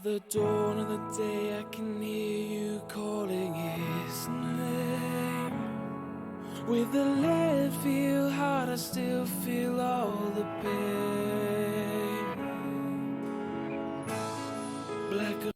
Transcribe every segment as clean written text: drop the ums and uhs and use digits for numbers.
the dawn of the day, I can hear you calling his name. With the lead feel hard, I still feel all the pain. Black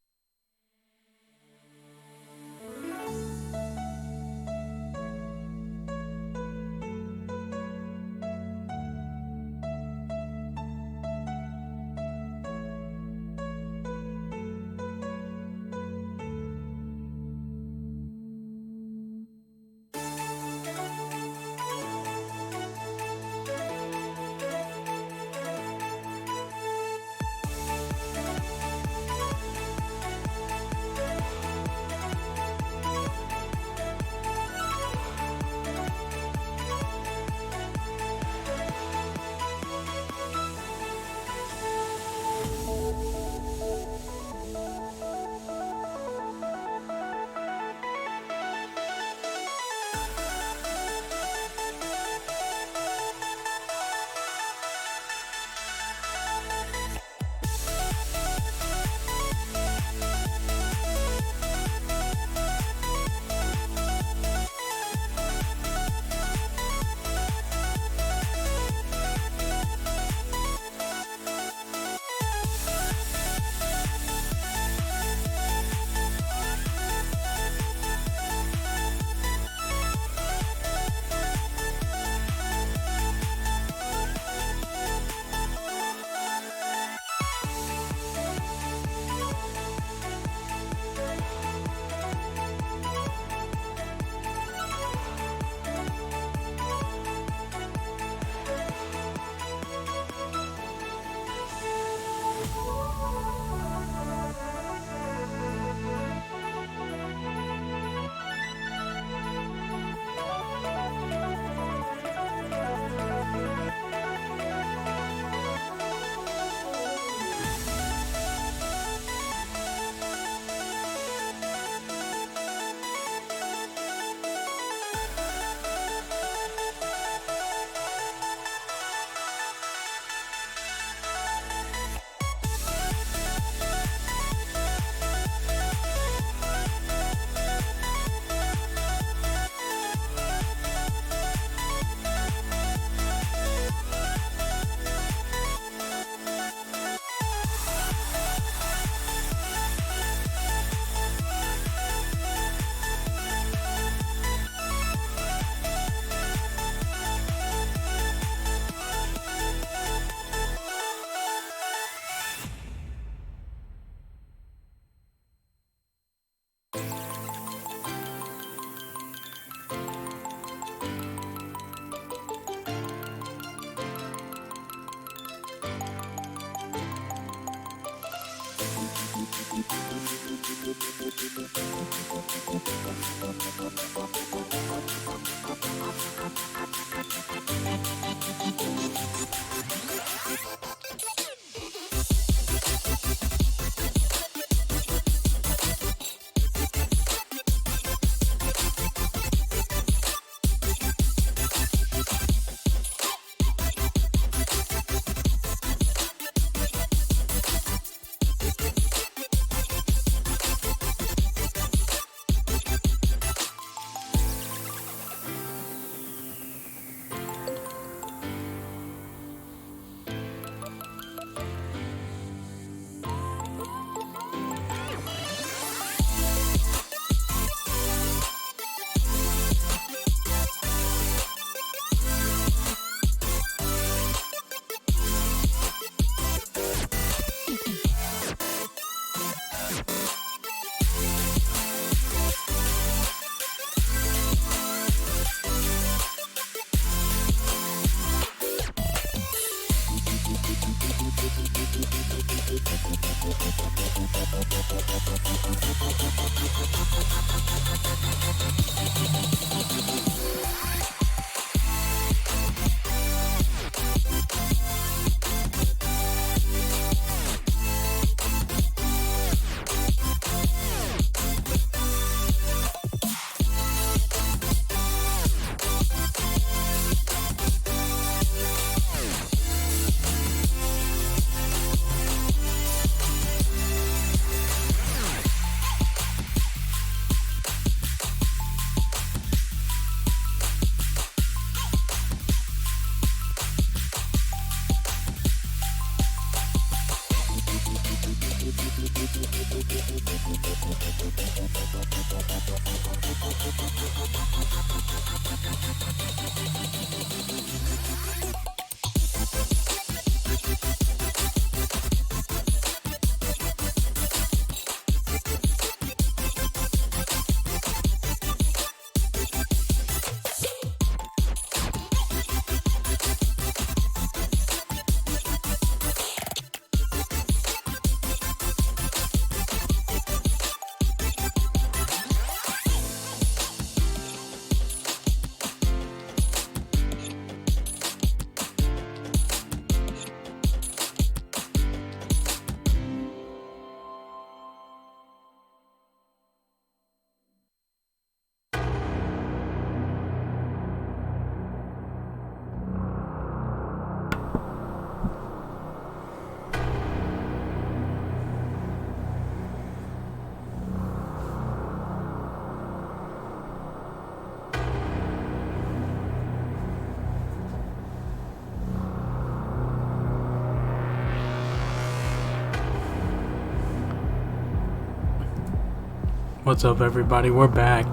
What's up, everybody? We're back.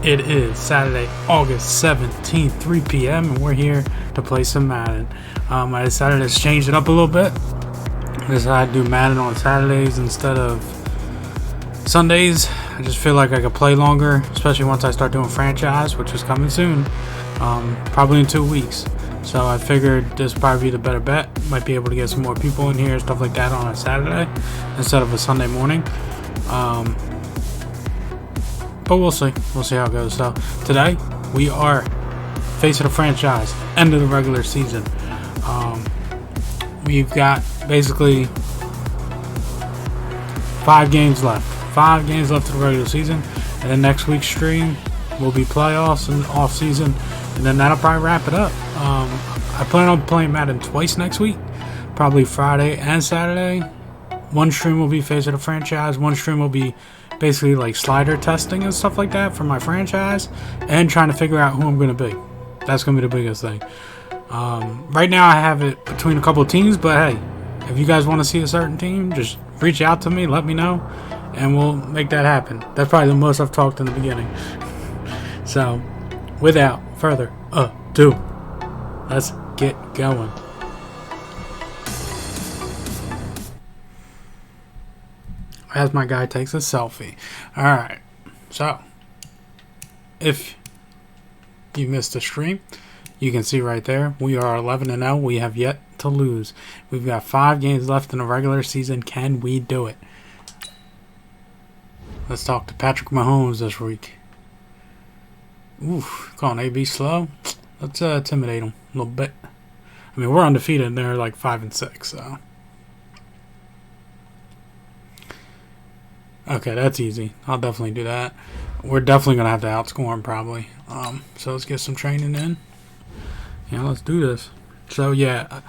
It is Saturday, August 17th, 3 p.m., and we're here to play some Madden. I decided to change it up a little bit. I decided to do Madden on Saturdays instead of Sundays. I just feel like I could play longer, especially once I start doing franchise, which is coming soon, probably in 2 weeks. So I figured this would probably be the better bet. Might be able to get some more people in here, stuff like that, on a Saturday instead of a Sunday morning. But we'll see. We'll see how it goes. So today we are facing a franchise, end of the regular season. We've got basically 5 games left. 5 games left of the regular season, and then next week's stream will be playoffs and off season, and then that'll probably wrap it up. I plan on playing Madden twice next week, probably Friday and Saturday. One stream will be facing a franchise. One stream will be basically like slider testing and stuff like that for my franchise, and trying to figure out who I'm going to be. That's going to be the biggest thing. Right now I have it between a couple of teams, but hey, if you guys want to see a certain team, just reach out to me, let me know, and we'll make that happen. That's probably the most I've talked in the beginning. So without further ado, let's get going. As my guy takes a selfie. Alright, so if you missed the stream, you can see right there, we are 11-0. We have yet to lose. We've got 5 games left in the regular season. Can we do it? Let's talk to Patrick Mahomes this week. Oof, calling AB slow. Let's intimidate him a little bit. I mean, we're undefeated and they're like 5-6, so. Okay, that's easy. I'll definitely do that. We're definitely going to have to outscore him probably. So let's get some training in. Yeah, let's do this. So yeah.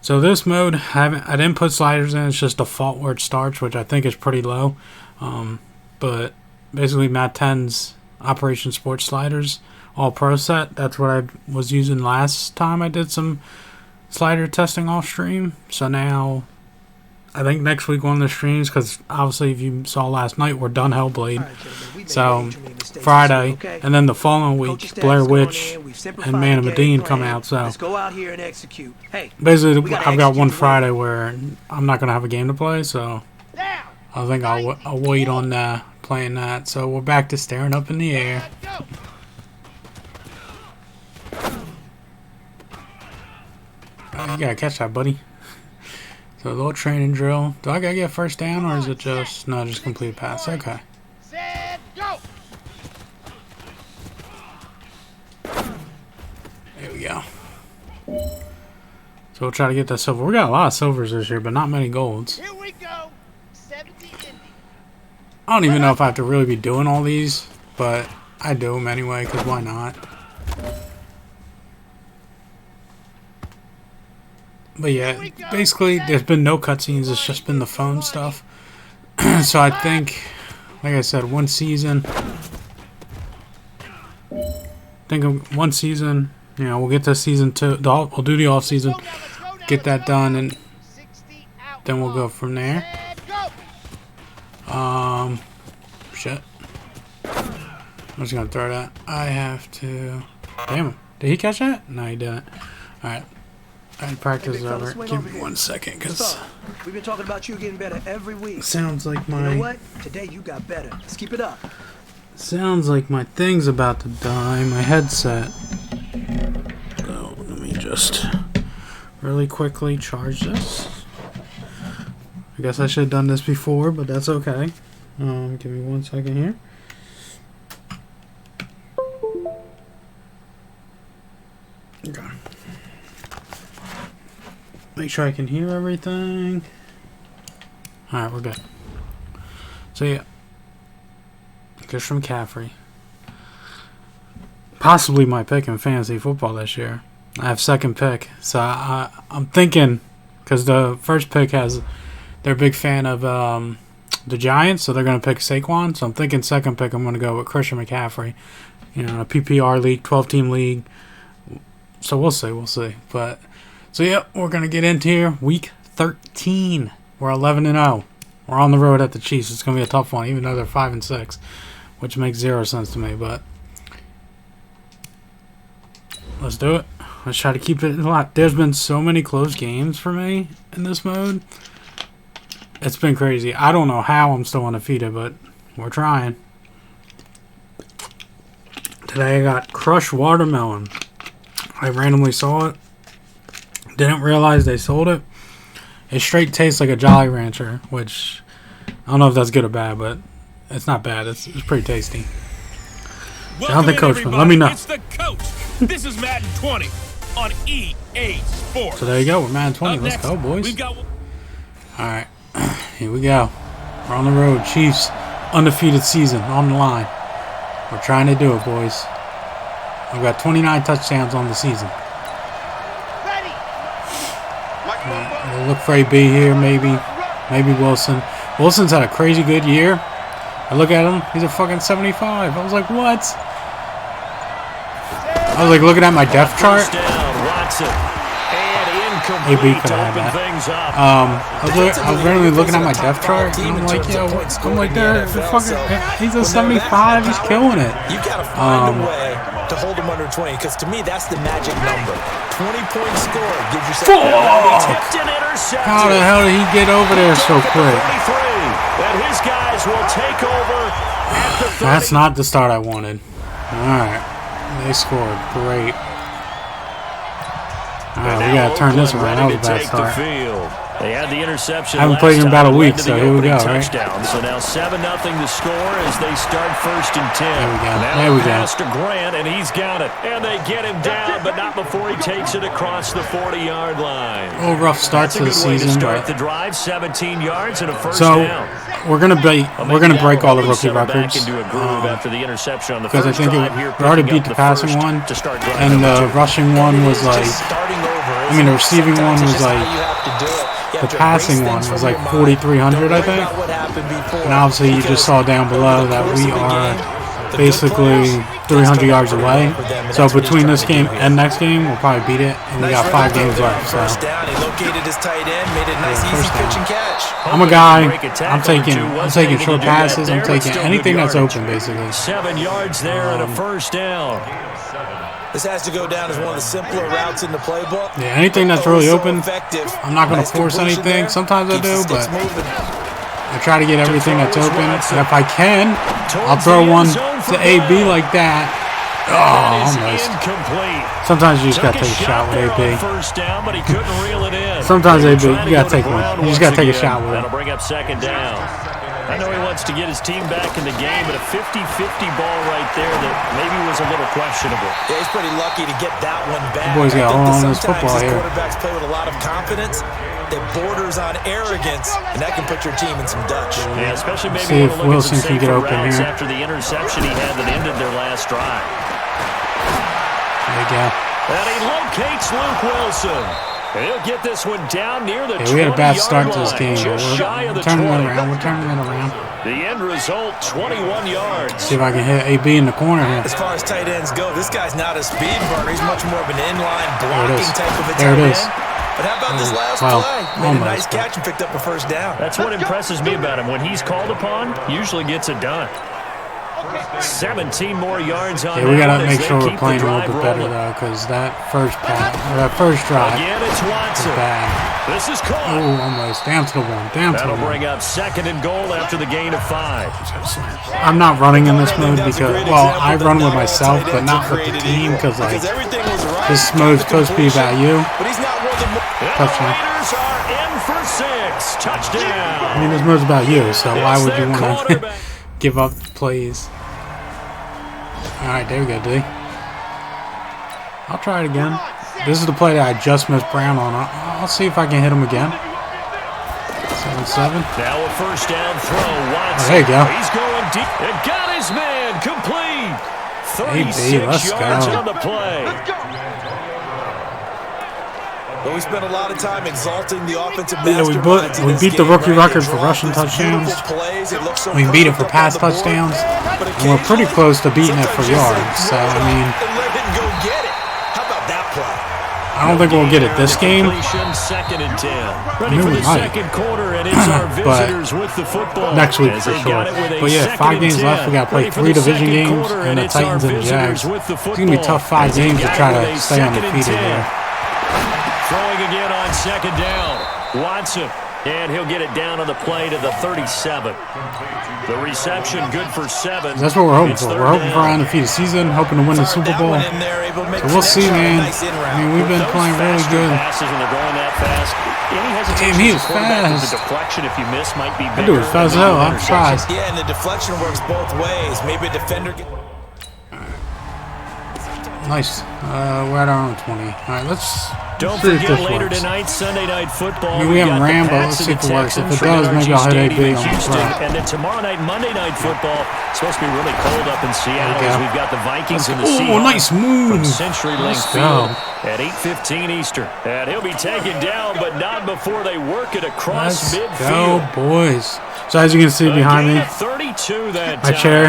So this mode, I didn't put sliders in. It's just default where it starts, which I think is pretty low. But basically MADDEN's Operation Sports sliders, all pro set. That's what I was using last time I did some slider testing off stream. So now I think next week one of the streams, because obviously if you saw last night, we're done Hellblade. Right, so Friday, okay. And then the following week, Blair Witch and Man of MADDEN come out. So let's go out here and execute. Hey, basically, I've got one Friday where I'm not going to have a game to play, so I think I'll wait on playing that. So we're back to staring up in the air. You gotta catch that, buddy. So a little training drill. Do I gotta get first down, or is it just just complete pass? Okay. Set, go. There we go. So we'll try to get that silver. We got a lot of silvers this year, but not many golds. Here we go. 70 I don't even know if I have to really be doing all these, but I do them anyway, because why not? But yeah, basically there's been no cutscenes, it's just been the phone stuff. So I think, like I said, one season. One season, you know, we'll get to season 2. We'll do the off season, get that done, and then we'll go from there. Shit. I'm just gonna throw that. I have to. Damn. Did he catch that? No, he didn't. Alright. I practice is over. Give me 1 second, because we've been talking about you getting better every week. Sounds like my. You know what? Today you got better. Let's keep it up. Sounds like my thing's about to die. My headset. So let me just really quickly charge this. I guess I should have done this before, but that's okay. Give me 1 second here. Okay. Make sure I can hear everything. Alright, we're good. So yeah. Christian McCaffrey. Possibly my pick in fantasy football this year. I have second pick. So I'm thinking, because the first pick has, they're a big fan of the Giants, so they're going to pick Saquon. So I'm thinking second pick I'm going to go with Christian McCaffrey. You know, a PPR league, 12-team league. So we'll see. But so yeah, we're gonna get into here. Week 13. We're 11-0. We're on the road at the Chiefs. It's gonna be a tough one, even though they're 5-6, which makes 0 sense to me. But let's do it. Let's try to keep it a lot. There's been so many close games for me in this mode. It's been crazy. I don't know how I'm still undefeated, but we're trying. Today I got crushed watermelon. I randomly saw it. Didn't realize they sold it. It straight tastes like a Jolly Rancher, which I don't know if that's good or bad, but it's not bad. It's pretty tasty. Jonathan Coachman, let me know. It's the coach. This is Madden 20 on EA Sports. So there you go. We're Madden 20. Let's go, boys. Alright. Here we go. We're on the road. Chiefs, undefeated season on the line. We're trying to do it, boys. We've got 29 touchdowns on the season. We'll look for AB here, maybe. Maybe Wilson. Wilson's had a crazy good year. I look at him. He's a fucking 75. I was like, what? I was like looking at my depth chart. AB could have had that. I was randomly looking at my depth chart, and I'm like, yo, I'm like, he's a 75. He's killing it. You gotta find a way to hold him under 20, because to me that's the magic number. 20-point score gives yourself How the hell did he get over there so quick? That's not the start I wanted. Alright. They scored. Great. Alright, we gotta turn this around. That was a bad start. They had the interception. I haven't played in about a week, so here we go, right? So now 7-0 to score as they start 1st and 10. There we go. Now there we go. pass to Grant, and he's got it. And they get him down, but not before he takes it across the 40-yard line. A little rough start to the season, start but the drive, 17 yards and a first down. we're gonna break all the rookie records. After the interception on the because I first think we already beat the passing one, and the rushing one was like, I mean, the receiving one was like, the passing one was like 4,300, I think. And obviously, you just saw down below that we are basically 300 yards away. So between this game and next game, we'll probably beat it, and we got 5 games left. So I'm a guy. I'm taking short passes. I'm taking anything that's open, basically. 7 yards there and a first down. This has to go down as one of the simpler routes in the playbook. Yeah, anything that's really open, I'm not going to force anything. Sometimes I do, but I try to get everything that's open. And if I can, I'll throw one to AB like that. Oh, almost. Sometimes you just got to take a shot with AB. Sometimes AB, you got to take one. You just got to take a shot with it. That'll bring up 2nd down. I know he wants to get his team back in the game, but a 50-50 ball right there that maybe was a little questionable. Yeah, he's pretty lucky to get that one back. The boys got all on this football here. Quarterbacks play with a lot of confidence. It borders on arrogance, and that can put your team in some Dutch. Yeah, especially maybe see if Wilson can get open here after the interception he had that ended their last drive. There you go. And he locates Luke Wilson. And he'll get this one down near the 20-yard line. We had a bad start to this game, but we're turning it around. We're turning it around. The end result, 21 yards. See if I can hit AB in the corner here. As far as tight ends go, this guy's not a speed burner. He's much more of an inline blocking type of a tight end. But how about this last play? Made a nice catch and picked up a first down. That's what impresses me about him. When he's called upon, usually gets it done. 17 more yards on. Yeah, we gotta make sure we're playing a little bit better though, because that first drive Again, it's Watson. was bad. This is caught. Oh, almost down to the one. That'll bring up 2nd and goal after the gain of 5. I'm not running in this mode because, well, I run with myself, but not with the team, because like this mode's supposed to be about you. Touchdown. Raiders are in for 6. Touchdown. I mean, this mode's about you, so why would you want to give up plays? All right, there we go, D. I'll try it again. This is the play that I just missed Brown on. I'll see if I can hit him again. 7-7. Now a first down throw. Watson. Oh, there you go. He's going deep. It got his man. Complete. 36 let's yards go. on the play. But we spent a lot of time exalting the offensive Yeah, masterminds in we this beat the game, rookie right? record They for draw rushing these touchdowns. beautiful plays. It looks so We beat it for perfect on pass the board. touchdowns. But And we're pretty close to beating it for sometimes yards. just So, I mean, and let him go get it. How about that play? I don't think we'll get it this game. Completion, 2nd and 10. Ready Maybe for we the might. second quarter, and it's our But visitors with the football. next week As for they sure. got it with a But yeah, 2nd 5 and games 10. left. We got to play Ready for 3 the division second games quarter, and the it's our Titans and the visitors Jags. with the It's going to be football. tough 5 As they games to got try it with to a stay 2nd and undefeated 10. here. Throwing again on 2nd down. Watson. And he'll get it down on the play to the 37. The reception good for 7. That's what we're hoping It's for. 3rd We're hoping for down. an undefeated season, hoping to win the Super Bowl. So we'll see, man. I mean, we've been playing really good. Passes when they're going that fast. Any hesitation Damn, he as a is quarterback with fast. the deflection if you miss might be I bigger. do it fast as hell. I'm surprised. Yeah, and the deflection works both ways. Maybe a defender. Nice. We're at our own 20. All right, let's Don't see if forget this later works. tonight, Sunday Night Football. I mean, we haven't got the ran, but Pats let's and see if the it works. If Texans it from does, maybe NRG I'll hit Stadium AB in on the Houston. front. And then tomorrow night, Monday Night Football, it's supposed to be really cold up in Seattle There we as go. we've got the Vikings and the Oh, Seahawks nice move. from CenturyLink Let's Field go. at 8:15 Eastern. And he'll be taken down, but not before they work it across Let's midfield. go, boys. So as you can see behind me, 32 that my time. chair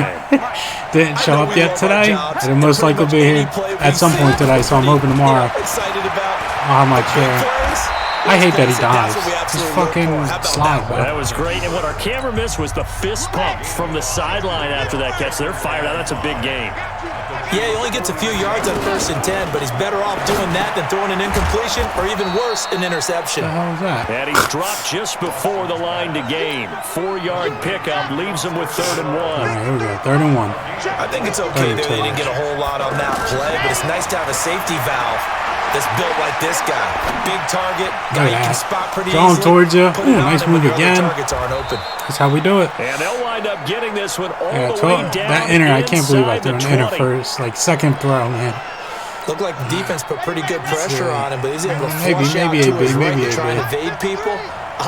didn't show up yet today. It'll most likely be here at some point today, so I'm hoping tomorrow Excited about I'll have my chair. plays. I hate that he dies. That's what we Just absolutely look fucking for. How about slide, that? bro. That was great. And what our camera missed was the fist pump from the sideline after that catch. They're fired out. That's a big game. Yeah, he only gets a few yards on 1st and 10, but he's better off doing that than throwing an incompletion or even worse, an interception. What the hell was that? And he's dropped just before the line to gain. 4-yard pickup leaves him with 3rd and 1. All right, here we go. 3rd and 1. I think it's okay that they didn't get a whole lot on that play, but it's nice to have a safety valve that's built like this guy. Big target, guy you can spot pretty Throwing easily. towards you. Put it Ooh, on nice him when move your other again. targets aren't open. That's how we do it. And they'll wind up getting this one all Yeah, the way down that inner, I can't believe I inside threw the an inner 20. first, like second throw, man. Looked like the defense put pretty good pressure on him, but he's able to Maybe flush out AB, to his right maybe to try and AB. evade people.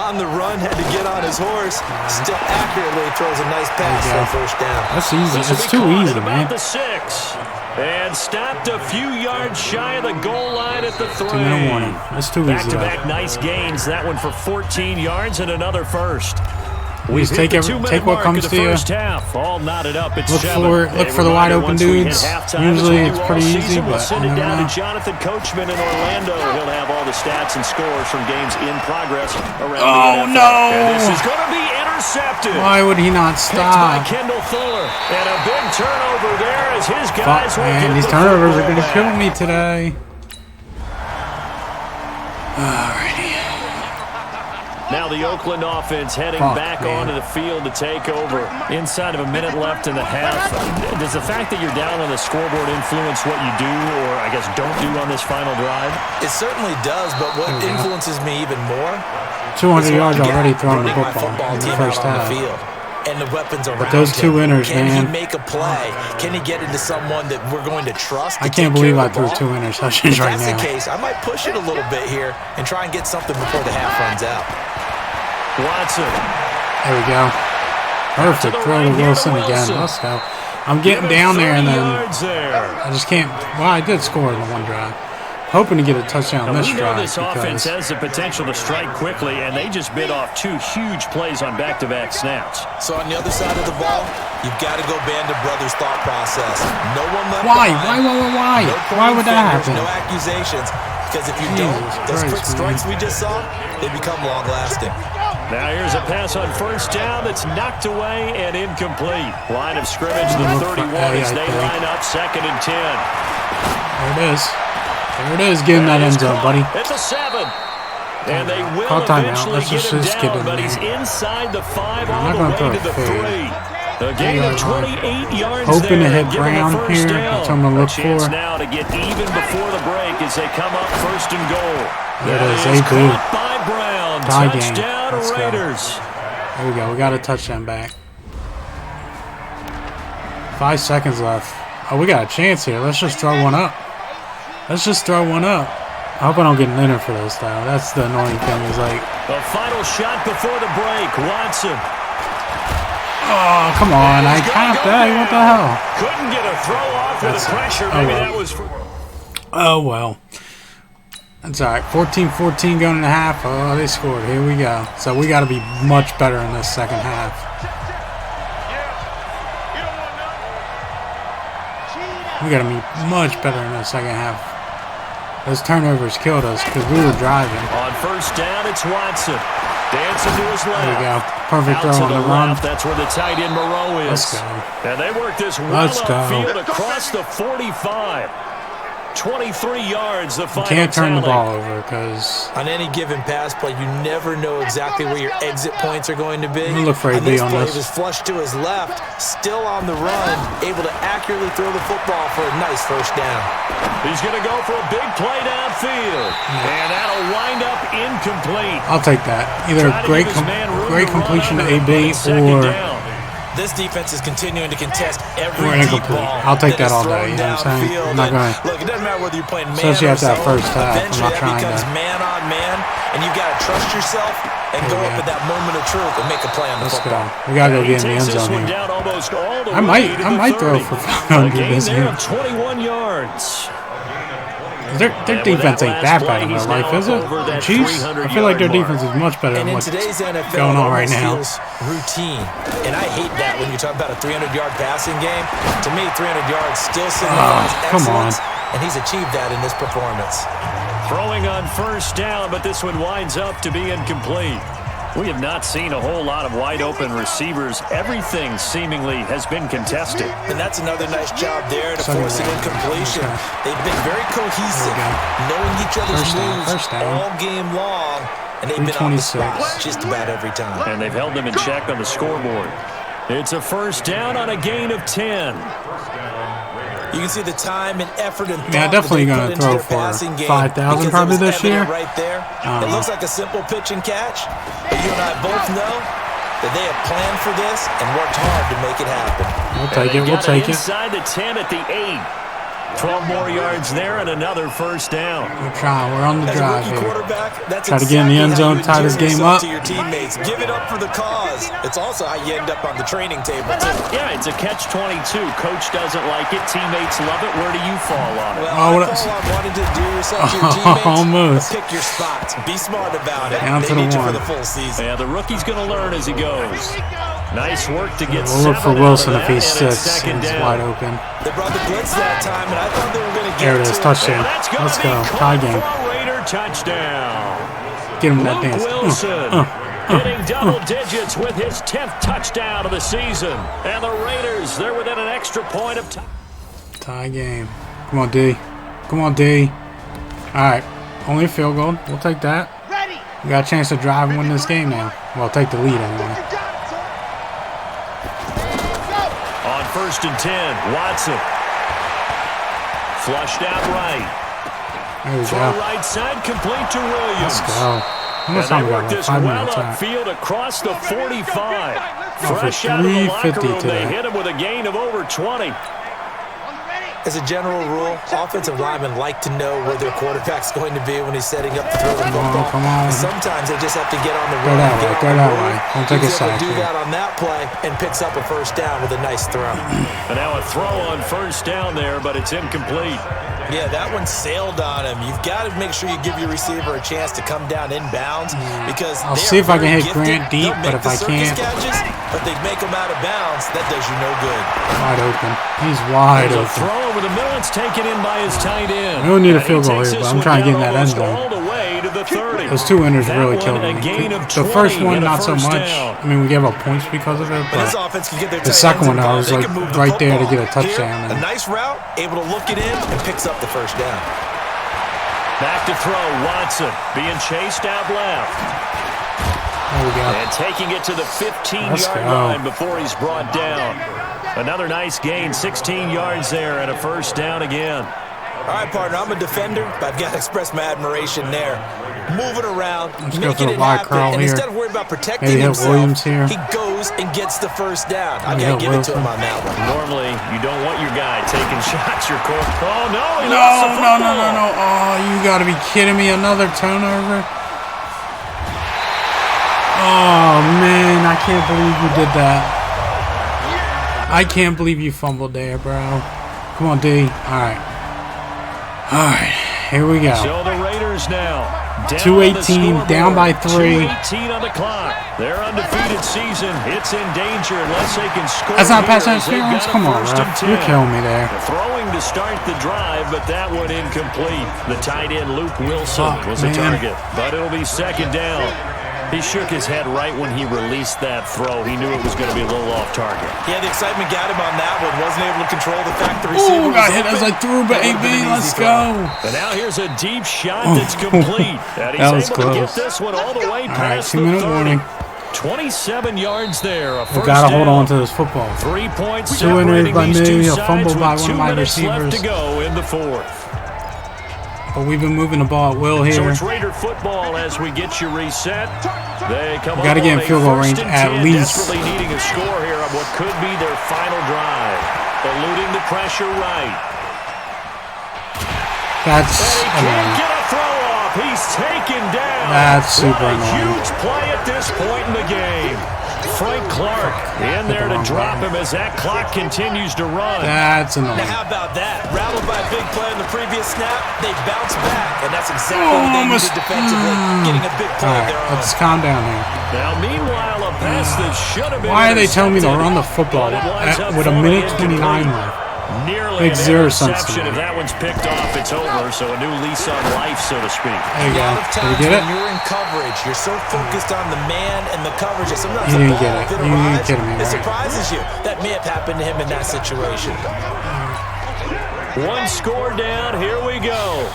On the run, had to get on his horse. Still accurately throws a nice pass There for you a go. first down. That's easy. This will It's be too caught easy, at about man. the 6. And stopped a few yards shy of the goal line at the 3. 2-minute warning. That's too easy, though. Back-to-back nice gains. That one for 14 yards and another first. We just take what comes to you. First half, all knotted up. It's Look 7. for the wide open dudes. Usually it's pretty easy, season, we'll but send you it never down know. to Jonathan Coachman in Orlando. He'll have all the stats and scores from games in progress around Oh, the NFL. no! And this is going to be intercepted. Why would he not Picked by stop? Kendall Fuller. And a big turnover there as his guys Fuck, will man, get these the turnovers are football going to back. kill me today. Alrighty. Now the Oakland offense heading Fuck, back man. onto the field to take over. Inside of a minute left in the half. Does the fact that you're down on the scoreboard influence what you do, or I guess don't do on this final drive? It certainly does, but what There we go. influences me even more 200 is yards what I already got thrown the running my football in the team first out on half. the field. And the weapons around But those two him. winners, Can man. he make a play? Can he get into someone that we're going to trust? I to can't take believe care I of the threw ball? 2 interceptions If right that's now. the case, I might push it a little bit here and try and get something before the half runs out. Watson. There we go. Perfect. Throw to Wilson again. Let's go. I'm getting down there and then yards there. I just can't. Well, I did score in the one drive. Hoping to get a touchdown Now, this we know drive this offense because has the potential to strike quickly, and they just bit off 2 huge plays on back-to-back snaps. So on the other side of the ball, you've got to go Band of Brothers thought process. No one left why? behind. Why? No Why would that fingers, happen? No accusations. Because if you don't, those quick strikes we just saw, they become long-lasting. Now here's a pass on first down that's knocked away and incomplete. Line of scrimmage, the 31 as they line up 2nd and 10. There it is. There it is, getting that end zone, buddy. It's a 7. And they will Call timeout. eventually Let's get him just get down, in but there. he's inside the 5 I'm all not the gonna way throw to a the fade. 3. A gain of 28 yards Hoping to there. hit Give him Brown a first here. down. That's what I'm gonna look a chance for. now to get even before the break as they come up 1st and goal. There it is, That AB. caught by Brown. Tie game. Touchdown Let's go. Raiders. There we go. We got a touchdown back. 5 seconds left. Oh, we got a chance here. Let's just throw one up. Let's just throw one up. I hope I don't get an inner for this, though. That's the annoying thing. Is like, The final shot before the break. Watson. oh, come on. I caught that. What the hell? Couldn't get a throw off with the pressure. Oh, Maybe well. that was for... Oh, well. That's all right. 14-14 going into half. Oh, they scored. Here we go. So we got to be much better in this second half. We got to be much better in the second half. Those turnovers killed us because we were driving. On first down, it's Watson. Dancing to his left. There we go. Perfect throw on the run. left. That's where the tight end Moreau is. Let's go. And they work this well Let's go. upfield across the 45. 23 yards, the You final can't turn the tally. ball over because On any given pass play, you never know exactly where your exit points are going to be. I'm gonna look for On AB this on play, this. he was flushed to his left, still on the run, able to accurately throw the football for a nice first down. He's going to go for a big play downfield. And that'll wind up incomplete. I'll take that. Either Try to great, give his man room great to run completion to under, but AB it's second or down. This defense is continuing to contest every Or deep incomplete. ball. I'll take that is all day, thrown you know what I'm saying? downfield. I'm not gonna- Look, it doesn't matter whether you're playing man Especially or after that zone. first half, I'm Eventually, not that trying becomes to- man on man, and you've got to trust yourself and go Yeah. up at that moment of truth and make a play on the let's go. football. We gotta go He get in the end takes this zone one here. down almost all the I way might to the throw 30. for A 500 gain this there game. of 21 yards. Their And with defense that ain't last that play, bad in real he's life, now is it? over that Chiefs? I 300 feel like their yard defense is much better And than in what's today's NFL, going it on right almost now. feels routine. And I hate that when you talk about a 300-yard passing game. To me, 300 yards still signifies come on. excellence, and he's achieved that in this performance. Throwing on first down, but this one winds up to be incomplete. We have not seen a whole lot of wide-open receivers. Everything seemingly has been contested. And that's another nice job there to Second force an down. incompletion. Okay. They've been very cohesive, There we knowing each other's First down. moves all game long, and they've been on the 326. spot just about every time. And they've held them in check on the scoreboard. It's a first down on a gain of 10. You can see the time and effort and thought Yeah, definitely that they gonna put into throw their for passing game 5,000 because it probably was this year. evident right there. It looks like a simple pitch and catch, but you and I both know that they have planned for this and worked hard to make it happen. We'll take it. We'll take it. Inside the 10 at the 8. 12 more yards there and another first down. We're trying. We're on the As a drive rookie here. quarterback, that's Try to get in the end exactly how zone, you tie this endear game yourself up. to your teammates. Give it up for the cause. It's also how you end up on the training table too. Yeah, it's a catch-22. Coach doesn't like it. Teammates love it. Where do you fall on it? Well, Oh, I what fall a- on wanting to do yourself to your teammates. Almost. But pick your spots. Be smart about it. Down They to the need you one. for the full season. Yeah, the rookie's going to learn as he goes. Nice work to get We'll look for 7 out of Wilson if that, he and it's sits. second He's down. wide open. They brought the blitz that time, and I thought they were going to get There it is. to Touchdown. That's gonna Let's be go. caught Tie game. for a Raider touchdown. Get him that Luke dance. Wilson hitting double digits with his 10th touchdown of the season. And the Raiders, they're within an extra point of time. Tie game. Come on, D. Come on, D. All right. Only a field goal. We'll take that. We got a chance to drive and win this game now. Well, take the lead anyway. On first and 10, Watson. Flushed out right. There we For go. right side, complete to Williams. Let's go. How And much they time we got work left? this 5 well minutes. All right. upfield across the 45. Go for Fresh out of the locker 350 room, they today. hit him with a gain of over 20. As a general rule, offensive linemen like to know where their quarterback's going to be when he's setting up to throw the football. Come on. Sometimes they just have to get on the Go run. that get way, on go the that move. way. Don't take a He's able sack to do here. that on that play and picks up a first down with a nice throw. And now a throw on first down there, but it's incomplete. Yeah, that one sailed on him. You've got to make sure you give your receiver a chance to come down inbounds because I'll see if I can hit Grant deep, but if I can't, but they make them out of bounds. That does you no good. Wide open. He's wide There's a open. throw over the middle. It's taken in by his tight end. I don't need a And field he goal takes here, but this I'm one trying to get in down that end almost zone. all the way to the 30. Those two winners That really one killed a me. gain of The first 20 one, and a not so first much. down. I mean, we gave up points because of it, But his but offense can get their the tight second one, ends I involved. was They like can move the right there to football. get a touchdown. Here, a And nice route, able to look it in, and picks up the first down. Back to throw. Watson being chased out left. there we go. And taking it to the 15-yard go. line before he's brought down. Another nice gain, 16 yards there and a first down again. All right, partner, I'm a defender, but I've got to express my admiration there. Moving around, Let's go making for it the wide happen, curl and here. instead of worrying about protecting Maybe hit himself, Williams here. he goes and gets the first down. I Maybe got to hit give it to him Wilson. on that one. Normally, you don't want your guy taking shots. Your court. Oh, no. He No, lost the no, no, football. no, no. Oh, you got to be kidding me. Another turnover. Oh, man. I can't believe you did that. I can't believe you fumbled there, bro. Come on, D. All right. All right. Here we go. So the Raiders now. Down 2:18, down by 3. 2:18 on the clock. Their undefeated season, it's in danger unless they can score. That's not here pass as they've interference? got a Come on, first bro. and You're 10. killing me there. Throwing to start the drive, but that one incomplete. The tight end, Luke Wilson, Fuck, was the man. target. But it'll be second down. He shook his head right when he released that throw. He knew it was going to be a little off target. Yeah, the excitement got him on that one. Wasn't able to control the fact the receiver Oh, was got hit open. as I threw, That would've been baby. an Let's easy throw. go. And now here's a deep shot that's complete. And he's That was able to get close. this one all the way All right, past the 2-minute 30. warning. 27 yards there. A We first got to hold down. on to this football. 3 points Two winners separating by these me, two a fumble sides by with one 2 of my minutes left receivers. to go in the fourth. But we've been moving the ball at will So here. it's Raider football as we get you reset. They come Gotta up get in on a field goal first range and at 10, least. desperately needing a score here on what could be their final drive. Eluding the pressure right. That's He can't annoying. get a throw off. He's taken down. That's super what a annoying. huge play at this point in the game. Frank Clark in there to drop him as that clock continues to run. That's Now, annoying. how about that? Rattled by a big play on the previous snap, they bounce back, and that's exactly Oh, what they almost. needed defensively, getting a big All play of right, their own. let's calm down here. Now, meanwhile, a pass that should have been Why are they telling me to intercepted, run the football but it winds up with a falling minute incomplete. 29 left? Nearly Makes an zero sense to interception. me. If that one's picked off, it's over. So a new lease on life, so to speak. There you A lot go. of Did times you get it? when you're in coverage, you're so focused on the man and the coverage that sometimes You the didn't ball, get it. if it You didn't arrives, kidding me, it right? surprises you. That may have happened to him in that situation. One score down. Here we go.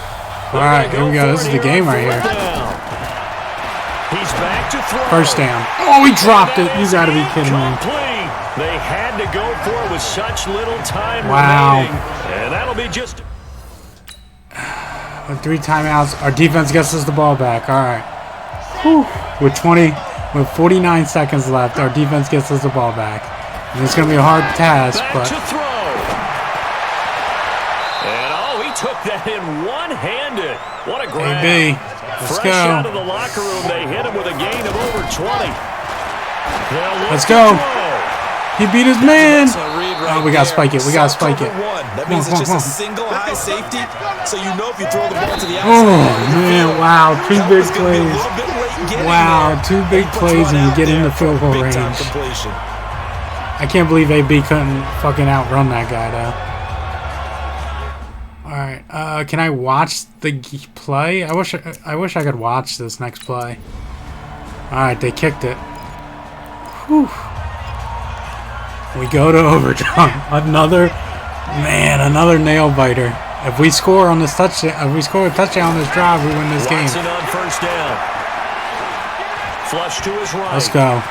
All right, here we go. This is the game right here. He's back to throw. First down. Oh, he dropped it. You got to be kidding me. Complete. They had to go for it with such little time Wow. remaining. And that'll be just... With 3 timeouts, our defense gets us the ball back. All right. Whew. With 49 seconds left, our defense gets us the ball back. And it's going to be a hard task, Back but to throw. And he took that in one-handed. What a grab. AB, let's Fresh out of go. the locker room, they hit him with a gain of over 20. Let's go. He beat his man. That's a read right Oh, we got to there. spike it. We got to spike it. Cover one. That Come on, means come on, it's just come a single high safety, so you know if you throw the ball to the Oh, outside. man. Wow. 2 that big was gonna be a plays. little bit late getting Wow, there. 2 big He puts plays one and you out get in there the field for goal a big-time range. completion. I can't believe AB couldn't fucking outrun that guy, though. Alright, can I watch the play? I wish I could watch this next play. Alright, they kicked it. Whew. We go to overtime. Another nail biter. If we score on this touchdown, if we score a touchdown on this drive, we win this game. Watson on first down. Flush to his right. Let's go.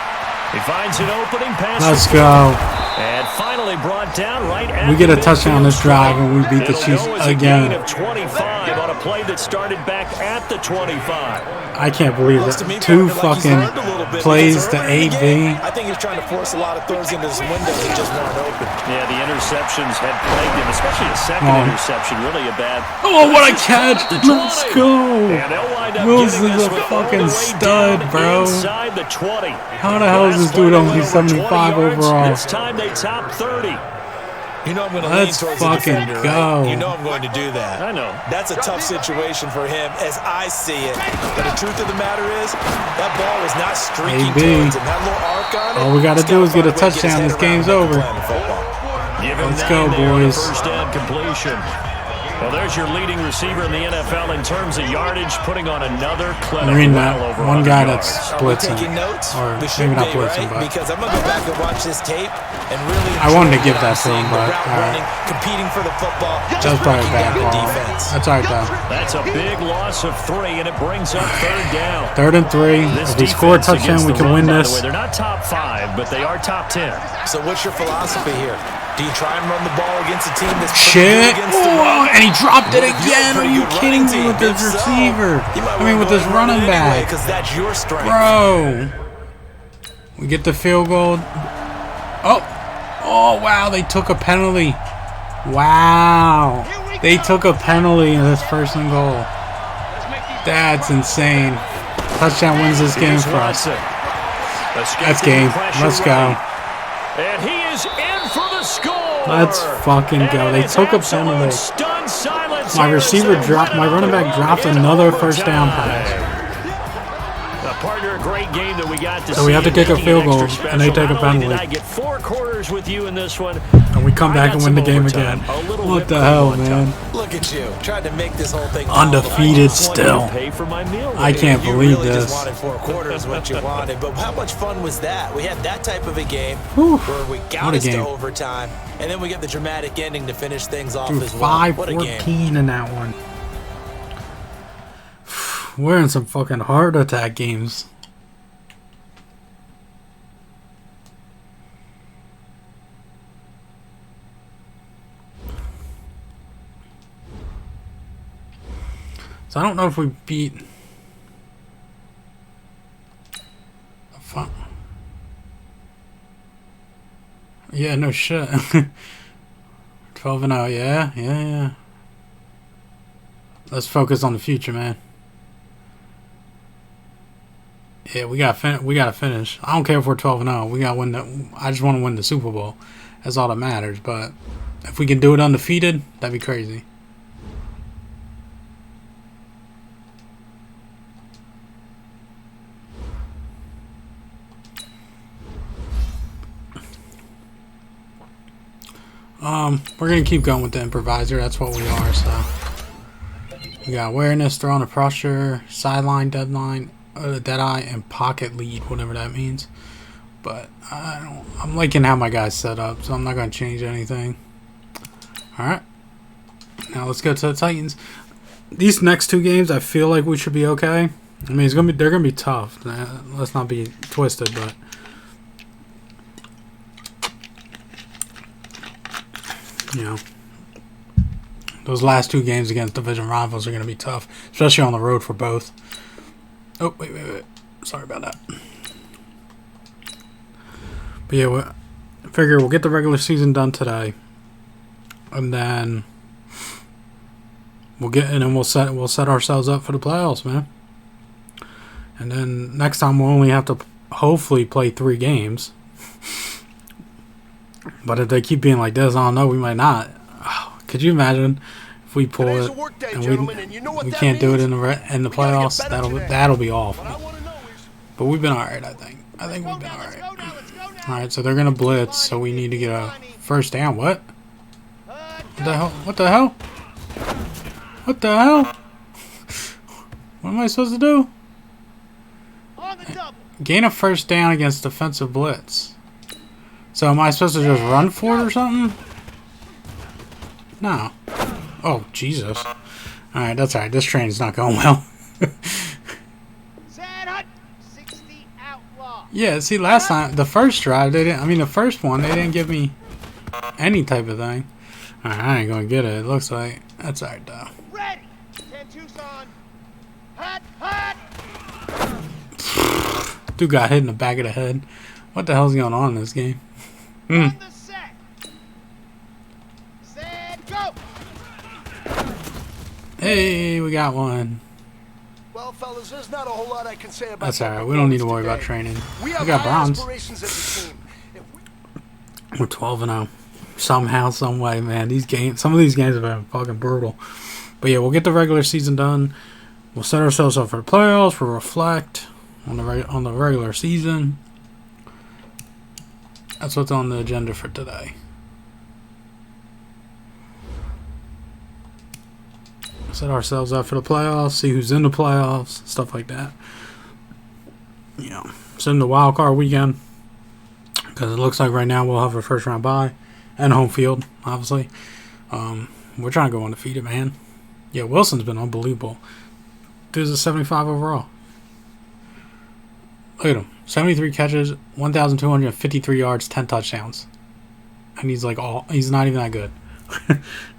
He finds an opening pass. Let's go. And finally brought down right at We get a the touchdown on this midfield drive stripe. and we beat the It'll Chiefs go as a again. gain of 25 on a play that started back at the 25. I can't believe Looks to me, it. 2 partner, like he's learned a little fucking bit, plays because to early in the game, AB. I think he's trying to force a lot of throws into his windows that just weren't open. Yeah, the interceptions had plagued him, especially a second Come on. interception. Really a bad. Oh, what a catch! Let's go! And they'll wind up Wills getting is this a one all the fucking way stud, down bro. Inside the 20. How the hell is this dude only 75 yards. overall? This time they top 30. You know I'm going to lean Let's towards the fucking defender, go. right? You know I'm going to do that. I know. That's a tough situation for him as I see it. But the truth of the matter is, that ball was not streaking towards him. That little arc on it. All we got to do is get a touchdown. This game's over. Let's go, boys. First down completion. Well, there's your leading receiver in the NFL in terms of yardage, putting on another clinic. I mean, well over one 100 guy yards. that's blitzing, or maybe not blitzing, but because I'm gonna go back and watch this tape and really. I wanted to give that to him, but running, competing for the football. That's probably a bad call. That's alright though. That's a big loss of 3, and it brings up third down. 3rd and 3. If we score a touchdown, we can win this. They're not top 5, but they are top 10. So what's your philosophy here? Do you try and run the ball against a team that's shit? against the run? And he dropped it again. Are you kidding me with this receiver? I mean, with this running back. Because that's your strength. Bro. We get the field goal. Oh. Oh, wow. They took a penalty. Wow. They took a penalty in this 1st and goal. That's insane. Touchdown wins this game for us. That's game. Let's go. And he is in for the score. Let's fucking go. They took a penalty. My receiver dropped. My running back dropped another first down pass. Partner, a great game that we got to so we have to kick a field goal, and they take a penalty. I get 4 quarters with you in this one. And we come back and win the game again. What the hell, man? Look at you, tried to make this whole thing undefeated still. I can't believe really this. Just wanted 4 quarters, what you wanted, but how much fun was that? We had that type of a game where we got us to overtime, and then we get the dramatic ending to finish things off as well. What a game! 5-14 in that one. We're in some fucking heart attack games. So I don't know if we beat. Yeah, no shit. 12-0, yeah. Let's focus on the future, man. Yeah, we gotta finish. I don't care if we're 12-0. We gotta win the. I just want to win the Super Bowl. That's all that matters. But if we can do it undefeated, that'd be crazy. We're gonna keep going with the improviser. That's what we are. So we got awareness, throw under pressure, sideline, deadline. Deadeye and pocket lead, whatever that means. But I'm liking how my guy's set up, so I'm not going to change anything. Alright. Now let's go to the Titans. These next 2 games, I feel like we should be okay. I mean, they're going to be tough. Let's not be twisted, but you know, those last 2 games against division rivals are going to be tough, especially on the road for both. Oh, wait. Sorry about that. But yeah, I figure we'll get the regular season done today. And then we'll set ourselves up for the playoffs, man. And then next time we'll only have to hopefully play 3 games. But if they keep being like this, I don't know, we might not. Oh, could you imagine if we pull it and we can't do it in the playoffs? That'll be awful. But we've been alright, I think. We've been alright. Alright, so they're gonna blitz, so we need to get a first down. What? What the hell? What the hell? What am I supposed to do? Gain a first down against defensive blitz. So am I supposed to just run for it or something? No. Oh, Jesus. Alright, that's alright. This train's not going well. Yeah, see, last time, the first drive, the first one, they didn't give me any type of thing. Alright, I ain't gonna get it, it looks like. That's alright, though. Ready. 10 Tucson. Hot. Dude got hit in the back of the head. What the hell's going on in this game? On the set. Set, go. Hey, we got one. Well, fellas, there's not a whole lot I can say about That's alright, we don't need to worry about training. We got bronze. We're 12-0. somehow, some way, man. These games, some of these games have been fucking brutal. But yeah, we'll get the regular season done. We'll set ourselves up for the playoffs. We'll reflect on the regular season. That's what's on the agenda for today. Set ourselves up for the playoffs. See who's in the playoffs. Stuff like that. You know, send the wild card weekend. Because it looks like right now we'll have a first round bye. And home field, obviously. We're trying to go undefeated, man. Yeah, Wilson's been unbelievable. Dude's a 75 overall. Look at him. 73 catches, 1,253 yards, 10 touchdowns. And he's like he's not even that good.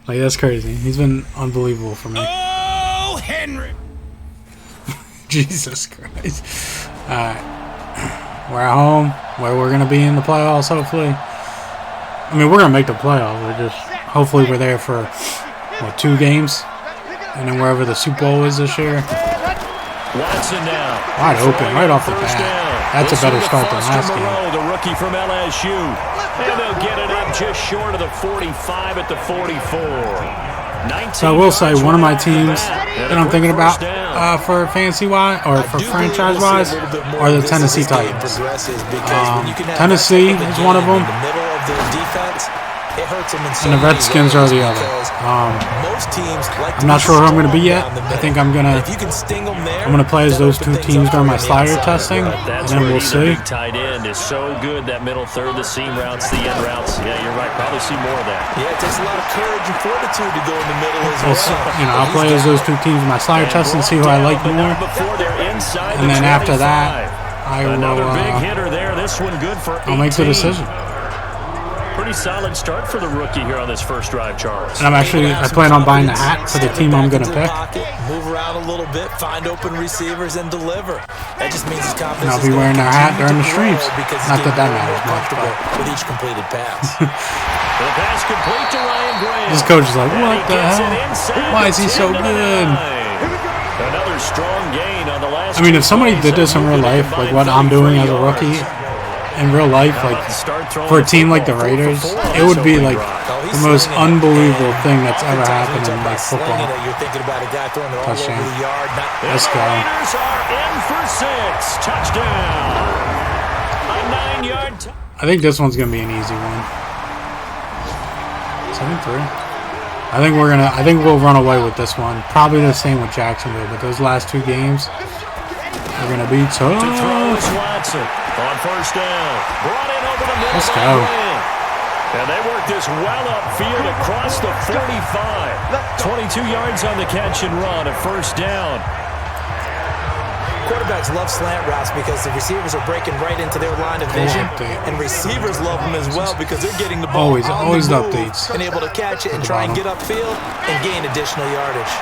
Like, that's crazy. He's been unbelievable for me. Oh, Henry! Jesus Christ. Alright. We're at home, where we're going to be in the playoffs, hopefully. I mean, we're going to make the playoffs. We're just, hopefully we're there for, 2 games? And then wherever the Super Bowl is this year. Watson now. Wide open, right off the bat. That's a better start than last game. The rookie from LSU. And they'll get it up just short of the 45 at the 44. So I will say, one of my teams that I'm thinking about for fantasy-wise, or for franchise-wise, are the Tennessee Titans. Tennessee is one of them. And the Redskins are the other. I'm not sure who I'm going to be yet. I think I'm going to play as those two teams during my slider testing, and then we'll see. Tight end is so good, that middle third, the seam routes, the end routes. Yeah, you're right. Probably see more of that. Yeah, it takes a lot of courage and fortitude to go in the middle as well. I'll play as those two teams in my slider testing and see who I like more. And then after that, I will. I'll make the decision. Pretty solid start for the rookie here on this first drive, Charles. And I plan on buying the hat for the team I'm going to pick. Move around a little bit, find open receivers, and deliver. That just means his confidence. And I'll be wearing that hat during the streams. Not that matters much, but with each completed pass. The pass complete to Ryan Graham. This coach is like, what the hell? Why is he so good? Another strong gain on the last. I mean, if somebody did this in real life, like what I'm doing as a rookie, in real life, like for a team like the Raiders, it would be like the most unbelievable thing that's ever happened in like football. Touchdown. Let's go. Raiders are in for 6. Touchdown. A 9-yard. I think this one's gonna be an easy one. 7-3. I think we'll run away with this one. Probably the same with Jacksonville, but those last 2 games are gonna be tough. Watson on first down. Brought in over the middle. Let's go. And they work this well upfield across the 45. 22 yards on the catch and run, a first down. Quarterbacks love slant routes because the receivers are breaking right into their line of vision, and receivers love them as well because they're getting the ball always the updates and able to catch it and try and get upfield and gain additional yardage.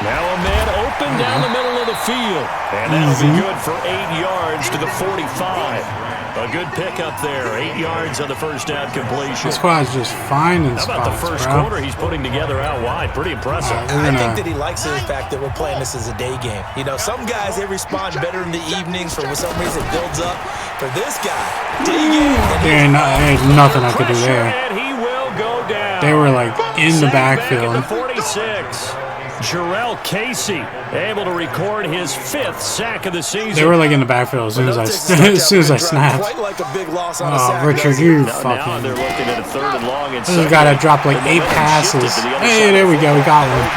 Now a man open down the middle of the field, and that'll be good for 8 yards to the 45. A good pickup there, 8 yards on the first down completion. This squad's just finding spots, How about the first quarter he's putting together out wide? Pretty impressive. I think that he likes the fact that we're playing this as a day game. You know, some guys, they respond better in the evenings for some reason it builds up. For this guy, day game. There's nothing I could do there. And he will go down. They were like in the backfield. Back at the 46. Jarrell Casey able to record his 5th sack of the season. They were like in the backfield as soon as I snapped. Oh, Richard, you fucking. Now they're looking at a 3rd and long. This is a guy that dropped like 8 passes. Hey, there we go, we got one.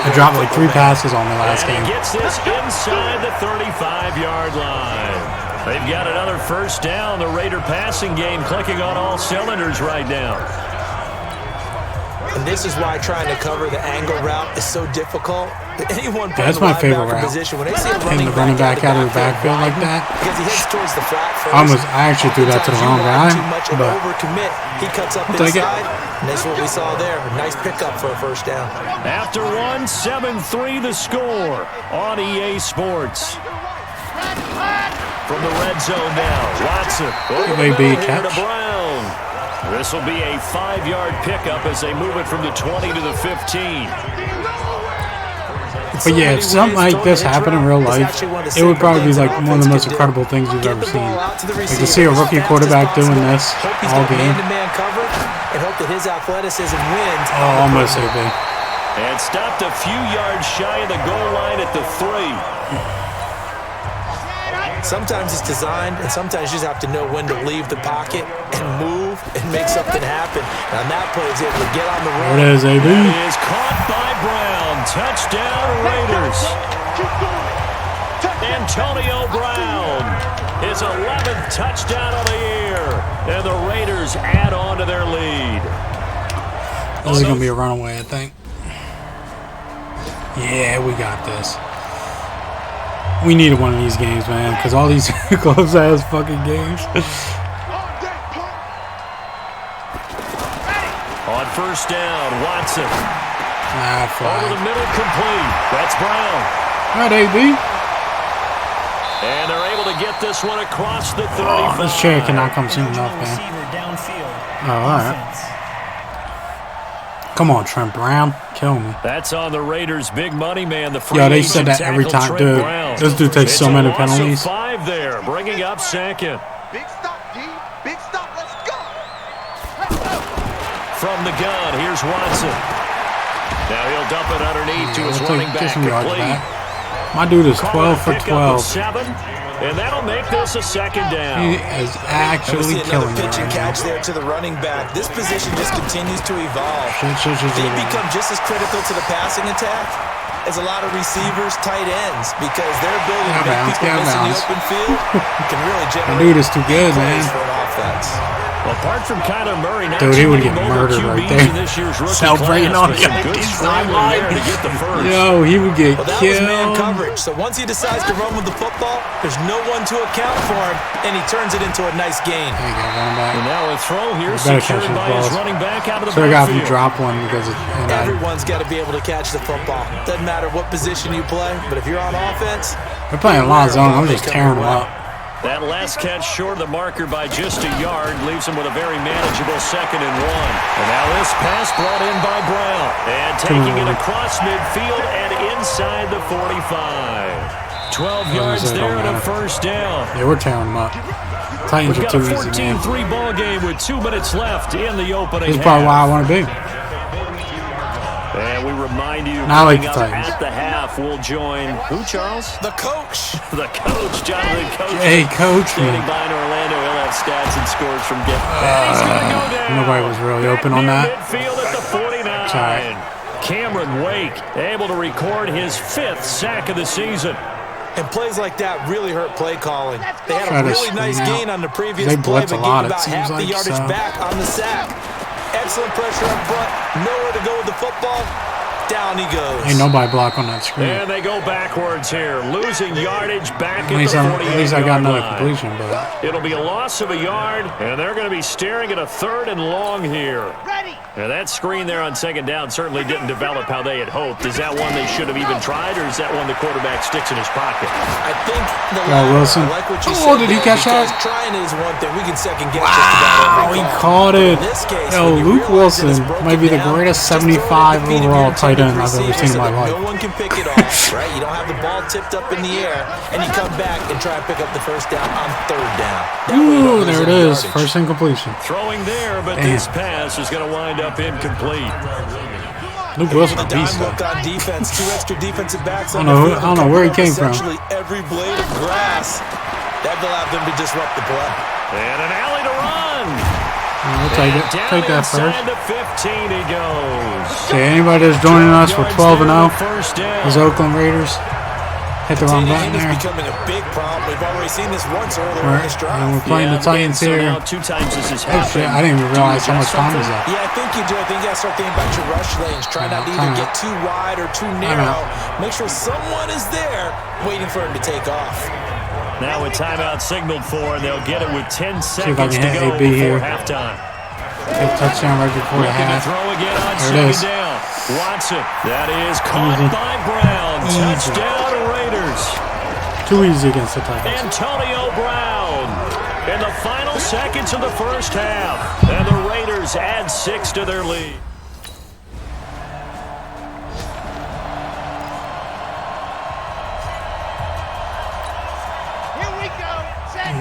I dropped like 3 passes on the last game. He gets this inside the 35-yard line. They've got another first down. The Raider passing game clicking on all cylinders right now. And this is why trying to cover the angle route is so difficult. Anyone that's my favorite route. Position, when they see hitting the running back out of the backfield like that. Because he heads towards the flat first. I actually threw that to the wrong guy. But overcommit. He cuts up inside. And that's what we saw there. A nice pickup for a first down. After 1, 7-3 the score on EA Sports. From the red zone now, Watson over the middle here to Brown. This will be a 5-yard pickup as they move it from the 20 to the 15. But yeah, if something like this happened in real life, it would probably be like one of the most incredible things you've ever seen. Like to see a rookie quarterback doing this all game. And hope that his athleticism wins. Oh, almost AB. And stopped a few yards shy of the goal line at the 3. Sometimes it's designed, and sometimes you just have to know when to leave the pocket and move and make something happen. And on that play, he's able to get on the run. There it is, AB. It is caught by Brown. Touchdown, Raiders. Antonio Brown, his 11th touchdown of the year. And the Raiders add on to their lead. This is going to be a runaway, I think. Yeah, we got this. We needed one of these games, man, because all these close-ass fucking games. On first down, Watson. Over the Fine. middle, complete. That's Brown. All right, AB. And they're able to get this one across the 35. Oh, this chair cannot come soon enough, man. Oh, all right. Come on, Trent Brown. Kill me. That's on the Raiders' big money man. The free Yo, they said that every tackle, time, Trent dude. Brown. This dude takes so many It's a loss of penalties. 5 there, bringing up second. Big stop, D. Big stop. Let's go. From the gun, here's Watson. Now he'll dump it underneath to his running back complete. My dude is 12 for 12. 7, and that'll make this a second down. He is actually killing it pitch and right catch now. there to the running back. This position just continues to evolve. They become just as critical to the passing attack as a lot of receivers, tight ends, because their ability to make people miss in the open field can really generate dude is too good, man. for an offense. Well, apart from Kyler Murray, not Dude, he too would many get mobile murdered right QBs there. in this year's rookie Celebrating class, on but some the good empty scrambling there to sideline. get the first. Yo, he would get Well, that was man killed. coverage. So once he decides to run with the football, there's no one to account for him, and he turns it into a nice gain. There you go, running back. And now a throw here Better catch secured those by his balls. running back out of the So I got him backfield. drop one because it, Everyone's got to be able to catch the football. Doesn't matter what position you play, but if you're on offense, they're playing a lot of zone. I'm just tearing them up. That last catch short of the marker by just a yard leaves him with a very manageable 2nd and 1. And now this pass brought in by Brown. And taking it across midfield and inside the 45. 12 yards there and a first down. Yeah, we're tearing them up. Titans We've are got a too easy, man. 14-3 ball game with 2 minutes left in the opening This is probably why I want to be. And we remind you, I like the coming up Titans. at the half, we'll join who, Charles? the coach. The coach, Jonathan Coach. Hey, coach, Standing man. by in Orlando, he'll have stats and scores from getting. He's gonna go down. Nobody was really open on Near that. Midfield at the 49. Sorry. Cameron Wake able to record his 5th sack of the season. And plays like that really hurt play calling. They had Try a to really nice screen out. gain on the previous They play, blitz but a gave lot, it about seems half the like, yardage so. back on the sack. Excellent pressure up front. Nowhere to go with the football. Down he goes. Ain't nobody block on that screen. And they go backwards here, losing yardage back At least, at the 48 at least I got another line. completion, but It'll be a loss of a yard, and they're going to be staring at a 3rd and long here. Ready. Now that screen there on 2nd down certainly didn't develop how they had hoped. Is that one they should have even tried, or is that one the quarterback sticks in his pocket? I think the Wilson. I like what you Oh, said did he there, catch because that? trying it is one thing. We can second guess just about wow, every he call. caught it. In this case, Yo, when you Luke realize that it's Wilson broken might be the down, greatest just throw it at 75 the feet of overall your tight end intended I've ever receiver seen in so my that life. No one can pick it off, right? You don't have the ball tipped up in the air, and you come back and try and pick up the first down on 3rd down. That way you don't Ooh, lose there it any is. yardage. First incompletion. Throwing there, but Damn. this pass is going to wind up incomplete. Luke Wilson, The a dime beast, though. look on defense. 2 extra defensive backs I on don't know the who- field. I don't know where he came from. Essentially every blade of grass. That allowed them to disrupt the play. And an alley to run. We'll take it. Down Take that first. inside the 15 he goes. Okay, anybody that's joining us, we're 12 and 0. First down. Those Oakland Raiders. Hit the wrong button Is there. becoming a big problem. We've already seen this once earlier in We're, this drive. and we're playing the Titans so here. now 2 times this has Oh happened. shit, I didn't even realize how much time was up. Yeah, I think you do. I think you got to start thinking about your rush lanes. Try not to either Timeout. get too wide or too narrow. Make sure someone is there waiting for him to take off. Now with timeout signaled for, and they'll get it with 10 See if I seconds can to hit go AB before here. halftime. Get a touchdown right before the Looking to half. throw again on There it 2nd is. down. Watson. That is caught Easy. by Brown. Easy. Touchdown Raiders. Too easy against the Titans. Antonio Brown in the final seconds of the first half. And the Raiders add 6 to their lead.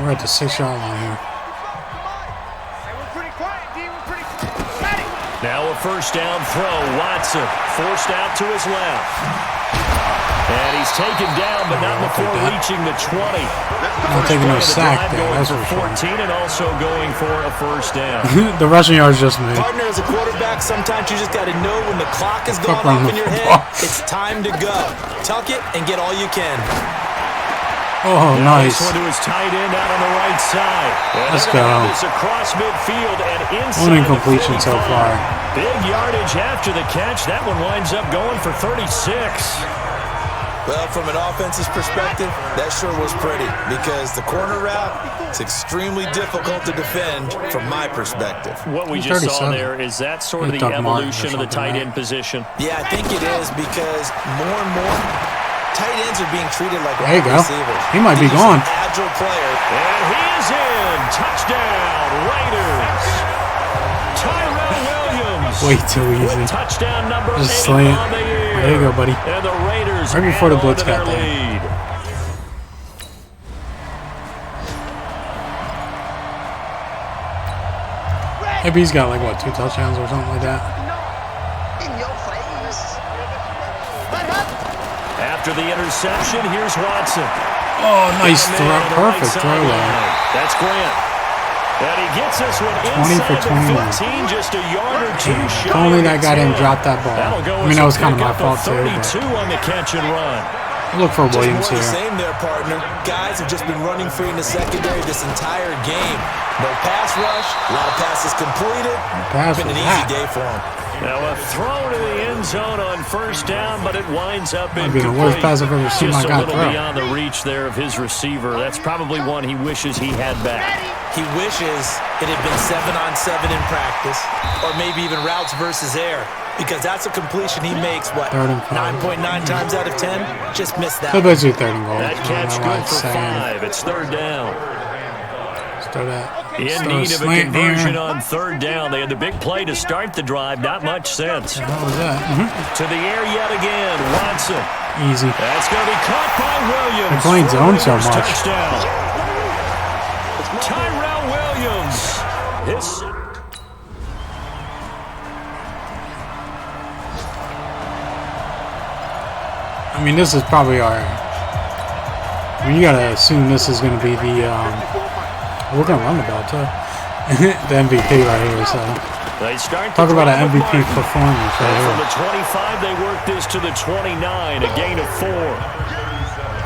We're at the 6-yard line here. Now a first down throw. Watson forced out to his left. And he's taken down, but not before reaching the 20. Not taking no sack there. Going That's for for 14 sure. and also going for a first down. The rushing yards just made. Partner, as a quarterback, sometimes you just got to know when the clock is going off in your head, it's time to go. Tuck it and get all you can. Oh, nice. This one to his tight end out on the right side. Let's go. This across midfield and inside. One incompletion so far. Big yardage after the catch. That one winds up going for 36. Well, from an offense's perspective, that sure was pretty because the corner route is extremely difficult to defend from my perspective. What we just saw there, is that sort of the evolution of the tight end position? Yeah, I think it is because more and more tight ends are being treated like there you go. receivers. He might be gone. Agile player. And he is in. Touchdown, Raiders. Tyrell Williams. Way too easy. Touchdown number just 8 slant. on the year. There you go, buddy. And the Raiders right before the blitz got got there. lead. Maybe he's got like, what, 2 touchdowns or something like that? In your face. After the interception, here's Watson. Oh, nice throw. Perfect throw there. That's Grant. And he gets this one 20 for 21. 15, just a yard or two shy. If only that guy didn't drop that ball. I mean, that was kind of my fault too. 32 on the catch and run. Look for Williams just more here. the same there, partner. Guys have just been running free in the secondary this entire game. No pass rush, a lot of passes completed. Been an easy day for him. Now a throw to the end zone on first down, but it winds up Might be the worst pass I've ever seen my guy throw. throw. Beyond the reach there of his receiver. That's probably one he wishes he had back. He wishes it had been 7-on-7 in practice, or maybe even routes versus air, because that's a completion he makes, what, 9.9 times out of 10? Just missed that. So basically 3rd and goal. That catch good for 5. It's 3rd down. In need of a conversion on 3rd down. They had the big play to start the drive. Not much sense. What was that? To the air yet again. Watson. Easy. That's going to be caught by Williams. They're playing zone so much. Touchdown. Tyrell Williams. I mean, this is probably our... I mean, you got to assume this is going to be the... we're going to run the ball, too. The MVP right here, so... They start Talk about an MVP performance right here. From the 25, they work this to the 29, a gain of 4.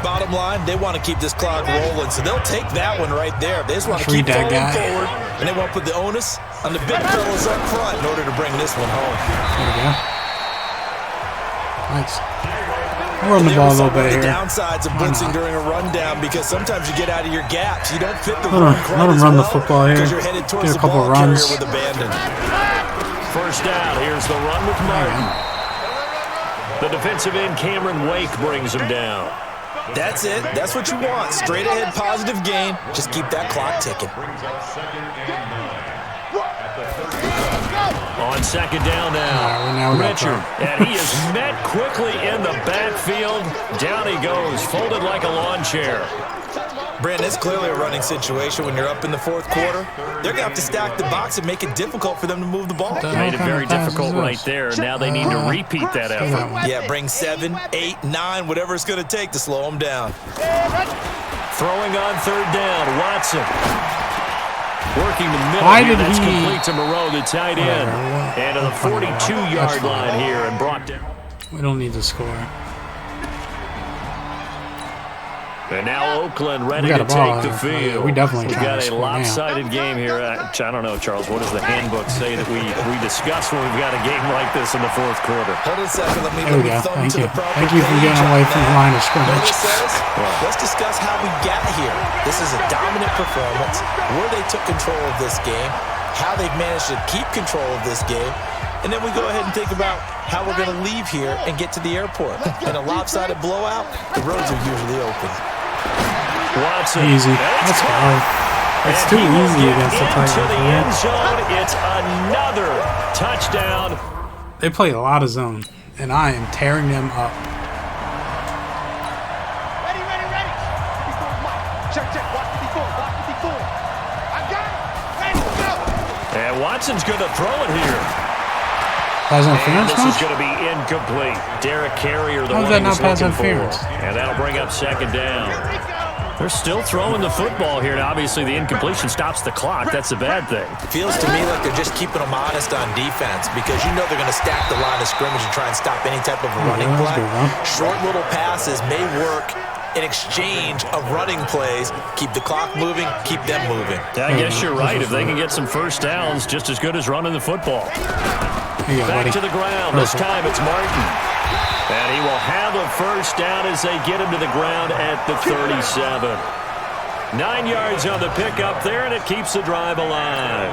Bottom line, they want to keep this clock rolling, so they'll take that one right there. They just want to Free keep that going guy. forward, and they want to put the onus on the big fellas up front in order to bring this one home. There we go. Nice. We're on the ball a little bit here. The downsides of blitzing during a rundown, because sometimes you get out of your gaps. You don't fit the Let him run the football here. you're headed towards Get a the couple ball runs. carrier with abandon. First down. Here's the run with Martin. The defensive end, Cameron Wake, brings him down. That's it. That's what you want. Straight ahead, positive gain. Just keep that clock ticking. On second down now, Richard, and he is met quickly in the backfield. Down he goes, folded like a lawn chair. Brandon, it's clearly a running situation when you're up in the 4th quarter. They're going to have to stack the box and make it difficult for them to move the ball. Made it very difficult right there. Now they need to repeat that effort. Yeah, bring 7, 8, 9, whatever it's going to take to slow them down. Throwing on 3rd down, Watson. Working the middle Why here, did that's he... complete to Moreau, the tight end. And to the 42-yard line here and brought down. We don't need to score. And now Oakland ready to take the field. We definitely We've got a lopsided game here. I don't know, Charles. What does the handbook say that we discuss when we've got a game like this in the 4th quarter? Hold on a second. Let me Thank to you. the proper Thank you for getting away from the line of scrimmage. Let's discuss how we got here. This is a dominant performance, where they took control of this game, how they've managed to keep control of this game, and then we go ahead and think about how we're going to leave here and get to the airport. In a lopsided blowout, the roads are usually open. Watson. Easy. Let's go. It's too easy against the Titans. It's another touchdown. They play a lot of zone, and I am tearing them up. Ready. Check. Watch the And Watson's going to throw it here. Pass interference? This is going to be incomplete. Derek Carrier, the How is one that he not was pass looking for. interference? And that'll bring up second down. They're still throwing the football here, and obviously the incompletion stops the clock. That's a bad thing. It feels to me like they're just keeping them honest on defense because you know they're going to stack the line of scrimmage and try and stop any type of a running play. Short little passes may work in exchange of running plays. Keep the clock moving, keep them moving. I guess you're right. If they can get some first downs, just as good as running the football. Back to the ground. This time it's Martin. And he will have a first down as they get him to the ground at the 37. 9 yards on the pickup there, and it keeps the drive alive.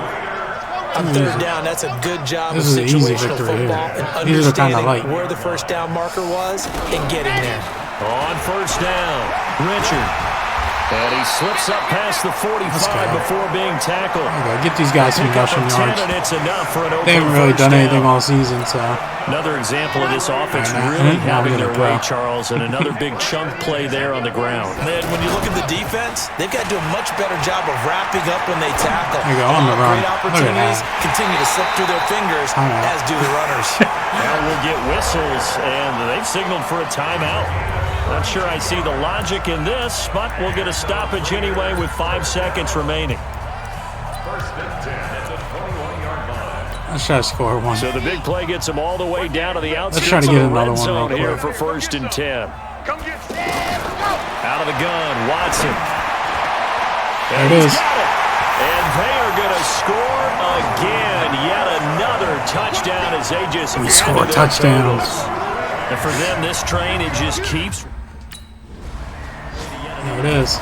On third down, that's a good job of situational football and understanding where the first down marker was and getting there. On first down, Richard. And he slips up past the 45 before being tackled. Get these guys some rushing yards. They haven't really done anything all season, so. Another example of this offense really having their way, Charles, and another big chunk play there on the ground. Man, when you look at the defense, they've got to do a much better job of wrapping up when they tackle. There you go, on the run. Great opportunities continue to slip through their fingers, as do the runners. Now we'll get whistles, and they've signaled for a timeout. Not sure I see the logic in this, but we'll get a stoppage anyway with 5 seconds remaining. Let's try to score one. So the big play gets them all the way down to the outskirts of the red zone here for 1st and 10. Out of the gun, Watson. There it is. And they are going to score again. Yet another touchdown as they just score touchdowns. And for them, this train, it just keeps. There it is.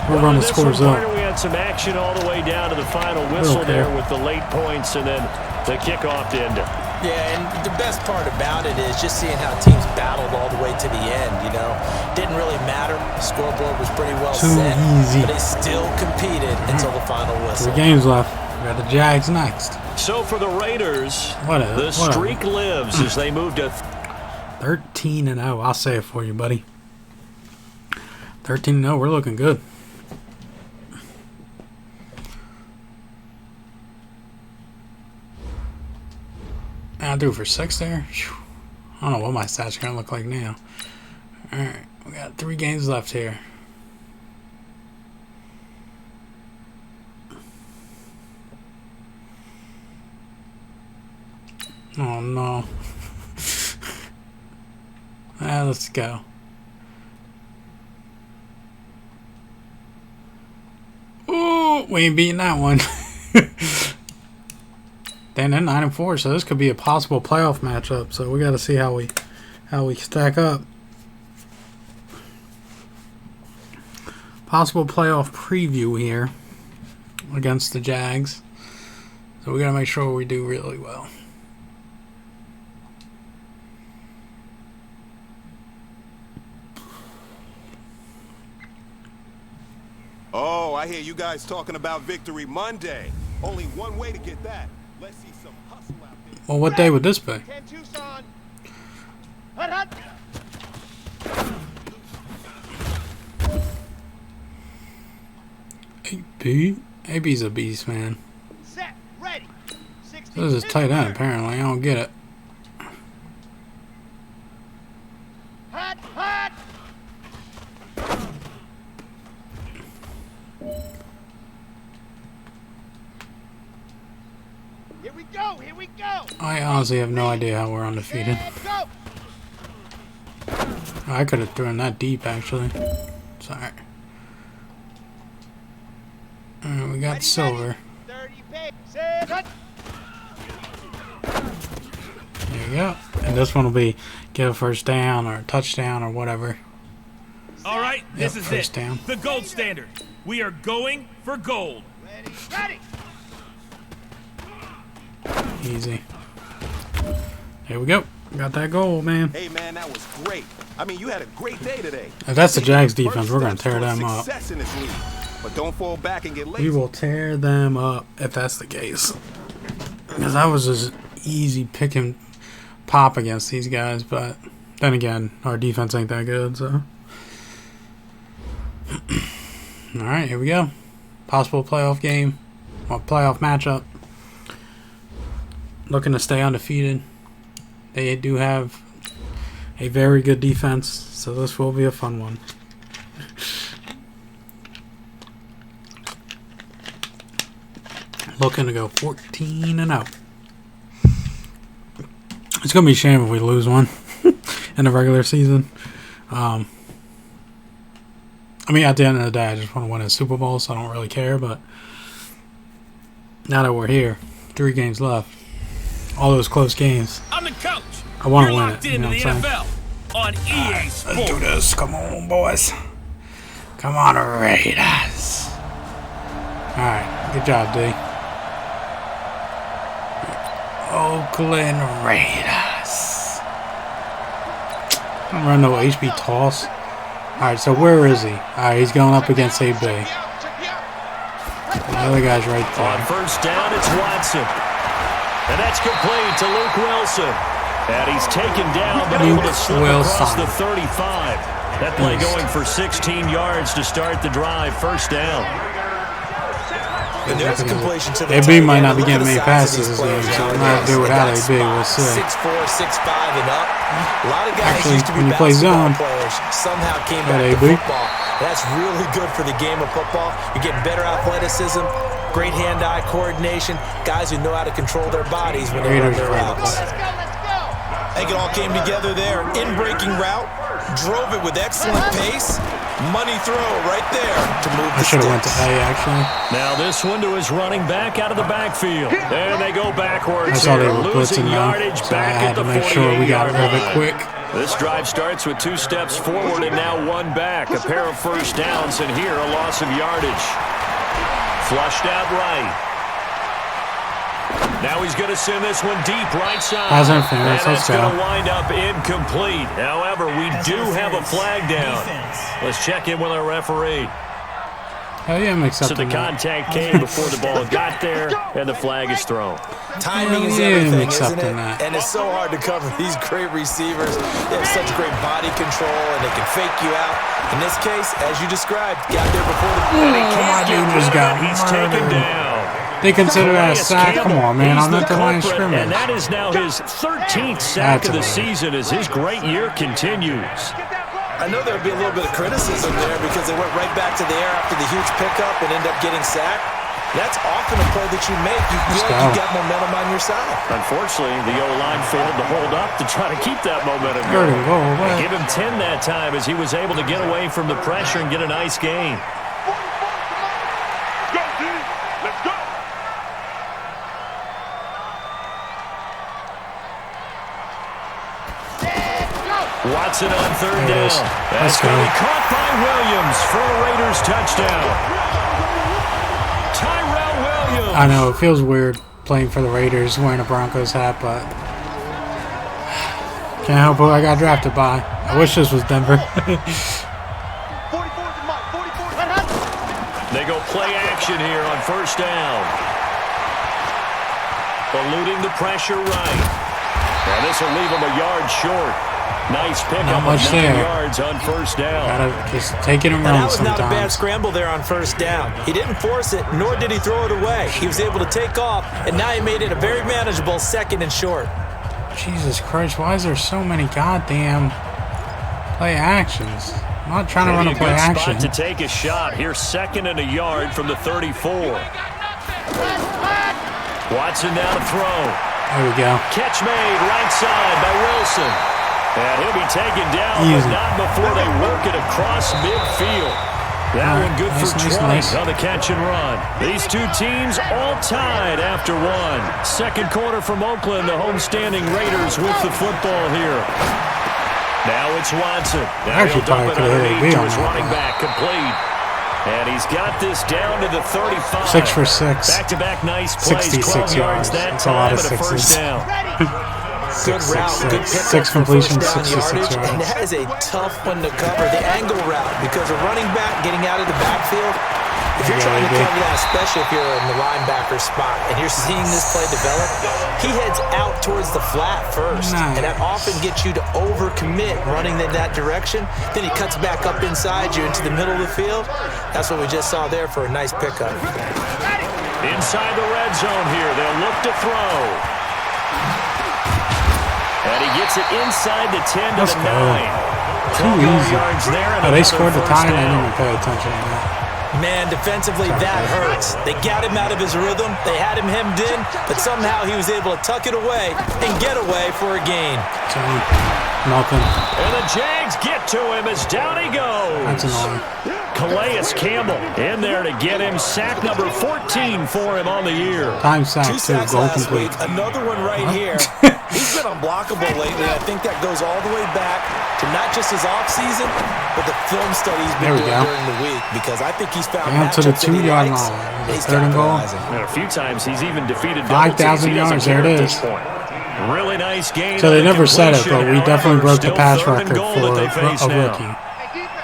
We're running the scores up. We had some action all the way down to the final whistle there with the late points and then the kickoff to end it. Yeah, and the best part about it is just seeing how teams battled all the way to the end, you know. Didn't really matter. The scoreboard was pretty well set. Easy. But they still competed until the final whistle. 3 games left. We got the Jags next. So for the Raiders, the streak lives as they move to 13-0. I'll say it for you, buddy. 13-0. We're looking good. I'll do it for 6 there. I don't know what my stats are going to look like now. Alright, we got 3 games left here. Oh no. Let's go. Ooh, we ain't beating that one. Then they're 9-4, so this could be a possible playoff matchup. So we got to see how we stack up. Possible playoff preview here against the Jags. So we got to make sure we do really well. Oh, I hear you guys talking about Victory Monday. Only one way to get that. Let's see some hustle out there. Well, what day would this be? AB? AB's a beast, man. Set, ready. This is tight end, apparently. I don't get it. Hot, hot. Here we go, here we go. I honestly have no idea how we're undefeated. I could have thrown that deep, actually. Sorry. Alright, we got silver. There you go. And this one will be get a first down or a touchdown or whatever. All right, this is first it. Down. The gold standard. We are going for gold. Ready. Easy. There we go. Got that goal, man. Hey, man, that was great. I mean, you had a great day today. If that's the Jags defense, we're going to tear them up. But don't fall back and get lazy. We will tear them up if that's the case. Because I was just easy pick and pop against these guys, but then again, our defense ain't that good, so. All right, here we go. Possible playoff game or playoff matchup. Looking to stay undefeated. They do have a very good defense, so this will be a fun one. Looking to go 14-0. It's gonna be a shame if we lose one in the regular season. I mean, at the end of the day, I just want to win a Super Bowl, so I don't really care. But now that we're here, 3 games left, all those close games, I'm the coach. I want to You're win locked it. You into know the what I'm saying? NFL on EA Sports. Let's do this. Come on, boys. Come on, Raiders. All right, good job, D. Oakland Raiders. I'm running no HB toss. Alright, so where is he? Alright, he's going up against AB. The other guy's right there. On first down, it's Watson. And that's complete to Luke Wilson. And he's taken down, but able to slip across the 35. That play going for 16 yards to start the drive. First down. And there's a completion to the AB might not be getting many passes this game, so we might have to do without AB. We'll see. 6'4", 6'5", and up. A lot of guys Actually, used to be when you play basketball zone, players. Somehow came got back to AB. football. That's really good for the game of football. You're getting better athleticism, great hand-eye coordination, guys who know how to control their bodies when they run their routes. I think it all came together there. In-breaking route, drove it with excellent pace. Money throw right there to move the I should have went sticks. to A, actually. Now this one to his running back out of the backfield. There they go backwards. I saw they here, were losing blitzing now, yardage so I back had at the to make sure we got 48-yard rid of it line. quick. This drive starts with 2 steps forward and now 1 back. A pair of first downs, and here a loss of yardage. Flushed out right. Now he's going to send this one deep right side. Pass interference, and let's it's going go. to wind up incomplete. However, we do have a flag down. Let's check in with our referee. Hell yeah, I'm So the accepting that. contact came before the ball got there, and the flag is thrown. Timing is Yeah, everything, I'm isn't accepting it? that. And it's so hard to cover these great receivers. They have such great body control, and they can fake you out. In this case, as you described, got there before the... My dude just got He's taken murdered. down. They consider that a sack? Come on, man. He's I'm at the line of culprit, scrimmage. And that is now his 13th sack That's of the amazing. season as his great year continues. I know there would be a little bit of criticism there because they went right back to the air after the huge pickup and end up getting sacked. That's often a play that you make. You feel like you got momentum on your side. Unfortunately, the O-line failed to hold up to try to keep that momentum There going. we go. What? Give him 10 that time as he was able to get away from the pressure and get a nice gain. Go, D. Let's go. Watson on third There it down. is. That's Let's going to go. be caught by Williams for a Raiders touchdown. Tyrell Williams. I know, it feels weird playing for the Raiders wearing a Broncos hat, but can't help who I got drafted by. I wish this was Denver. They go play action here on first down. Eluding the pressure right. And this will leave him a yard short. Nice pickup Not of much 9 there. yards on first down. Gotta just take it and And that run was not a bad sometimes. scramble there on first down. He didn't force it, nor did he throw it away. He was able to take off, and now he made it a very manageable 2nd and short. Jesus Christ, why is there so many goddamn play actions? I'm not trying to run a Maybe play good action. spot to take a shot. Here's 2nd and a yard from the 34. Watson now to throw. There we go. Catch made right side by Wilson. And he'll be taken down, Easy. but not before they work it across midfield. That All right, one good nice, for nice, 20 nice. on the catch and run. These two teams all tied after 1. Second quarter from Oakland, the homestanding Raiders with the football here. Now it's Watson. Now Actually, he'll dump it probably could've hit underneath AB to on his that running one. back, complete. And he's got this down to the 35. 6 for 6. Back-to-back nice plays, 66 12 yards yards. that That's a lot time of and a first sixes. down. Good route, good pickup 6 for completions, first down 66 yardage, and yards. that is a tough one to cover, the angle route, because a running back getting out of the backfield, If you're trying to cover that, especially if you're in the linebacker spot, and you're seeing this play develop, he heads out towards the flat first, and that often gets you to overcommit running in that direction. Then he cuts back up inside you into the middle of the field. That's what we just saw there for a nice pickup. Inside the red zone here, they'll look to throw. And he gets it inside the 10 to the 9. Too easy. Oh, they scored the tie and I didn't even pay attention to that. Man, defensively, that hurts. They got him out of his rhythm. They had him hemmed in, but somehow he was able to tuck it away and get away for a gain. Nothing. And the Jags get to him as down he goes. That's annoying. Calais Campbell in there to get him sack number 14 for him on the year. Time sack, 2 too. sacks Goal last complete. week. Another one right here. He's been unblockable lately. I think that goes all the way back to not just his offseason, but the film study he's been doing during the week, because I think he's found down to the 2-yard line. He's third and goal. And a few times he's even defeated 5,000 yards. There it is. Really nice game. So they never said it, but we definitely broke the pass record for a rookie.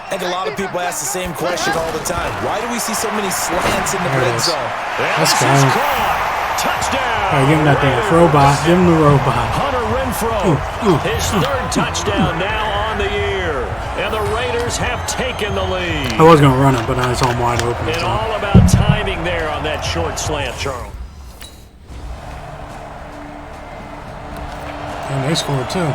I think a lot of people ask the same question all the time. Why do we see so many slants in the red zone? Let's go. Touchdown. All right, give him that thing. Robot. Give him the robot. Hunter Renfrow. His third touchdown now on the year. And the Raiders have taken the lead. I was going to run it, but I was all wide open. And all about timing there on that short slant, Charles. And they scored too.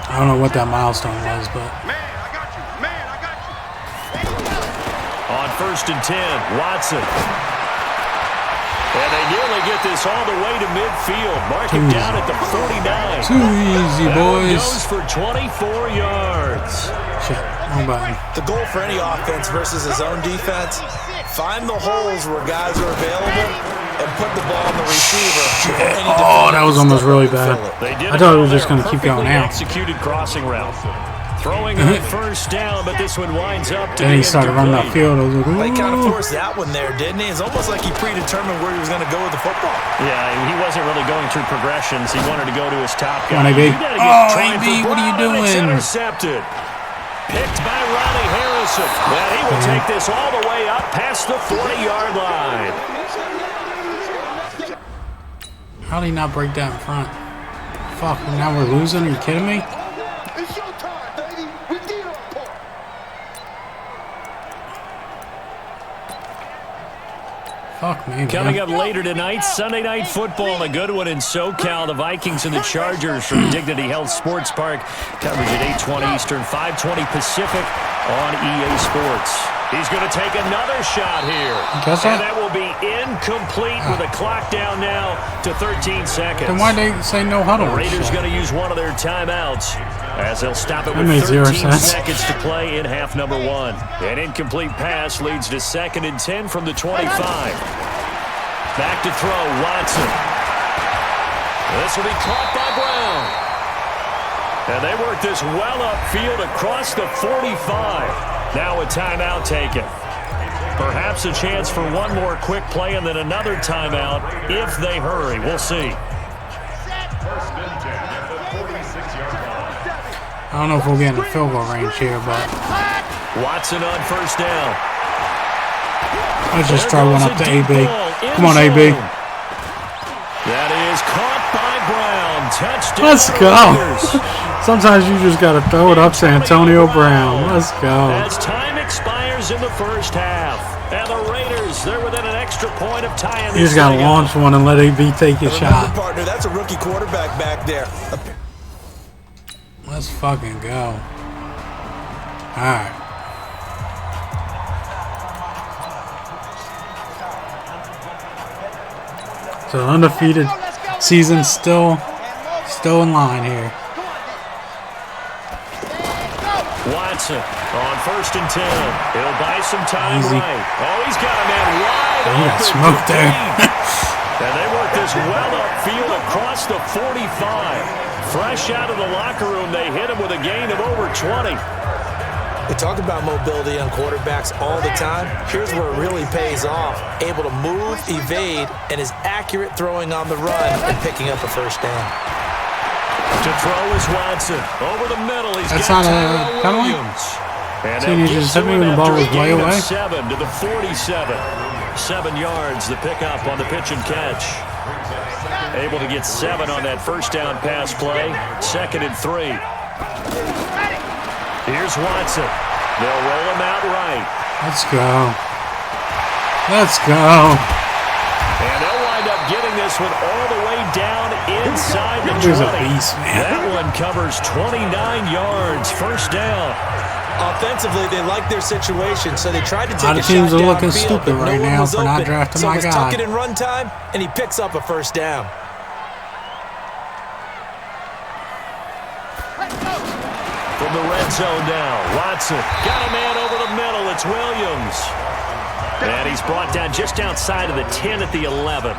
I don't know what that milestone was, but. On 1st and 10, Watson. And they nearly get this all the way to midfield. Mark him down at the 49. Too easy, boys. Goes for 24 yards. Shit, wrong button. The goal for any offense versus his own defense, find the holes where guys are available and put the ball on the receiver. Oh, that was almost really bad. I thought it was just going to keep going out. Executed crossing route. Throwing on 1st down, but this one winds up to Then he started running that field. I was like, he kind of forced that one there, didn't he? It's almost like he predetermined where he was going to go with the football. Yeah, he wasn't really going through progressions. He wanted to go to his top guy. Come on, AB. Oh, AB, what are you doing? Intercepted. Picked by Ronnie Harrison. And he will take this all the way up past the 40-yard line. How did he not break that in front? Fuck, now we're losing? Are you kidding me? Fuck me, Coming up later tonight, Sunday Night Football, a good one in SoCal. The Vikings and the Chargers from Dignity Health Sports Park. Coverage at 8:20 Eastern, 5:20 Pacific on EA Sports. He's going to take another shot here. And that will be incomplete with a clock down now to 13 seconds. Then why'd they say no huddle? The Raiders going to use one of their timeouts as they'll stop it with 13 seconds to play in half number 1. An incomplete pass leads to 2nd and 10 from the 25. Back to throw, Watson. This will be caught by Brown. And they work this well upfield across the 45. Now a timeout taken. Perhaps a chance for one more quick play and then another timeout if they hurry. We'll see. I don't know if we'll get in the field goal range here, but Watson on 1st down. Let's just try one up to AB. Come on, AB. That is caught by Brown. Touchdown. Let's go. Sometimes you just got to throw it up to Antonio Brown. Let's go. As time expires in the 1st half. And the Raiders, they're within an extra point of tying this. You just got to launch one and let AB take his shot. Partner, that's a rookie quarterback back there. Let's fucking go. All right. So undefeated season still in line here. Watson on 1st and 10. He'll buy some time. Easy. Right. Oh, he's got a man wide open. He got smoked there. And they work this well upfield across the 45. Fresh out of the locker room, they hit him with a gain of over 20. We talk about mobility on quarterbacks all the time. Here's where it really pays off. Able to move, evade, and is accurate throwing on the run and picking up a 1st down. To throw is Watson. Over the middle, he's That's got not a Tyrell penalty? Williams. And So you just hit me when the ball was way away? 7 to the 47. 7 yards, the pickup on the pitch and catch. Able to get 7 on that first down pass play. 2nd and 3. Here's Watson. They'll roll him out right. Let's go. Let's go. And they'll wind up getting this one all the way down inside the 20. He's a beast, man. That one covers 29 yards. First down. Offensively, they like their situation, so they tried to take A lot a of teams shot are looking downfield, stupid but right no one now was for not open. drafting So my it's guy. tuck it in run time, and he picks up a first down. From the red zone now, Watson got a man over the middle. It's Williams. And he's brought down just outside of the 10 at the 11.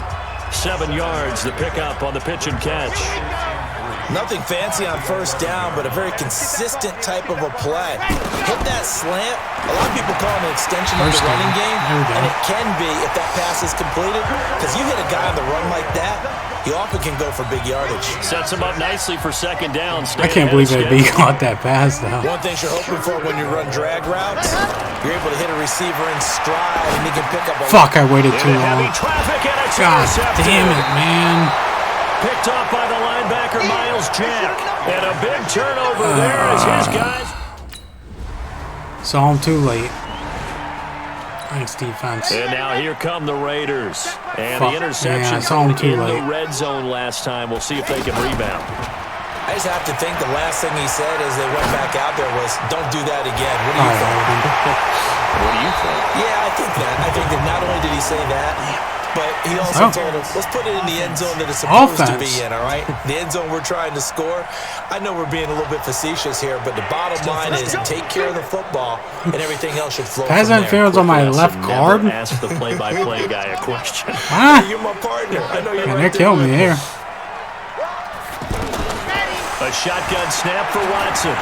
7 yards, the pickup on the pitch and catch. Nothing fancy on first down, but a very consistent type of a play. Hit that slant. A lot of people call it an extension of the running game, and it can be if that pass is completed, because you hit a guy on the run like that, he often can go for big yardage. Sets him up nicely for second down. I can't believe that B caught that pass, though. One thing you're hoping for when you run drag routes, you're able to hit a receiver in stride, and he can pick up a... Fuck, I waited too long. God intercepted. damn it, man. Picked off by the linebacker, Miles Jack. And a big turnover there as his guys... Saw him too late. Nice defense. And now here come the Raiders. And Fuck, the interception man, I saw him too in late. the red zone last time. We'll see if they can rebound. I just have to think the last thing he said as they went back out there was, don't do that again. What do you think? What do you think? Yeah, I think that. I think that not only did he say that, but he also told us, let's put it in the end zone that it's supposed to be in, all right? The end zone we're trying to score. I know we're being a little bit facetious here, but the bottom line is take care of the football, and everything else should flow Pass from there. interference on my left guard? Ask the play-by-play guy a question. Huh? You're my partner. I know you're Man, right they're killing me here. A shotgun snap for Watson.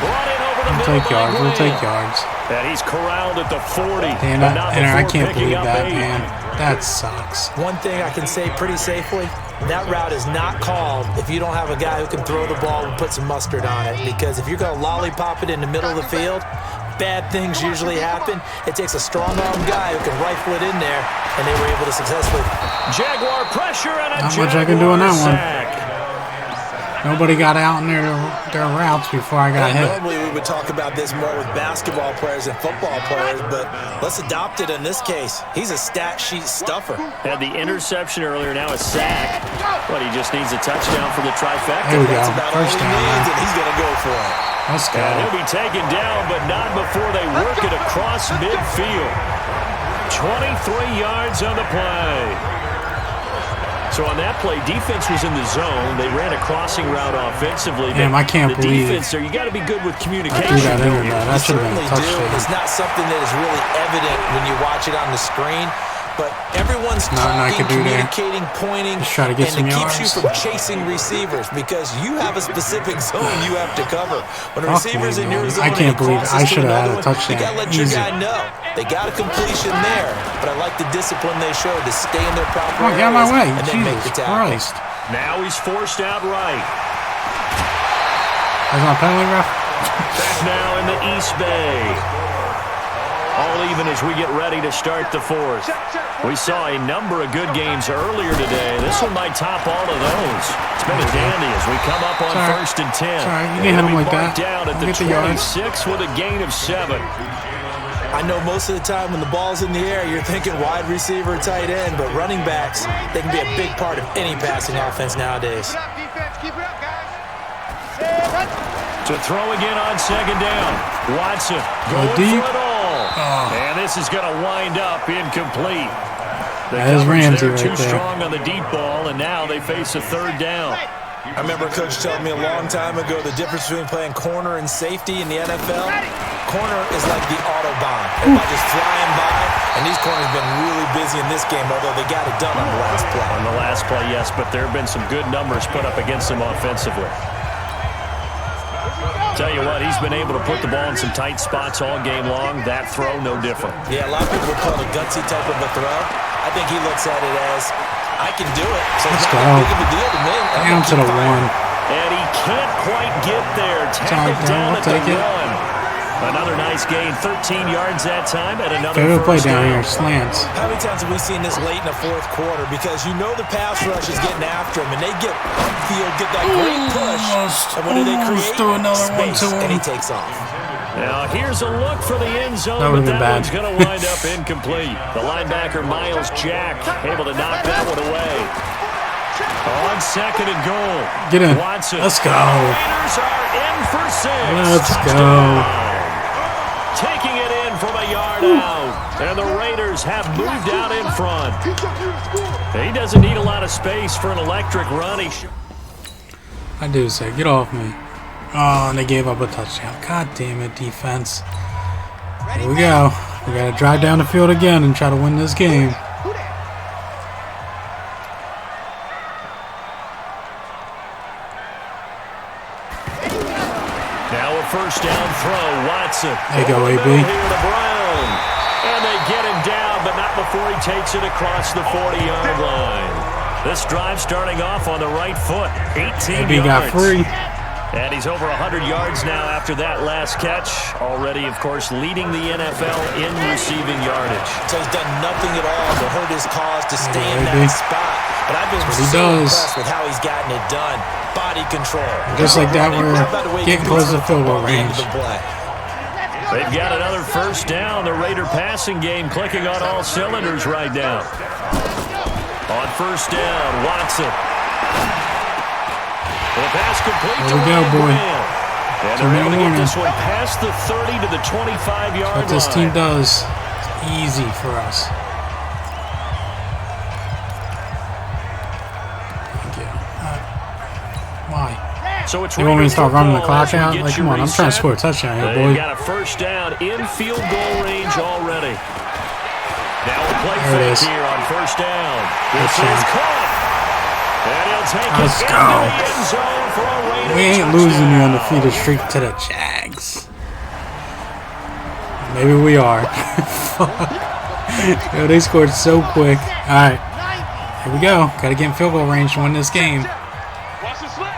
Brought in over the We'll middle take by yards. We'll Graham. take yards. And he's corralled at the 40. Damn but it. not And I before can't picking believe up that, 8. man. That sucks. One thing I can say pretty safely, that route is not called if you don't have a guy who can throw the ball and put some mustard on it. Because if you're going to lollipop it in the middle of the field, bad things usually happen. It takes a strong-arm guy who can rifle it in there, and they were able to successfully. Jaguar pressure and a Not much I can do on that one. sack. Nobody got out in their routes before I got hit. Normally we would talk about this more with basketball players and football players, but let's adopt it in this case. He's a stat sheet stuffer. Had the interception earlier, now a sack. But he just needs a touchdown for the trifecta. There we go. That's about all First he down, needs, man. and he's going to go for it. Let's go. And he'll be taken down, but not before they work it across midfield. 23 yards on the play. So on that play, defense was in the zone. They ran a crossing route offensively. Damn, I can't believe defense there, you got to be good with communication. threw that in there. That should have been a Certainly do. touchdown. It's not something that is really evident when you watch it on the screen, but everyone's Nothing I talking, could do there. communicating, pointing, Just try to get and some it keeps you yards. from chasing receivers because you have a specific zone you have to cover. When a Fuck receiver's me, in your man. zone I can't and he believe crosses I to should have had another a one, touchdown. you got to let your Easy. guy know. They got a completion there, but I like the discipline they showed to stay in their proper Oh, get out of my areas way. and then make the Jesus tackle. Christ. Now he's forced out right. That's my penalty, ref? Back now in the East Bay. All even as we get ready to start the fourth. We saw a number of good games earlier today. This one might top all of those. It's been a dandy as we come up on Sorry. 1st and 10. Sorry, you can't hit him like that. Down at I'll the get the yards. 26 with a gain of 7. I know most of the time when the ball's in the air, you're thinking wide receiver, tight end, but running backs, they can be a big part of any passing offense nowadays. To throw again on 2nd down. Watson going deep. for it all. Oh. And this is going to wind up incomplete. The That is coverage Ramsey there right too there. strong on the deep ball, and now they face a 3rd down. I remember Coach telling me a long time ago the difference between playing corner and safety in the NFL. Corner is like the Autobahn. Everybody just flying by, and these corners have been really busy in this game, although they got it done on the last play. On the last play, yes, but there have been some good numbers put up against them offensively. Tell you what, he's been able to put the ball in some tight spots all game long. That throw, no different. Yeah, a lot of people would call it a gutsy type of a throw. I think he looks at it as, I can do it. So it's Let's not go. that big of a deal to me. Down to the 1. And he can't quite get there. Tackled Sorry, down I'll at the take it. 1. Another nice gain, 13 yards that time, and another Favorite play first down down. here, slants. How many times have we seen this late in the fourth quarter? Because you know the pass rush is getting after him, and they get upfield, get that great push. And what do they create? Throw another one Space, to him. and he takes off. Now here's a look for the end zone, That but would've been that bad. one's going to wind up incomplete. The linebacker, Miles Jack, able to knock that one away. On second and goal. Get in. Watson. Let's go. Raiders are in for 6. Let's Touchdown. go. Taking it in from a yard out. And the Raiders have moved out in front. He doesn't need a lot of space for an electric run. I do say, get off me. Oh, and they gave up a touchdown. God damn it, defense. Here we go. We got to drive down the field again and try to win this game. Now a first down throw. Watson. There you go, Over the AB. middle here to Brown. And they get him down, but not before he takes it across the 40-yard line. This drive starting off on the right foot. 18 AB yards. got free. And he's over 100 yards now after that last catch. Already, of course, leading the NFL in receiving yardage. So he's done nothing at all to hurt his cause to stay in baby. that spot. But I've been That's what he so does. impressed with how he's gotten it done. Body control. Just like that, we're getting close to field goal range. They've got another first down. The Raider passing game clicking on all cylinders right now. On first down, Watson. The pass complete. There we go, boy. And they're able to get this one past the 30 to the 25-yard line. What this team does, it's easy for us. Thank you. Why? So it's They want me to start running the football clock as we out? get Like, you come on, I'm trying to reset. score a touchdown here, They've boy. got a first down in field goal range already. Now a play There it fake is. here on first down. This Touchdown. is caught. And he'll take Let's it go. into the end zone for a Raider We ain't touchdown. losing the undefeated streak to the Jags. Maybe we are. Yo, they scored so quick. Alright. Here we go. Gotta get in field goal range to win this game.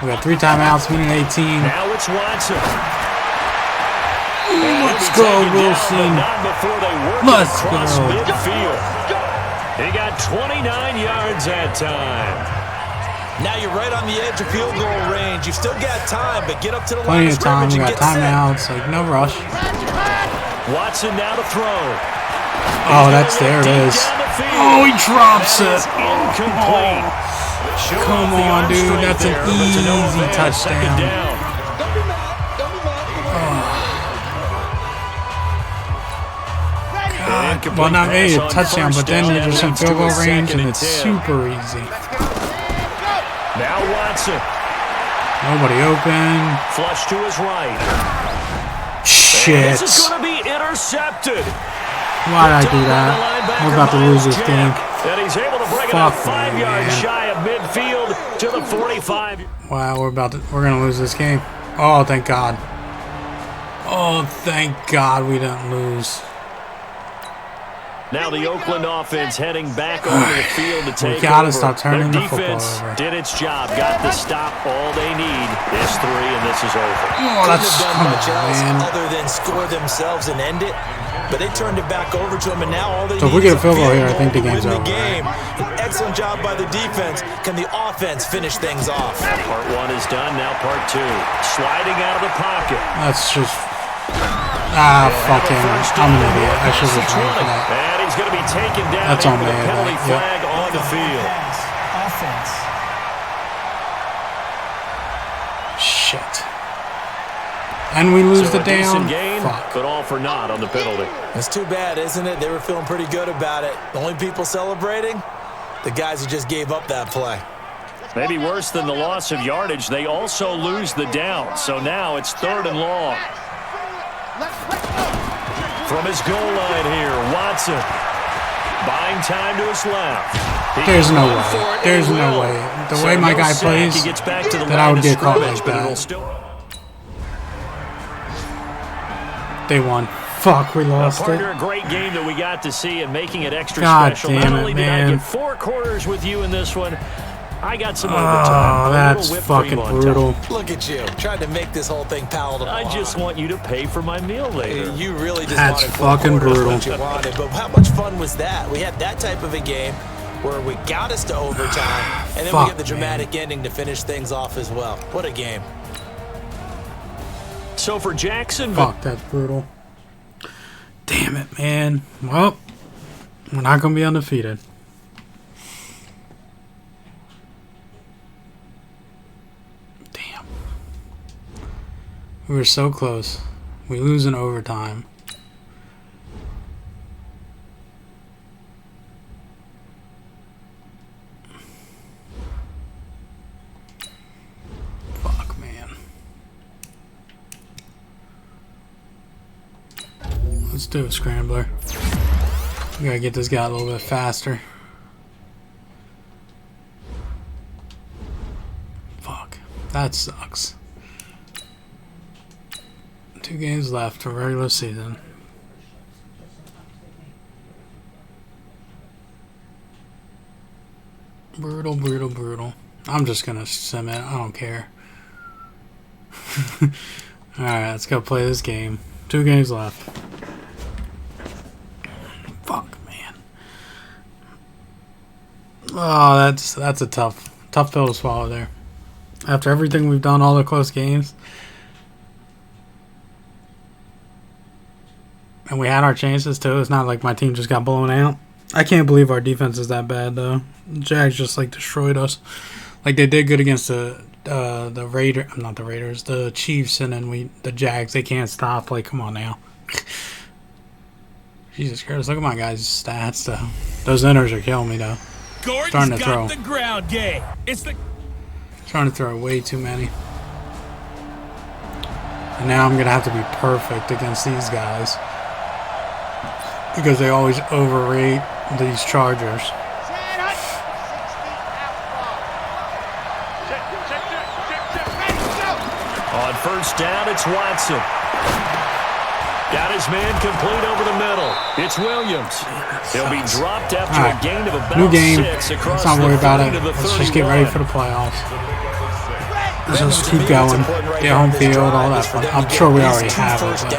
We got 3 timeouts, minute 18. Now it's Watson. Let's go, Wilson. Let's Let's go. midfield. He got 29 yards that time. Now you're right on the edge of field goal range. You've still got time, but get up to the line Plenty of of time. scrimmage We and got get set. timeouts. Like, no rush. Watson now to throw. Oh, there it is. Oh, he drops it. Incomplete. Come on, dude. That's an easy touchdown. Well, not maybe a touchdown, but then you're just in field goal range, and it's super easy. Now Watson. Nobody open. Flush to his right. Shit. This is going to be intercepted. Why'd I do that? We're about to lose this game. And he's able to bring it Fuck up me, 5 yards man. shy of midfield to the 45. Wow, we're gonna lose this game. Oh, thank God. Oh, thank God we didn't lose. Now the Oakland offense heading back onto the field to take gotta over. stop turning Their the football defense over. did its job, got the stop. All they need is 3, and this is over. Oh, that's Couldn't have come done much on, else man. other than score themselves and end it. But they turned it back over to him, and now all they So if need we get is a field goal here, I think the to game's win over, the game. An excellent job by the defense. Can the offense finish things off? Part 1 is done. Now part 2. Sliding out of the pocket. That's just. Ah, fuck him. I'm an idiot. I should have tried for that. And he's going to be taken down. That's on with me, a penalty yep. flag on the field. Offense. Shit. And we lose So the a decent down. game, Fuck. but all for naught on the penalty. It's too bad, isn't it? They were feeling pretty good about it. The only people celebrating? The guys who just gave up that play. Maybe worse than the loss of yardage, they also lose the down. So now it's 3rd and long. From his goal line here, Watson. Buying time to his left. There's no way. There's no way. The way my guy plays, he gets back to the that I line would of get caught scrimmage, like but it'll that. still... They won. Fuck, we lost Partner, it. a great game that we got to see and making it extra God special. damn Not it, only did man. I get 4 quarters with you in this one, I got some overtime. Oh, that's fucking brutal. Look at you, trying to make this whole thing palatable. I just want you to pay for my meal later. You really just That's wanted fucking brutal. what you wanted, but how much fun was that? We had that type of a game where we got us to overtime, and then we get the dramatic ending to finish things off as well. What a game. So for Jackson... Fuck, that's brutal. Damn it, man. Well, we're not going to be undefeated. Damn. We were so close. We lose in overtime. Fuck, man. Let's do a scrambler. We gotta get this guy a little bit faster. Fuck. That sucks. 2 games left for regular season. Brutal, brutal, brutal. I'm just gonna sim it. I don't care. Alright, let's go play this game. 2 games left. Fuck, man. Oh, that's a tough pill to swallow there. After everything we've done, all the close games. And we had our chances too. It's not like my team just got blown out. I can't believe our defense is that bad though. The Jags just like destroyed us. Like they did good against the Chiefs, and then the Jags, they can't stop. Like, come on now. Jesus Christ, look at my guys' stats though. Those inners are killing me though. Gordon's Starting to throw. got the ground game. Trying to throw way too many. And now I'm gonna have to be perfect against these guys. Because they always overrate these Chargers. On first down, it's Watson. Got his man complete over the middle. It's Williams. He'll be dropped after a gain of about new game. 6 across Let's not worry about it. the Let's just get ready for the playoffs. Let's just keep going. Get home field, all that fun. I'm sure we already have it, but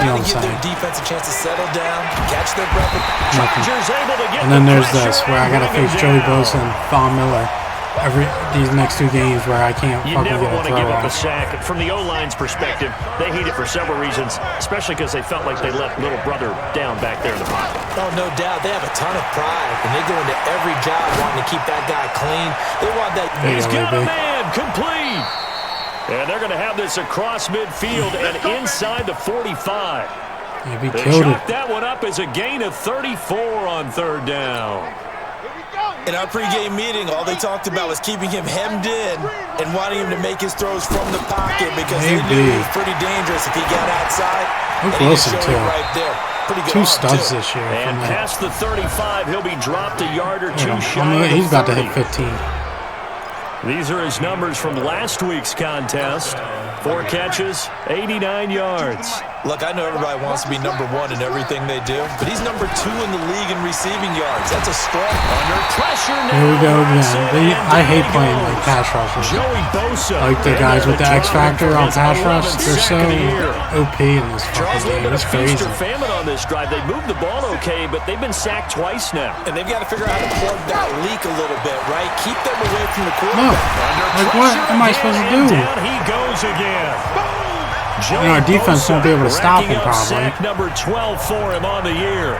you know what I'm saying. Defense a chance to settle down, catch their breath. And then there's this, where I gotta face Joey Bosa and Von Miller these next 2 games where I can't fucking get a throw. You never want to give up a sack. From the O-line's perspective, they hate it for several reasons, especially because they felt like they let little brother down back there in the pocket. Oh, no doubt. They have a ton of pride, and they go into every job wanting to keep that guy clean. They want that. He's got a man complete. And they're going to have this across midfield and inside the 45. They chalked that one up as a gain of 34 on third down. In our pregame meeting, all they talked about was keeping him hemmed in and wanting him to make his throws from the pocket because they knew he was pretty dangerous if he got outside. Look Wilson, too. Right there. Pretty good 2 studs this year. And past the 35, he'll be dropped a yard or 2 shy. He's about to hit 15. These are his numbers from last week's contest. 4 catches, 89 yards. Look, I know everybody wants to be number 1 in everything they do, but he's number 2 in the league in receiving yards. That's a strong. Under pressure now. Here we go again. I hate playing like pass rushers. Joey Bosa. Like the guys with the X Factor on pass rush. They're so OP in this fucking game. It's crazy. Famine on this drive. They moved the ball okay, but they've been sacked twice now. And they've got to figure out how to plug that leak a little bit, right? Keep them away from the quarterback. No. Like, what am I supposed to do? Down he goes again. And our defense won't be able to stop him, probably. Sack number 12 for him on the year.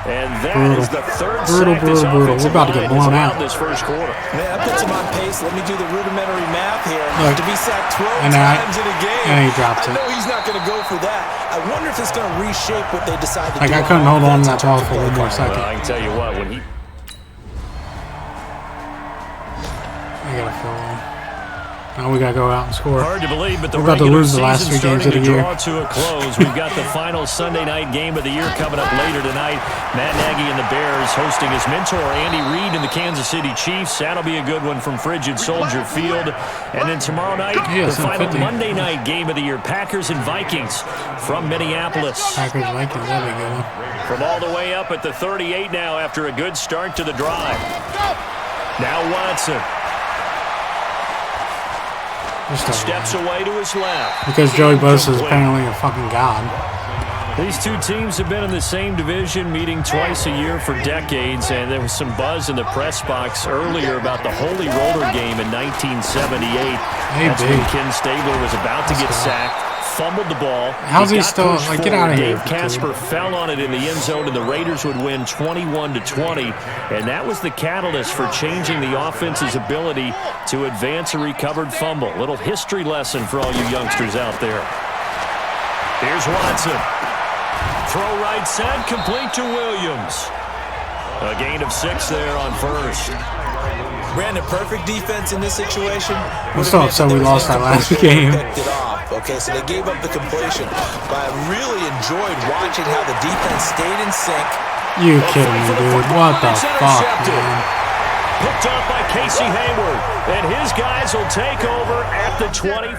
And that is the third brutal. We're about to get blown out. This first quarter. Yeah, that puts him on pace. Let me do the rudimentary math here. To be sacked 12 times in a game. And he dropped it. I know he's not going to go for that. I wonder if it's going to reshape what they decide to do. Like, I couldn't hold on to that ball for 1 more second. Well, I can tell you what, when he... I gotta fill in. Now we gotta go out and score. Hard to believe, but the we're about to lose the last 3 games of the year. To a close. We've got the final Sunday night game of the year coming up later tonight. Matt Nagy and the Bears hosting his mentor Andy Reid and the Kansas City Chiefs. That'll be a good one from Frigid Soldier Field. And then tomorrow night, the final Monday night game of the year, Packers and Vikings from Minneapolis. Packers Vikings, that'll be a good one. From all the way up at the 38 now after a good start to the drive. Now Watson. Steps away to his left. Because Joey Bosa is apparently a fucking god. These two teams have been in the same division, meeting twice a year for decades, and there was some buzz in the press box earlier about the Holy Roller game in 1978. That's when Ken Stabler was about to get sacked, fumbled the ball. How's he still, like, get out of here. Dave Casper fell on it in the end zone, and the Raiders would win 21-20, and that was the catalyst for changing the offense's ability to advance a recovered fumble. Little history lesson for all you youngsters out there. Here's Watson. Throw right side, complete to Williams. A gain of 6 there on first. Brandon, perfect defense in this situation. I'm so upset we lost that last game. Okay, so they gave up the completion, but I really enjoyed watching how the defense stayed in sync. You kidding me, dude? What the fuck, man? Picked up by Casey Hayward, and his guys will take over at the 20.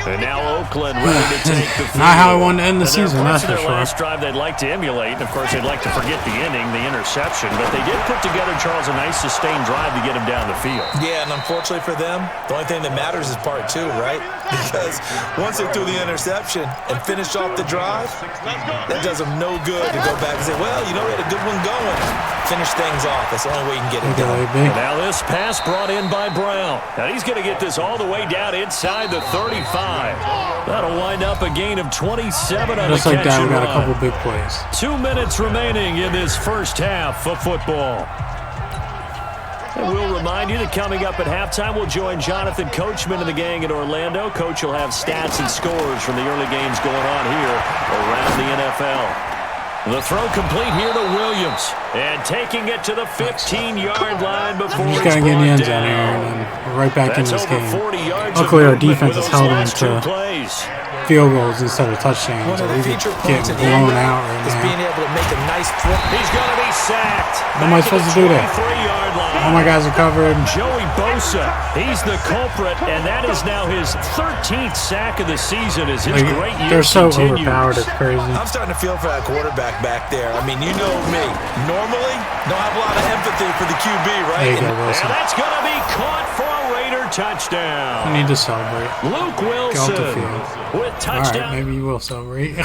And now Oakland ready to take the field. Not how I wanted to end the season, that's for their sure. last drive they'd like to emulate. And of course, they'd like to forget the inning, the interception. But they did put together, Charles, a nice sustained drive to get him down the field. Yeah, and unfortunately for them, the only thing that matters is part 2, right? Because once they threw the interception and finished off the drive, that does them no good to go back and say, well, you know, we had a good one going. Finish things off. That's the only way you can get it done. And now this pass brought in by Brown. Now he's going to get this all the way down inside the 35. That'll wind up a gain of 27 on just the like catch that, we and got a run. couple big plays. 2 minutes remaining in this first half of football. And we'll remind you that coming up at halftime, we'll join Jonathan Coachman and the gang in Orlando. Coach will have stats and scores from the early games going on here around the NFL. The throw complete here to Williams. And taking it to the 15-yard line before Just it's gotta get in the end zone down. here, and then we're right back in this game. 40 yards Luckily, our of movement defense with has those held them last 2 to plays. field goals instead of touchdowns. One So of the we feature get points in blown England out right is being now. able to make a nice throw. He's going to be sacked. How am I supposed to do that? 23-yard line. All my guys are covered. Joey Bosa, he's the culprit, and that is now his 13th sack of the season as his great year They're so continues. overpowered, it's crazy. I'm starting to feel for that quarterback back there. I mean, you know me. Normally, don't have a lot of empathy for the QB, right? There you go, Wilson. And that's going to be caught for a Raider touchdown. I need to celebrate. Luke Go off Wilson the field. with touchdown. Alright, maybe you will celebrate.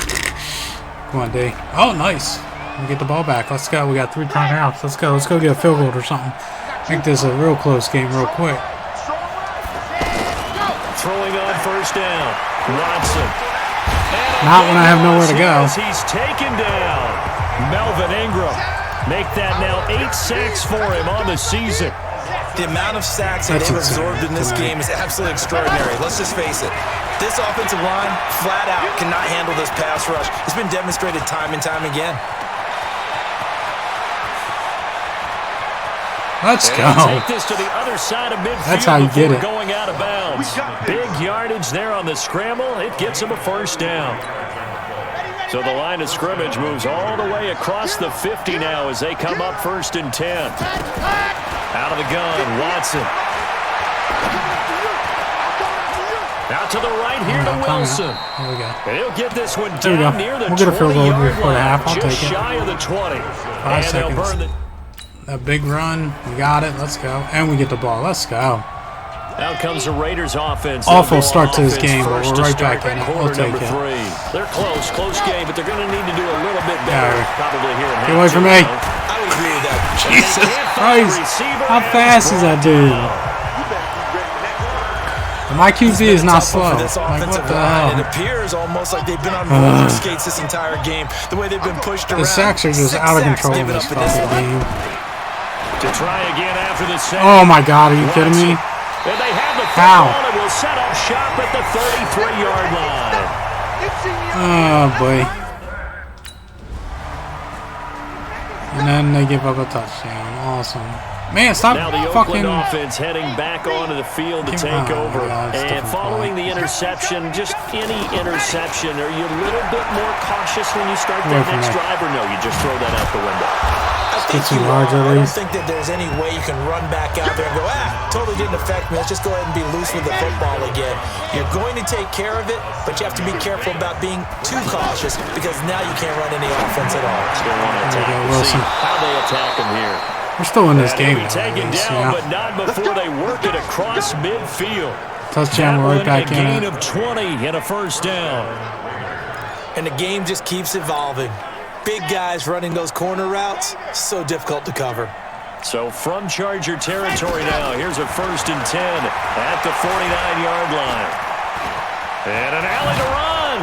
Come on, D. Oh, nice. We get the ball back. Let's go. We got 3 timeouts. Let's go. Let's go get a field goal or something. Make this a real close game real quick. Throwing on first down. Watson. Not when I have nowhere to go. He's taken down. Melvin Ingram. Make that now 8 sacks for him on the season. The amount of sacks that they've absorbed in this game is absolutely extraordinary. Let's just face it. This offensive line, flat out, cannot handle this pass rush. It's been demonstrated time and time again. Let's go. Take this to the other side of midfield. That's how you get it. Going out of bounds. Big yardage there on the scramble. It gets him a first down. So the line of scrimmage moves all the way across the 50 now as they come up 1st and 10. Out of the gun, Watson. Out to the right here to Wilson. There we go. And he'll get this one There we down go. near the We'll get a field goal 20-yard before the half. I'll line, just take it. shy of the 20. 5 and they'll burn seconds. That big run. We got it. Let's go. And we get the ball. Let's go. Out comes the Raiders offense. Awful start to this Offense game, but first we're to right start back in it. quarter We'll take number it. 3. They're close game, but they're going to need to do a little bit better. Yeah. Probably here in Get away from me. I would agree with that. Jesus Christ. How fast is that dude? My QB is not slow. For this Like, what offensive the line, hell? it appears almost like they've been on roller skates this entire game. The way they've been pushed around. The sacks are just 6 out of sacks control in given this up in this fucking game. To try again after the sack. Oh my God, are you kidding me? And they have the How? football and will set up shop at the 33-yard line. Oh boy. And then they give up a touchdown. Awesome. Man, stop Now the fucking. Oakland offense heading back onto the field to Come take on, over. yeah, it's And different following play. the interception, just any interception, are you a little bit more cautious when you start Away that from next that. drive, or no, you just throw that out the window? I think you are. I don't think that there's any way you can run back out there and go, totally didn't affect me. Let's just go ahead and be loose with the football again. You're going to take care of it, but you have to be careful about being too cautious because now you can't run any offense at all. Still want to attack. Wilson. How they attack him here. We're still in this game. Taken down, but not before they work it across midfield. Touchdown, we're right back in it. A gain of 20 and a first down. And the game just keeps evolving. Big guys running those corner routes, so difficult to cover. So from Charger territory now, here's a 1st and 10 at the 49-yard line. And an alley to run.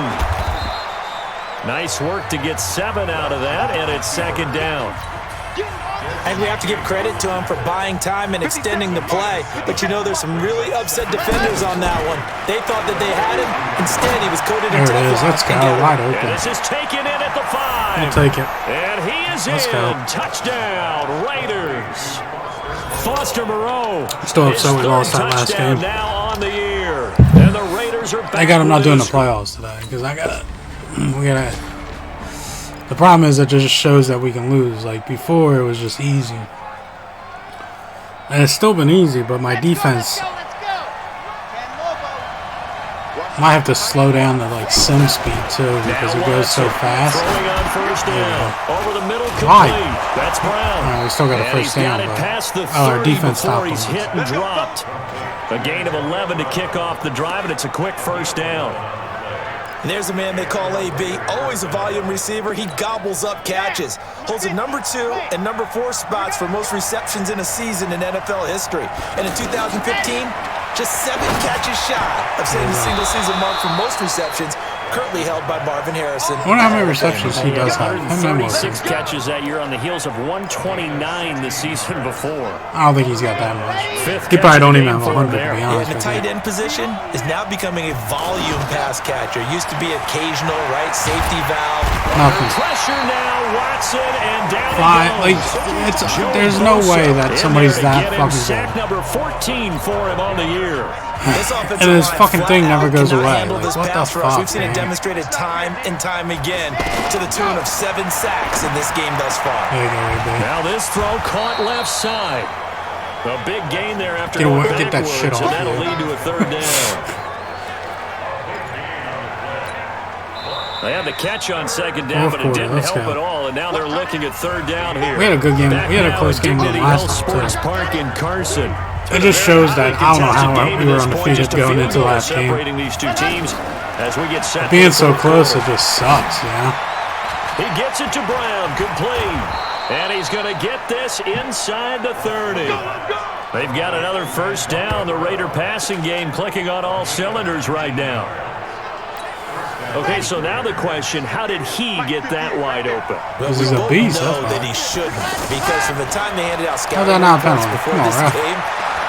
Nice work to get 7 out of that, and it's 2nd down. And we have to give credit to him for buying time and extending the play. But you know, there's some really upset defenders on that one. They thought that they had him. Instead, he was coated in There it is. Let's go. Wide open. And this is taken in at the 5. I'll take it. And he is Let's go. Touchdown, Raiders. Foster Moreau. Still upset we lost that last game. Now on the year. And the Raiders are back. I got him not doing the playoffs today because the problem is it just shows that we can lose. Like before, it was just easy. And it's still been easy, but my defense might have to slow down the sim speed too because it goes so fast. Over the middle, why? That's Brown. We still got a first down, but our defense stopped him. Hit and dropped. A gain of 11 to kick off the drive, and it's a quick first down. And there's a man they call AB, always a volume receiver. He gobbles up catches, holds a number 2 and number 4 spots for most receptions in a season in NFL history. And in 2015, just 7 catches shy of setting the single-season mark for most receptions, currently held by Marvin Harrison. I wonder how many receptions he does have. 136 catches that year on the heels of 129 the season before. I don't think he's got that much. He probably don't even have 100, to be honest. And the tight end position is now becoming a volume pass catcher. Used to be occasional, right? Safety valve. Nothing. Pressure now, Watson, and down there's no way that somebody's that fucking sack number 14 for him on the year. And his fucking thing never goes away. Like, what the fuck, We've seen it demonstrated time and time again to the tune of 7 sacks in this game thus far. Now this throw caught left side. A big gain there after get that shit off. And that'll lead to a 3rd down. They had the catch on 2nd down, but it didn't help at all. And now they're looking at 3rd down here. We had a good game. We had a close game last time too. Park in Carson. It just shows that I don't know how we were undefeated going into the last game. These two teams as we get set. Being so close, it just sucks, you know? He gets it to Brown, complete. And he's going to get this inside the 30. They've got another first down. The Raider passing game clicking on all cylinders right now. Okay, so now the question, how did he get that wide open? Well, we both know that he shouldn't, because from the time they handed out scouting reports before this game,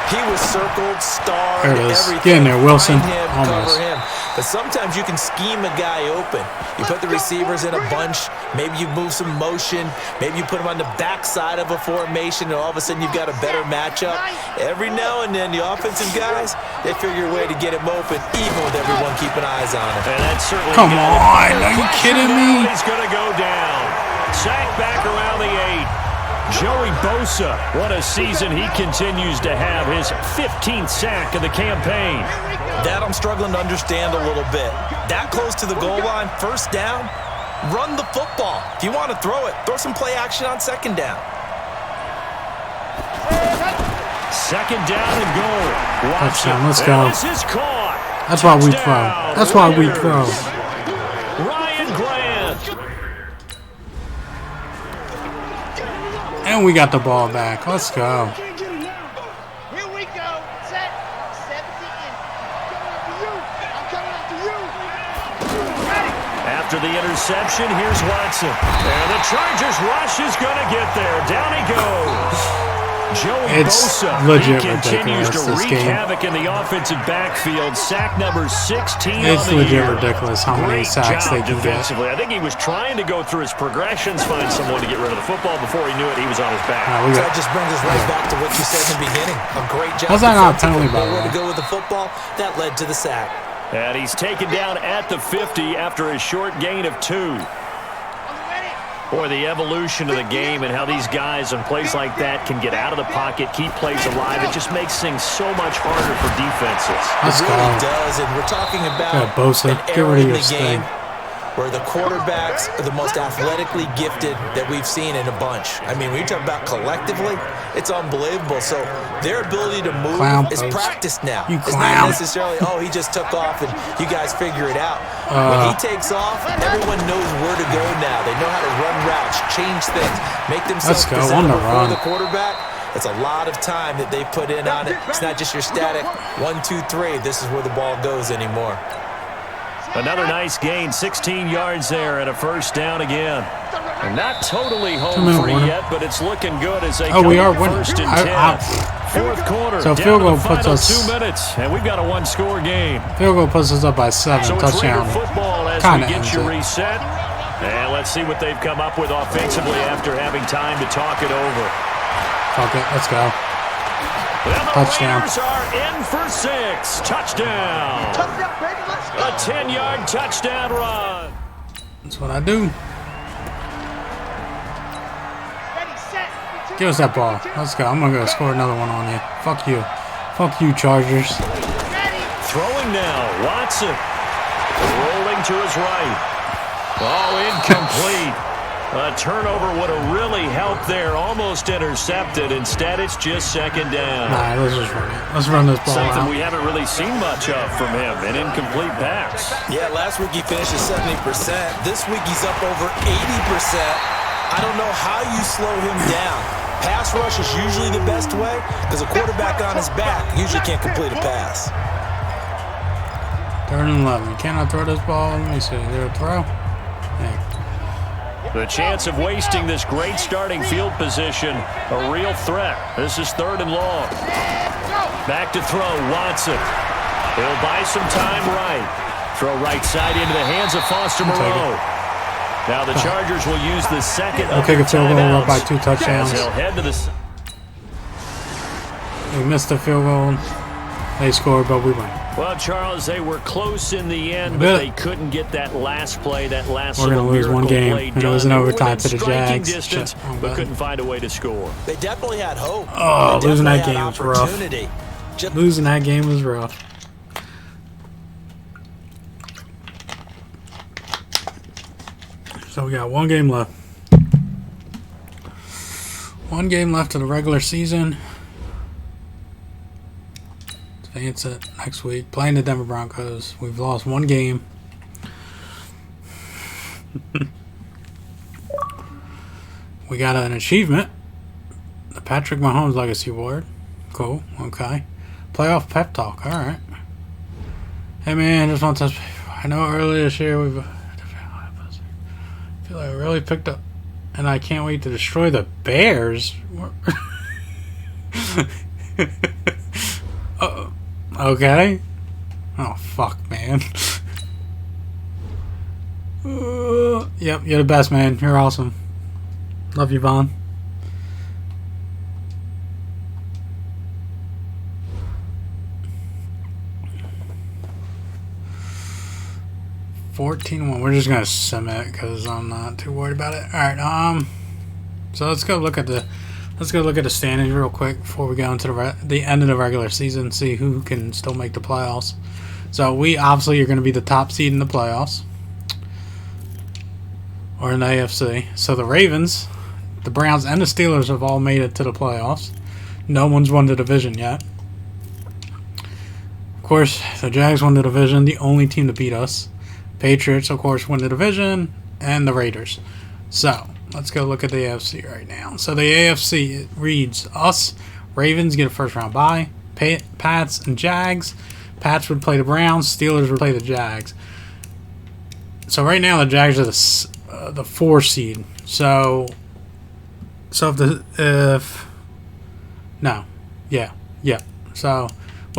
he was circled, starred, everything. Get in there, Wilson. Cover him. But sometimes you can scheme a guy open. You put the receivers in a bunch. Maybe you move some motion. Maybe you put them on the backside of a formation, and all of a sudden you've got a better matchup. Every now and then, the offensive guys, they figure a way to get him open, even with everyone keeping eyes on him. And that's certainly Come on, are you kidding me? He's going to go down. Sack back around the 8. Joey Bosa, what a season he continues to have. His 15th sack of the campaign. That I'm struggling to understand a little bit. That close to the goal line, first down, run the football. If you want to throw it, throw some play action on 2nd down. 2nd down and goal. Touchdown, let's go. This is caught. That's why we throw. That's why we throw. Ryan Grant. And we got the ball back. Let's go. Here we go. Set. 17. Coming after you. After the interception, here's Watson. And the Chargers rush is going to get there. Down he goes. Joey Bosa, legit he continues to ridiculous, wreak havoc in the offensive backfield. Sack number 16 It's on the legit year. ridiculous how many sacks they can get. I think he was trying to go through his progressions, find someone to get rid of the football. Before he knew it, he was on his back. So that just brings us right back to what you said in the beginning. A great job. How's that not a penalty, by the way? way? To go with the football, that led to the sack. And he's taken down at the 50 after a short gain of 2. Boy, the evolution of the game and how these guys on plays like that can get out of the pocket, keep plays alive, it just makes things so much harder for defenses. It really does, and we're talking about Bosa, an era in the game where the quarterbacks are the most athletically gifted that we've seen in a bunch. I mean, when you talk about collectively, it's unbelievable. So their ability to move is practiced now. It's not necessarily, oh, he just took off and you guys figure it out. When he takes off, everyone knows where to go now. They know how to run routes, change things, make themselves presentable for the quarterback. It's a lot of time that they put in on it. It's not just your static 1, 2, 3. This is where the ball goes anymore. Another nice gain, 16 yards there and a first down again. And not totally home free yet, but it's looking good as they come first and 10. Fourth quarter, so field goal puts us 2 minutes, and we've got a one-score game. Field goal puts us up by 7. So Touchdown. Football as we get you reset. And let's see what they've come up with offensively after having time to talk it over. Fuck it, let's go. Well, Touchdown. Raiders are in for 6. Touchdown. A 10-yard touchdown run. That's what I do. Give us that ball. Let's go. I'm going to go score another one on you. Fuck you. Fuck you, Chargers. Throwing now. Watson. Rolling to his right. Oh, incomplete. A turnover would have really helped there. Almost intercepted. Instead, it's just second down. Nah, let's just run it. Let's run this ball Something out. we haven't really seen much of from him. An incomplete pass. Yeah, last week he finished at 70%. This week he's up over 80%. I don't know how you slow him down. Pass rush is usually the best way because a quarterback on his back usually can't complete a pass. 3rd and 11. You cannot throw this ball. Let me see. Is there a throw? Yeah. The chance of wasting this great starting field position, a real threat. This is 3rd and long. Back to throw, Watson. He'll buy some time right. Throw right side into the hands of Foster Moreau. Now the Chargers will use the second of kick a field goal up by 2 touchdowns. They'll head to the... We missed the field goal. They scored, but we win. Well, Charles, they were close in the end, but they couldn't get that last play, that last We're going to lose one game, and it was an overtime to the Jags. Distance, but couldn't find a way to score. They definitely had hope. Oh, losing that game was rough. Losing that game was rough. So we got one game left. One game left of the regular season. Advance it next week. Playing the Denver Broncos. We've lost one game. We got an achievement. The Patrick Mahomes Legacy Award. Cool. Okay. Playoff pep talk. Alright. Hey man, just want to touch. I know earlier this year I feel like I really picked up. And I can't wait to destroy the Bears. Okay. Oh, fuck, man. Yep, you're the best, man. You're awesome. Love you, Vaughn. $14-1. We're just gonna submit because I'm not too worried about it. All right. So let's go look at the standings real quick before we go into the end of the regular season. See who can still make the playoffs. So we obviously are going to be the top seed in the playoffs, or in the AFC. So the Ravens, the Browns, and the Steelers have all made it to the playoffs. No one's won the division yet. Of course, the Jags won the division. The only team to beat us. Patriots, of course, win the division, and the Raiders. So let's go look at the AFC right now. So the AFC reads us. Ravens get a first-round bye. Pats and Jags. Pats would play the Browns. Steelers would play the Jags. So right now the Jags are the 4 seed. So So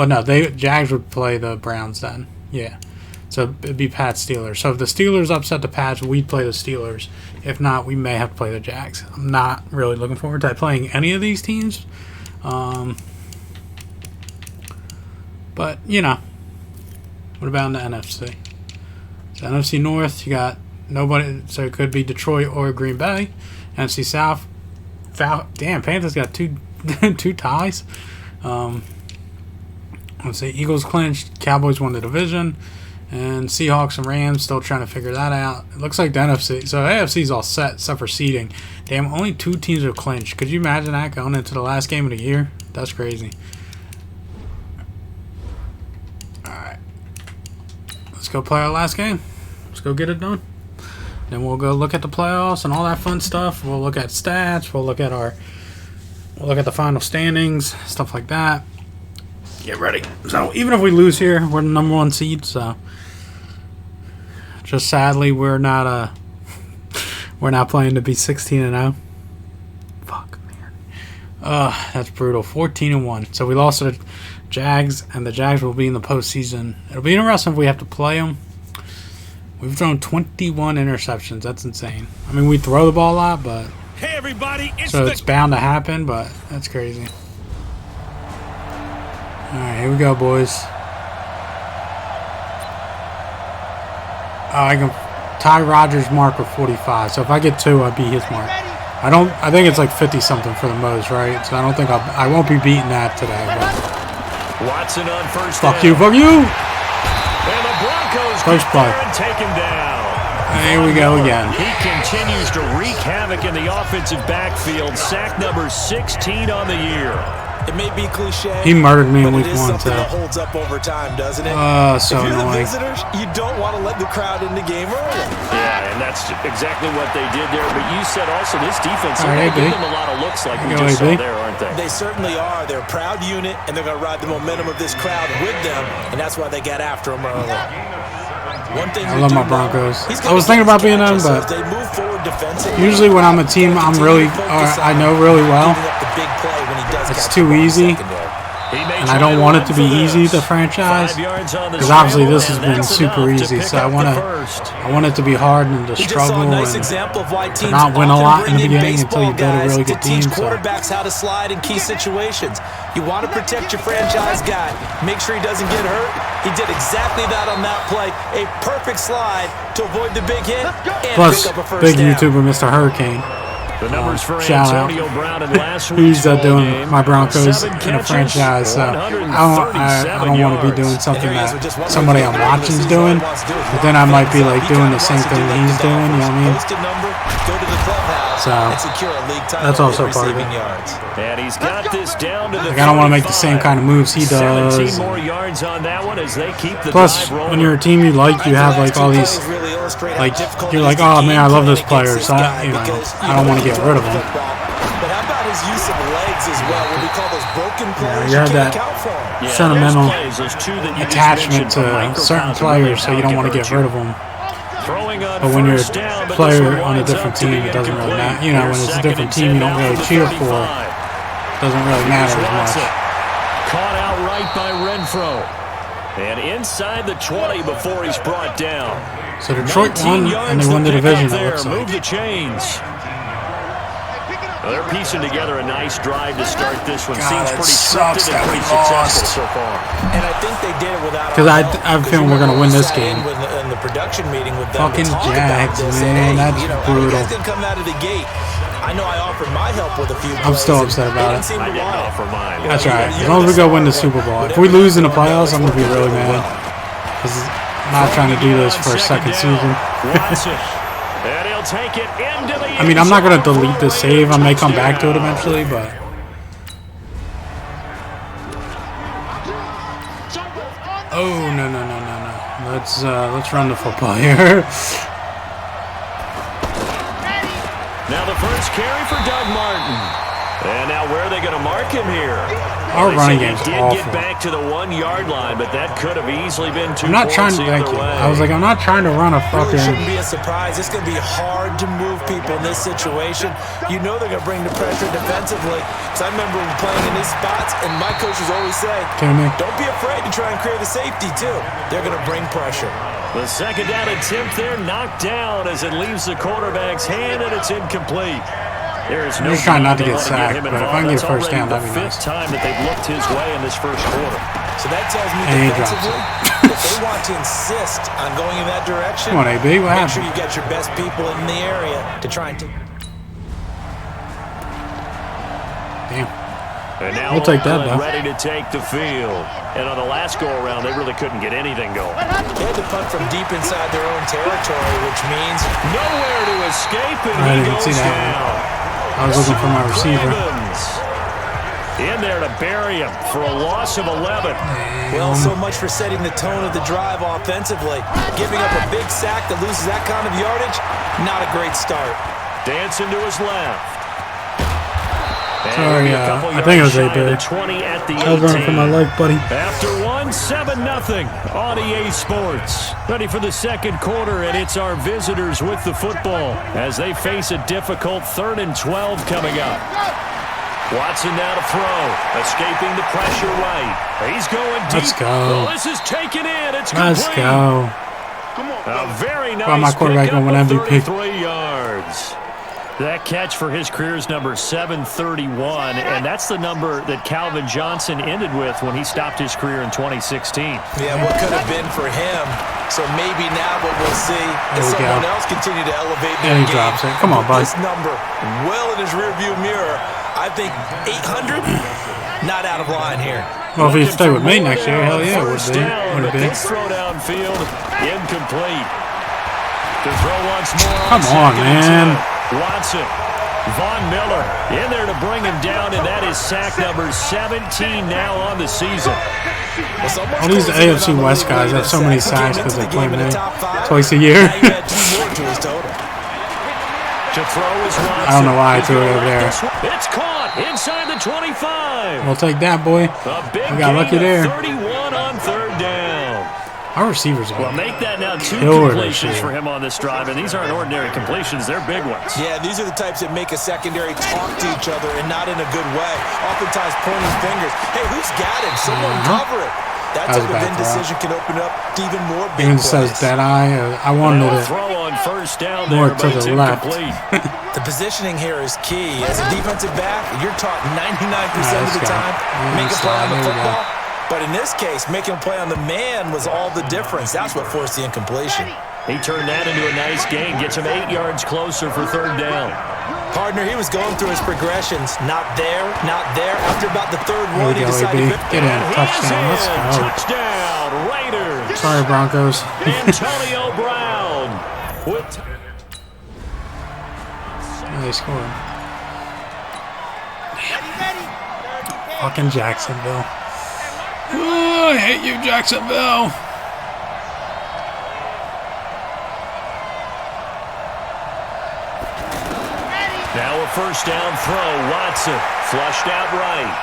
Jags would play the Browns then. Yeah. So it'd be Pats Steelers. So if the Steelers upset the Pats, we'd play the Steelers. If not, we may have to play the Jags. I'm not really looking forward to playing any of these teams. But, you know. What about in the NFC? So NFC North, you got nobody. So it could be Detroit or Green Bay. NFC South. Damn, Panthers got two ties. Let's see, Eagles clinched, Cowboys won the division, and Seahawks and Rams still trying to figure that out. It looks like the NFC, so AFC's all set except for seeding. Damn, only 2 teams are clinched. Could you imagine that going into the last game of the year? That's crazy. Alright. Let's go play our last game. Let's go get it done. Then we'll go look at the playoffs and all that fun stuff. We'll look at stats. We'll look at the final standings, stuff like that. Get ready. So even if we lose here, we're the number 1 seed. So just sadly, we're not playing to be 16-0. Fuck, man. That's brutal. 14-1. So we lost to the Jags, and the Jags will be in the postseason. It'll be interesting if we have to play them. We've thrown 21 interceptions. That's insane. I mean, we throw the ball a lot, but hey everybody, it's bound to happen. But that's crazy. All right, here we go, boys. I can tie Rogers' mark with 45. So if I get 2, I beat his mark. I think it's like 50 something for the most, right? So I don't think I won't be beating that today. But Watson on first. Fuck you, fuck you. And the Broncos first play. Take him down. Here we go again. He continues to wreak havoc in the offensive backfield. Sack number 16 on the year. It may be cliche. He murdered me in week 1 too. That holds up over time, doesn't it? So if you're annoying. the visitors, you don't want to let the crowd in the game early. Yeah, and that's exactly what they did there. But you said also this defense, they're going to give them a lot of looks like we just saw there, aren't they? They certainly are. They're a proud unit, and they're going to ride the momentum of this crowd with them, and that's why they got after them early. One thing I love my Broncos. I was thinking about being them, but usually when I'm a team I know really well, it's too easy, and I don't want it to be easy, the franchise, because obviously this has been super easy, so I want it to be hard and to struggle and to not win a lot in the beginning until you build a really good team. Teach quarterbacks how to slide in key situations. You want to protect your franchise guy. Make sure he doesn't get hurt. He did exactly that on that play. A perfect slide to avoid the big hit and plus, pick up a first big down. YouTuber Mr. Hurricane. The numbers for shout Antonio out. Brown in last Who's week's doing game. my Broncos 7 in a franchise? So I don't want to be doing something that yards. somebody I'm watching's doing, but then I might be like doing the same thing that he's doing. You know what I mean? So that's also part of it. And he's got this down to the Like I don't want to make the same kind of moves he does. 17 more yards on that one as they keep the Plus, drive rolling. when you're a team you like, you have like all these, like you're like, oh man, I love this player, so I don't want to get rid of him. But how about his use of legs as well? What we call those broken plays. You have that sentimental attachment to to certain players, so you don't want to get rid of them. But when you're a player on a different team, it doesn't really matter. You know, when it's a different team you don't really cheer for, it doesn't really matter as much. Caught outright by Renfro. And inside the 20 before he's brought down. So Detroit won, and they won the division, it looks like. Move the chains. Well, they're piecing together a nice drive to start this one. God, Seems it pretty sucks scripted that and we pretty successful lost. so far. And I think they did it without. Because I have a feeling we're going to win this game. In the production meeting with them, Fucking Jags, man, that's brutal. You guys didn't come out of the gate. I know I offered my help with a few plays. I'm still upset about it. I didn't offer mine. That's right. As long as we go win the Super Bowl. If we lose in the playoffs, I'm going to be really mad. Because I'm not trying to do this for a second season. And he'll take it into the I mean, I'm not going to delete the save. I may come back to it eventually, but... Oh, no. Let's run the football here. Now the first carry for Doug Martin. And now where are they going to mark him here? Our running game's did awful. get back to the 1 yard line, but that could have easily been 2 I'm not trying points to, the thank other you. way. I was like, I'm not trying to run a Really fucking... shouldn't be a surprise. It's going to be hard to move people in this situation. You know they're going to bring the pressure defensively. Because I remember playing in these spots, and my coaches always say, don't be afraid to try and create a safety, too. They're going to bring pressure. The second down attempt there knocked down as it leaves the quarterback's hand, and it's incomplete. There is no I'm just trying not to get letting sacked, him but if involved. I can get That's a first down, already that'd be the nice. 5th time that they've looked his way in this first quarter. So that tells me And he drops defensively, it. if they want to insist on going in that direction, come on, AB, what make happened? sure you get your best people in the area to try and take. Damn. And now We'll take that, Oakland though. ready to take the field. And on the last go-around, they really couldn't get anything going. They had to punt from deep inside their own territory, which means Nowhere to escape, and I he didn't goes see that down. I was looking for my receiver. Evans in there to bury him for a loss of 11. well, so much for setting the tone of the drive offensively. Giving up a big sack that loses that kind of yardage, not a great start. Dancing to his left. And Sorry, a couple I think it was yards shy of AB. the 20 at the I was running for my 18. leg, buddy. After one, 7-0 on EA Sports. Ready for the second quarter, and it's our visitors with the football as they face a difficult 3rd and 12 coming up. Watson now to throw, escaping the pressure right. He's going deep. Let's go. Oh, this is taken in. It's Let's complete. go. A very nice Well, my quarterback pickup gonna win of MVP. 33 yards. That catch for his career is number 731, and that's the number that Calvin Johnson ended with when he stopped his career in 2016. Yeah, what could have been for him. So maybe now what we'll see There is we someone go. else continue to elevate And their he game. drops it. Come on, Put bud. This number well in his rearview mirror. I think 800, not out of line here. Well, if he stay with me next year, hell yeah, it would First be. down, Would it but be? this throw downfield, incomplete. To throw once more. Come on, second and man. 10. Watson. Von Miller in there to bring him down, and that is sack number 17 now on the season. All these AFC West guys have so many sacks because they play me twice a year. Now you add 2 more to his total. To throw is Watson. I don't know why I threw it over there. It's caught inside the 25. We'll take that, boy. A big We got lucky gain of there. 31 on 3rd down. Our receivers Well, are make that now 2 Killer this completions year. for him on this drive, and these aren't ordinary completions. They're big ones. Yeah, these are the types that make a secondary talk to each other and not in a good way. Oftentimes pointing fingers. Hey, who's got him? Someone cover it. That That was type a of bad throw. indecision can open up to even more big Even plays. says that I wanted Now a it throw on first down more there, to but it's the left. incomplete. The positioning here is key. As a defensive back, you're taught 99% of the Let's go. time, make a play on the There we go. football. But in this case, making a play on the man was all the difference. That's what forced the incompletion. He turned that into a nice gain, gets him 8 yards closer for 3rd down. Partner, he was going through his progressions. Not there, not there. After about the 3rd There one, we he go, decided AB. to... Get in. And Touchdown. he's Let's in. go. Touchdown, Raiders. Sorry, Broncos. Antonio Brown. With They scored. Fucking Jacksonville. Oh, I hate you, Jacksonville. now a first down throw. Watson flushed out right.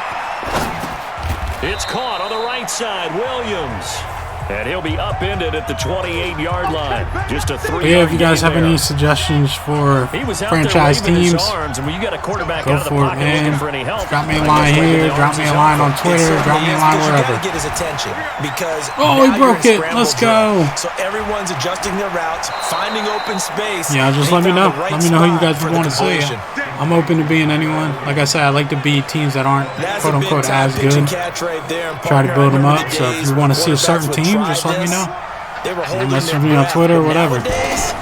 It's caught on the right side. Williams. And he'll be upended at the 28-yard line. Just a 3-yard Yeah, if you guys gain have there. any suggestions for He was out franchise there waving teams, his arms, and when you got a quarterback go out of the for it, pocket looking man. for any help, Drop me a I line guess waving here, the drop arms me is a line on helpful. Twitter, It drop me a certainly is, line because you wherever. gotta get his attention because Oh, now he you're broke in it. scramble Let's drill. go. So everyone's adjusting their routes, finding open space. Yeah, just and let me he found know. the right Let me know who you guys spot would for want the to see. completion. I'm open to being anyone. Like I said, I like to be teams that aren't That's quote a unquote big-time as pitch good. and catch right there. And Try to partner, build I them remember up. the So if days you when want to see a quarterbacks certain would team, try just let me this. know. They were holding message their me on breath, Twitter, but whatever. Nowadays,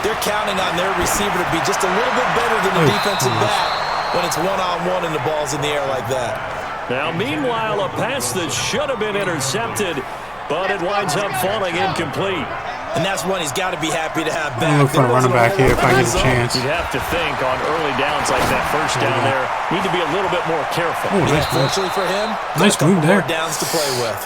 they're counting on their receiver to be just a little bit better than the Oh, defensive gosh. back when it's one-on-one and the ball's in the air like that. Now, meanwhile, a pass that should have been intercepted, but it winds up falling incomplete. And that's one he's got to be happy to have I'm back. gonna look for a running back here if I get a chance. You'd have to think on early downs like that first down there, need to be a little bit more careful. Oh, nice move. Fortunately for him, Nice got a couple move there. more downs to play with.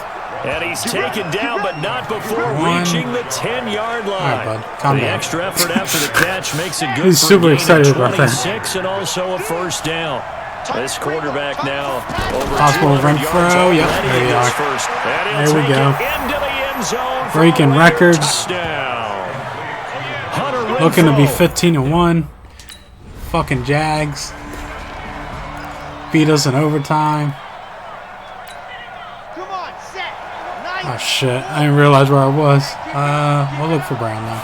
And he's taken down, but not before One. reaching the 10-yard line. All right, bud. Calm the down. extra effort after the catch makes it good He's for super a gain excited of about that. 26 and also a first down. This quarterback now over Possible 200 run yards throw. Yep, already there in you his are. first. And he'll There we take go. it into the end zone for Breaking a records. touchdown. Hunter Looking to be Renfrow. 15-1. Fucking Jags. Beat us in overtime. Come on, set. Nice. Oh shit, I didn't realize where I was. We'll look for Brown now.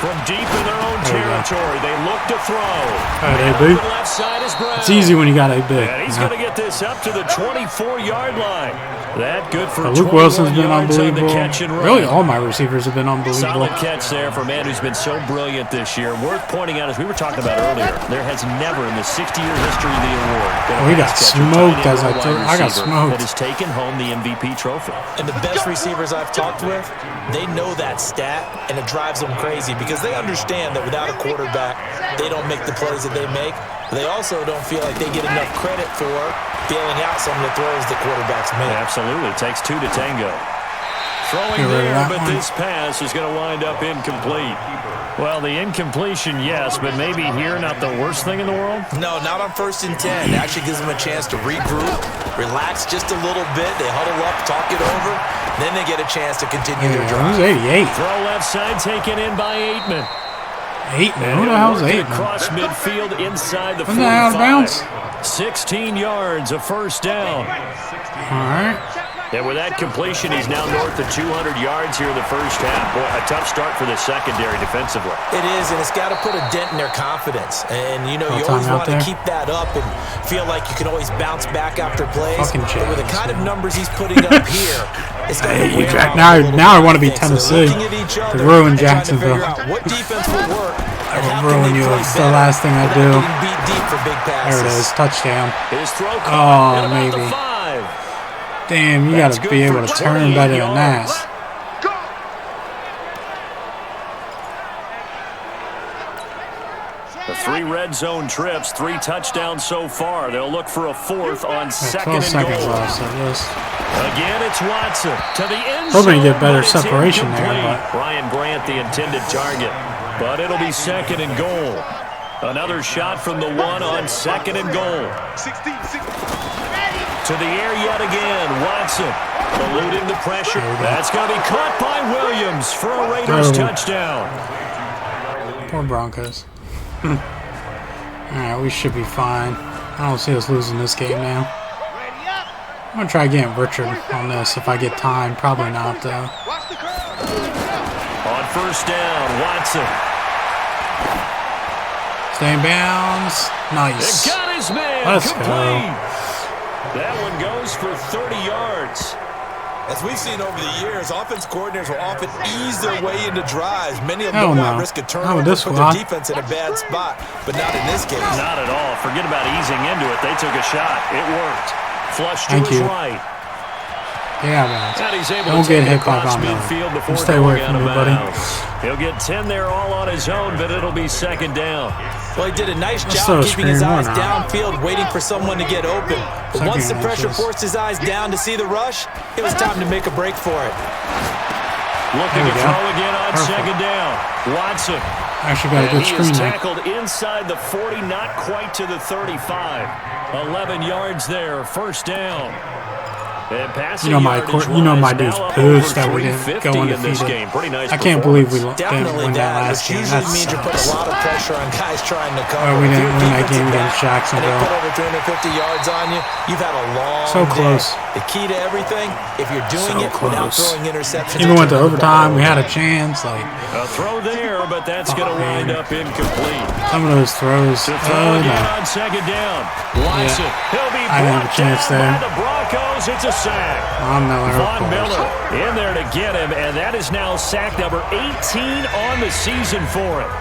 From deep in their own territory. They look to throw. All right, AB. Left side is Brown. It's easy when you got AB. And he's going to get this up to the 24-yard line. That good for Luke Wilson's been unbelievable. Really, all my receivers have been unbelievable. Solid catch there for a man who's been so brilliant this year. Worth pointing out, as we were talking about earlier, there has never in the 60-year history of the award been he got smoked as I got smoked. That has taken home the MVP trophy. And the best receivers I've talked with, they know that stat, and it drives them crazy because they understand that without a quarterback, they don't make the plays that they make. They also don't feel like they get enough credit for bailing out some of the throws the quarterbacks make. Absolutely. It takes two to tango. Throwing there, but this pass is going to wind up incomplete. Well, the incompletion, yes, but maybe here not the worst thing in the world? No, not on 1st and 10. It actually gives them a chance to regroup, relax just a little bit. They huddle up, talk it over. Then they get a chance to continue their drive. 88. Throw left side taken in by Aitman. Who the hell's Aitman? Across midfield inside the 45. Wasn't that out of bounds? 16 yards, a first down. All right. And with that completion, he's now north of 200 yards here in the first half. Boy, a tough start for the secondary defensively. It is, and it's got to put a dent in their confidence. And, you know, you always want to keep that up and feel like you can always bounce back after plays. But with the kind of numbers he's putting up here, it's going to be now I want to be Tennessee to ruin Jacksonville. What defense will work? I will ruin you. It's the last thing I do. There it is. Touchdown. Oh, maybe. Damn, you got to be able to turn better than that. The 3 red zone trips, 3 touchdowns so far. They'll look for a 4th on 2nd and goal. Again, it's Watson to the end zone. Hoping to get better separation there. But Brian Brandt, the intended target. But it'll be 2nd and goal. Another shot from the 1 on 2nd and goal. To the air yet again. Watson eluding the pressure. That's going to be caught by Williams for a Raiders touchdown. Poor Broncos. All right, we should be fine. I don't see us losing this game now. I'm going to try getting Richard on this if I get time. Probably not, though. On 1st down, Watson. Stay in bounds. Nice. Got his man. Let's go. That one goes for 30 yards. As we've seen over the years, offense coordinators will often ease their way into drives. Many of them don't risk a turnover and put their defense in a bad spot, but not in this case. Not at all. Forget about easing into it. They took a shot. It worked. Flush to his right. Yeah, man. Don't get hit by Von Miller. Stay away from me, buddy. He'll get 10 there all on his own, but it'll be 2nd down. Well, he did a nice job keeping his eyes downfield, waiting for someone to get open. But once the pressure forced his eyes down to see the rush, it was time to make a break for it. Looking to throw again on 2nd down. Watson. Actually got a good screen there. Tackled inside the 40, not quite to the 35. 11 yards there, 1st down. You know my dude's pissed that we didn't go undefeated. I can't believe we didn't win that last game. That means you're putting a lot of pressure on guys trying to cover. We didn't win that game against Jacksonville. They put over 250 yards on you. You've had a long so close. Day. The key to everything, if you're doing it without throwing interceptions. Even went to overtime. We had a chance. Like a throw there, but that's going to wind up incomplete. Some of those throws. On 2nd down. Watson. He'll be I didn't have a chance there. The Broncos. It's a sack. Von Miller in there to get him, and that is now sack number 18 on the season for him.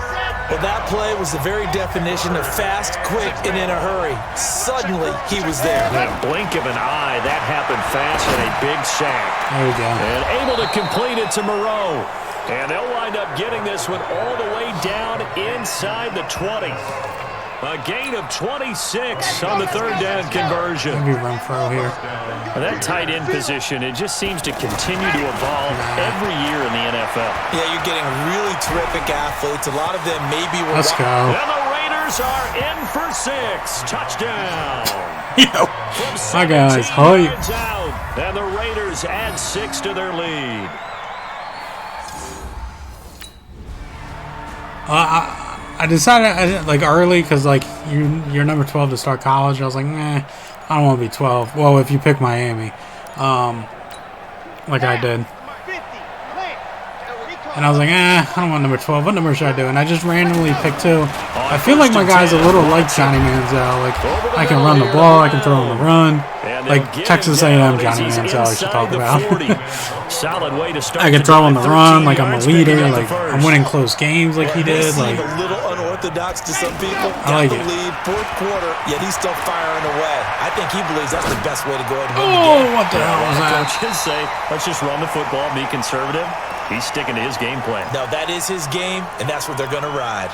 Well, that play was the very definition of fast, quick, and in a hurry. Suddenly, he was there. In a blink of an eye, that happened fast and a big sack. There we go. And able to complete it to Moreau. And they'll wind up getting this one all the way down inside the 20. A gain of 26 on the 3rd down conversion. Maybe run throw here. That tight end position, it just seems to continue to evolve every year in the NFL. Yeah, you're getting really terrific athletes. A lot of them maybe were... Let's go. And the Raiders are in for 6. Touchdown. Yo, my guy's hype. And the Raiders add 6 to their lead. I decided like early because like you're number 12 to start college. I was like, I don't want to be 12. Well, if you pick Miami, like I did. And I was like, I don't want number 12. What number should I do? And I just randomly picked 2. I feel like my guy's a little like Johnny Manziel. Like, I can run the ball, I can throw on the run. Like Texas A&M Johnny Manziel I should talk about. I can throw on the run, like I'm a leader, like I'm winning close games like he did. Like, a little unorthodox to some people. I like it. Lead, fourth quarter, yet he's still firing away. I think he believes that's the best way to go ahead and win the game. What the hell was that? Coaches say, let's just run the football, be conservative. He's sticking to his game plan. No, that is his game, and that's what they're going to ride.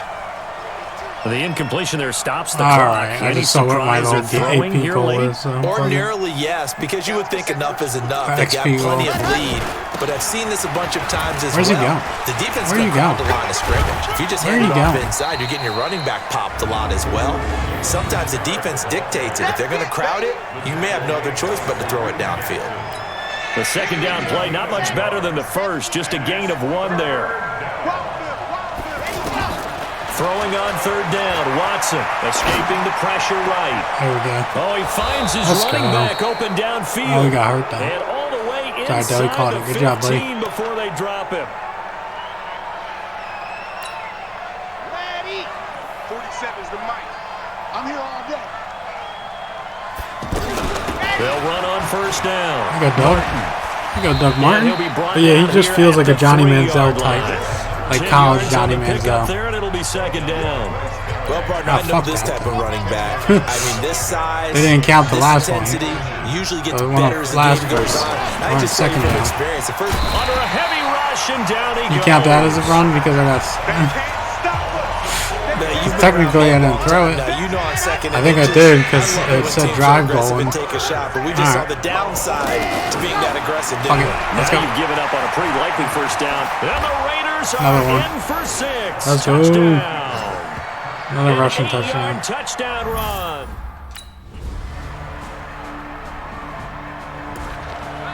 The incompletion there stops the clock. Right. I just saw what my little AP goal is. Ordinarily, yes, because you would think enough is enough. They got plenty of lead, but I've seen this a bunch of times as well. Where's he going? The defense is going to crowd the line of scrimmage. If you just hand it off inside, you're getting your running back popped a lot as well. Sometimes the defense dictates it. If they're going to crowd it, you may have no other choice but to throw it downfield. The second down play, not much better than the first, just a gain of 1 there. Throwing on third down, Watson escaping the pressure right. There we go. Oh, he finds his running back open downfield. Oh, he got hurt though. And all the way inside Sorry, Deli caught it. Good job, buddy. Before they drop him. Ready. 47 is the mic. I'm here all day. They'll run on first down. I got Doug. I got Doug Martin. But yeah, he just feels like a Johnny Manziel type. Like college Johnny Manziel. There and it'll be second down. Well, partner, I know this type of running back. I mean, this size, they didn't count the last one. Usually gets better as the game goes on. I just say from experience. The first under a heavy rush and down he goes. You count that as a run because I got. Technically, I didn't throw it. I think I did because it said drive goal. And take a shot, but we just saw the downside to being that aggressive. Okay, let's go. You've given up on a pretty likely first down. And the Raiders Another are one. in for 6. Let's go. Another rushing touchdown. Touchdown run.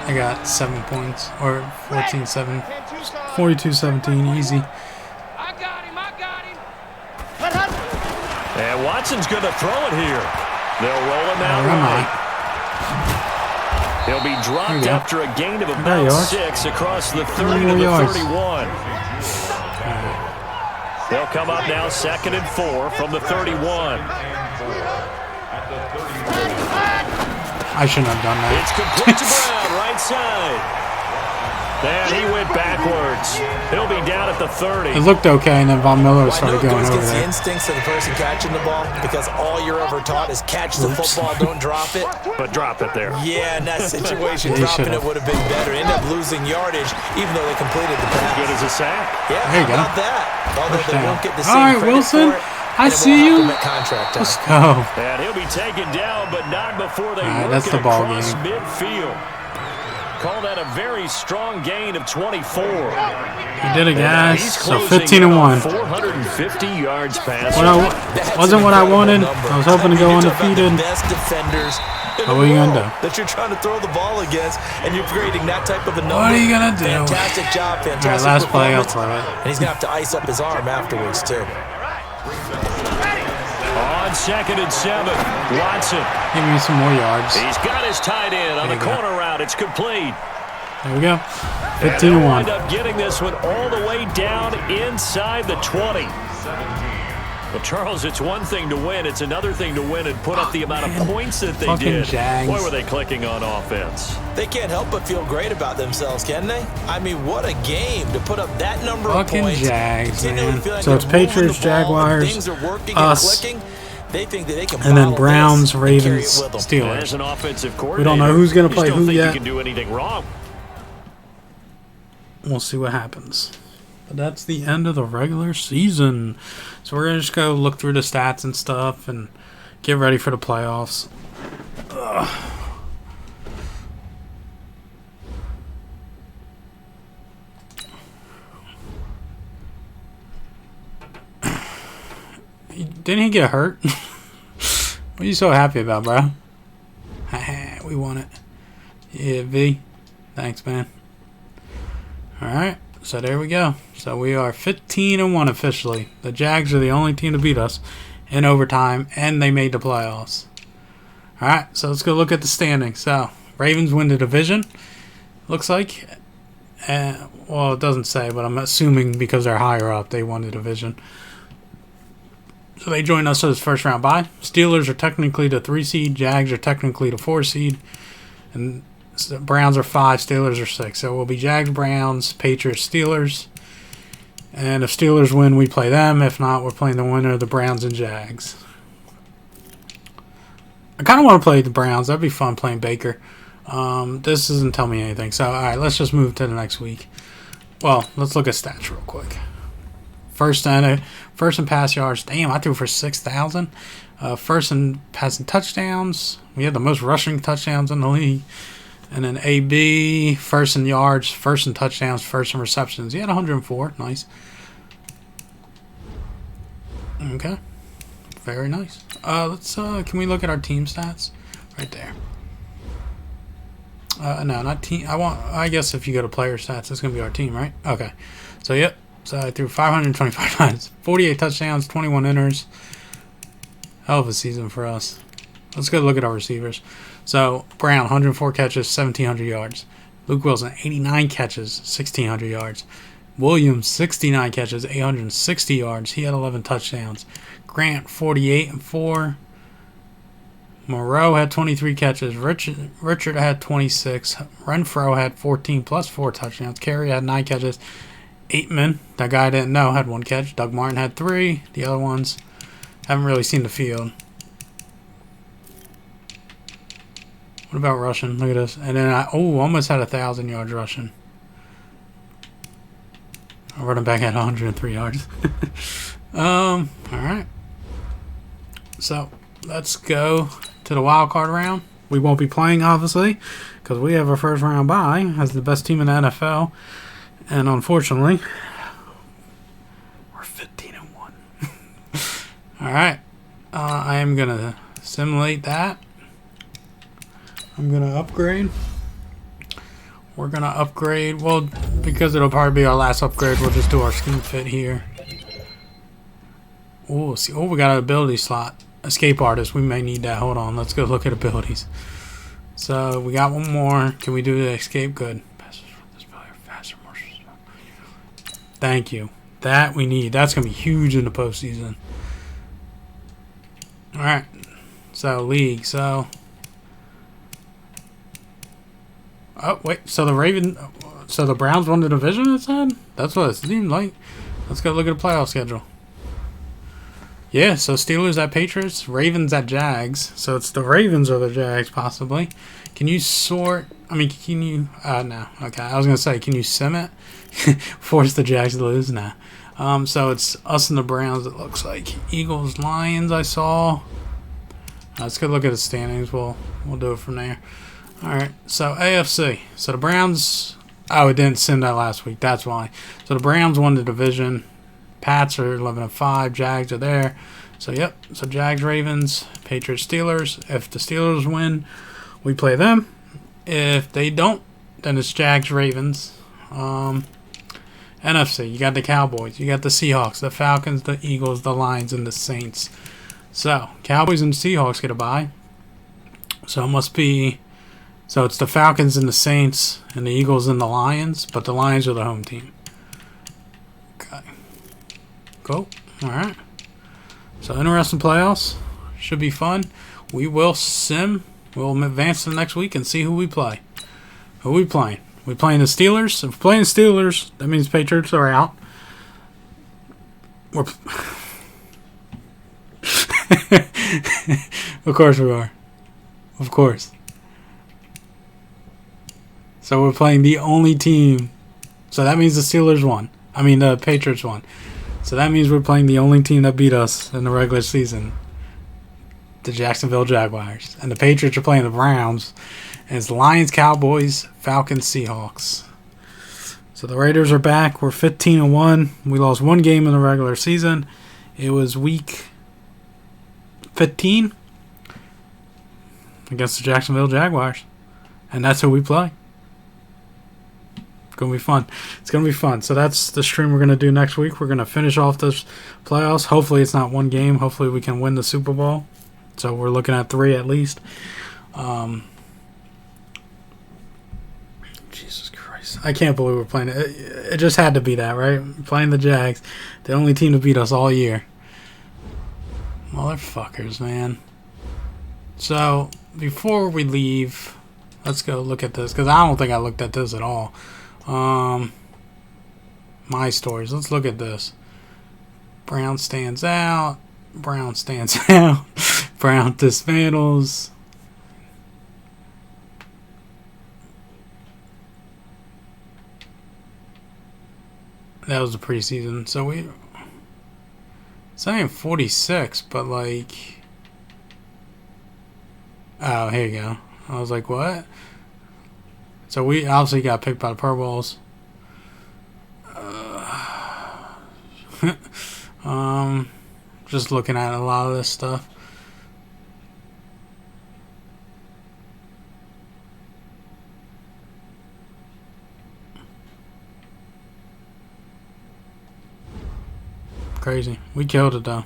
I got 7 points or 14-7, 42-17, easy. And Watson's going to throw it here. They'll roll him out right. He'll be dropped after a gain of about 6 across the 30 to the 31. They'll come up now 2nd and 4 from the 31. I shouldn't have done that. It's complete to Brown, right side. And he went backwards. He'll be down at the 30. It looked okay, and then Von Miller started going over there. The instincts of the person catching the ball, because all you're ever taught is catch the football, don't drop it. But drop it there. Yeah, in that situation, dropping it would have been better. End up losing yardage, even though they completed the pass. Good as a sack. Yeah, there you go. About that? Although they won't get the same all right, Wilson. I see you. Let's go. And he'll be taken down, but not before they work that's the ball game. Midfield. Call that a very strong gain of 24. He did it, guys. So 15-1. 450 yards passing. Wasn't what I wanted. I was hoping to go undefeated. Best defenders. What are you gonna do? That you're trying to throw the ball against, and you're creating that type of a number. What are you gonna do? Fantastic job, fantastic. All right, last play, I'll throw it. And he's gonna have to ice up his arm afterwards too. On 2nd and 7, Watson. Give me some more yards. He's got his tight end on the corner route. It's complete. There we go. 15-1. End up getting this one all the way down inside the 20. Well, Charles, it's one thing to win. It's another thing to win and put up the amount of points that they did. Jags. Boy, were they clicking on offense. They can't help but feel great about themselves, can they? I mean, what a game to put up that number of points. Jags, man. Like so it's Patriots, Jaguars, things are working us, and they think that they can and then Browns, Ravens, Steelers. As an offensive we don't know who's going to play who yet. You can do anything wrong. We'll see what happens. But that's the end of the regular season. So we're going to just go look through the stats and stuff and get ready for the playoffs. Didn't he get hurt? What are you so happy about, bro? We won it. Yeah, V. Thanks, man. Alright, so there we go. So we are 15-1 officially. The Jags are the only team to beat us in overtime, and they made the playoffs. Alright, so let's go look at the standings. So, Ravens win the division, looks like. Well, it doesn't say, but I'm assuming because they're higher up, they won the division. So they joined us as first round bye. Steelers are technically the 3 seed. Jags are technically the 4 seed. And the Browns are 5. Steelers are 6. So it will be Jags, Browns, Patriots, Steelers. And if Steelers win, we play them. If not, we're playing the winner of the Browns and Jags. I kind of want to play the Browns. That'd be fun playing Baker. This doesn't tell me anything. So, all right, let's just move to the next week. Well, let's look at stats real quick. First in pass yards. Damn, I threw for 6,000. First in passing touchdowns. We had the most rushing touchdowns in the league. And then AB, first in yards, first in touchdowns, first in receptions. He had 104. Nice. Okay. Very nice. Let's can we look at our team stats? Right there. No, not team. I guess if you go to player stats, it's gonna be our team, right? Okay. So yep. So I threw 525 times, 48 touchdowns, 21 inners. Hell of a season for us. Let's go look at our receivers. So Brown, 104 catches, 1,700 yards. Luke Wilson, 89 catches, 1,600 yards. Williams, 69 catches, 860 yards. He had 11 touchdowns. Grant, 48 and 4. Moreau had 23 catches. Richard had 26. Renfro had 14 plus 4 touchdowns. Carey had 9 catches. Aitman, that guy I didn't know, had 1 catch. Doug Martin had 3. The other ones haven't really seen the field. What about rushing? Look at this. And then I almost had 1,000 yards rushing. Our running back had 103 yards. Alright. So, let's go to the wild card round. We won't be playing, obviously, because we have our first round bye as the best team in the NFL. And unfortunately, we're 15-1. Alright. I am going to simulate that. I'm going to upgrade. We're going to upgrade. Well, because it'll probably be our last upgrade, we'll just do our scheme fit here. Oh, see. Oh, we got an ability slot. Escape artist. We may need that. Hold on. Let's go look at abilities. So, we got one more. Can we do the escape? Good. Thank you. That we need. That's going to be huge in the postseason. Alright. So, league. So... Oh, wait. So the Browns won the division, it said? That's what it seemed like. Let's go look at the playoff schedule. Yeah, so Steelers at Patriots, Ravens at Jags. So it's the Ravens or the Jags, possibly. Can you sort... I mean, can you... no. Okay, I was going to say, can you sim it? Force the Jags to lose? Nah. So it's us and the Browns, it looks like. Eagles, Lions, I saw. Let's go look at the standings. We'll do it from there. Alright, so AFC. So the Browns... Oh, it didn't send that last week. That's why. So the Browns won the division. Pats are 11-5. Jags are there. So, yep. So Jags, Ravens, Patriots, Steelers. If the Steelers win, we play them. If they don't, then it's Jags, Ravens. NFC. You got the Cowboys. You got the Seahawks, the Falcons, the Eagles, the Lions, and the Saints. So, Cowboys and Seahawks get a bye. So it must be... So it's the Falcons and the Saints and the Eagles and the Lions, but the Lions are the home team. Okay. Cool. Alright. So interesting playoffs. Should be fun. We will sim. We'll advance to the next week and see who we play. Who we playing? We playing the Steelers? If we're playing the Steelers, that means Patriots are out. We're of course we are. Of course. So we're playing the only team. So that means the Steelers won. I mean, the Patriots won. So that means we're playing the only team that beat us in the regular season. The Jacksonville Jaguars. And the Patriots are playing the Browns. And it's Lions, Cowboys, Falcons, Seahawks. So the Raiders are back. We're 15-1. We lost one game in the regular season. It was week 15 against the Jacksonville Jaguars. And that's who we play. Gonna be fun. It's gonna be fun. So that's the stream we're gonna do next week. We're gonna finish off this playoffs. Hopefully it's not one game. Hopefully we can win the Super Bowl. So we're looking at 3 at least. Jesus Christ. Christ. I can't believe we're playing it. It just had to be that, right? Playing the Jags. The only team to beat us all year. Motherfuckers, man. So, before we leave, let's go look at this. Because I don't think I looked at this at all. My stories. Let's look at this. Brown stands out. Brown stands out. Brown dismantles. That was the preseason. So it's not even 46, but like, oh, here you go. I was like, what? So we obviously got picked by the Pro Bowls. Just looking at a lot of this stuff. Crazy. We killed it though.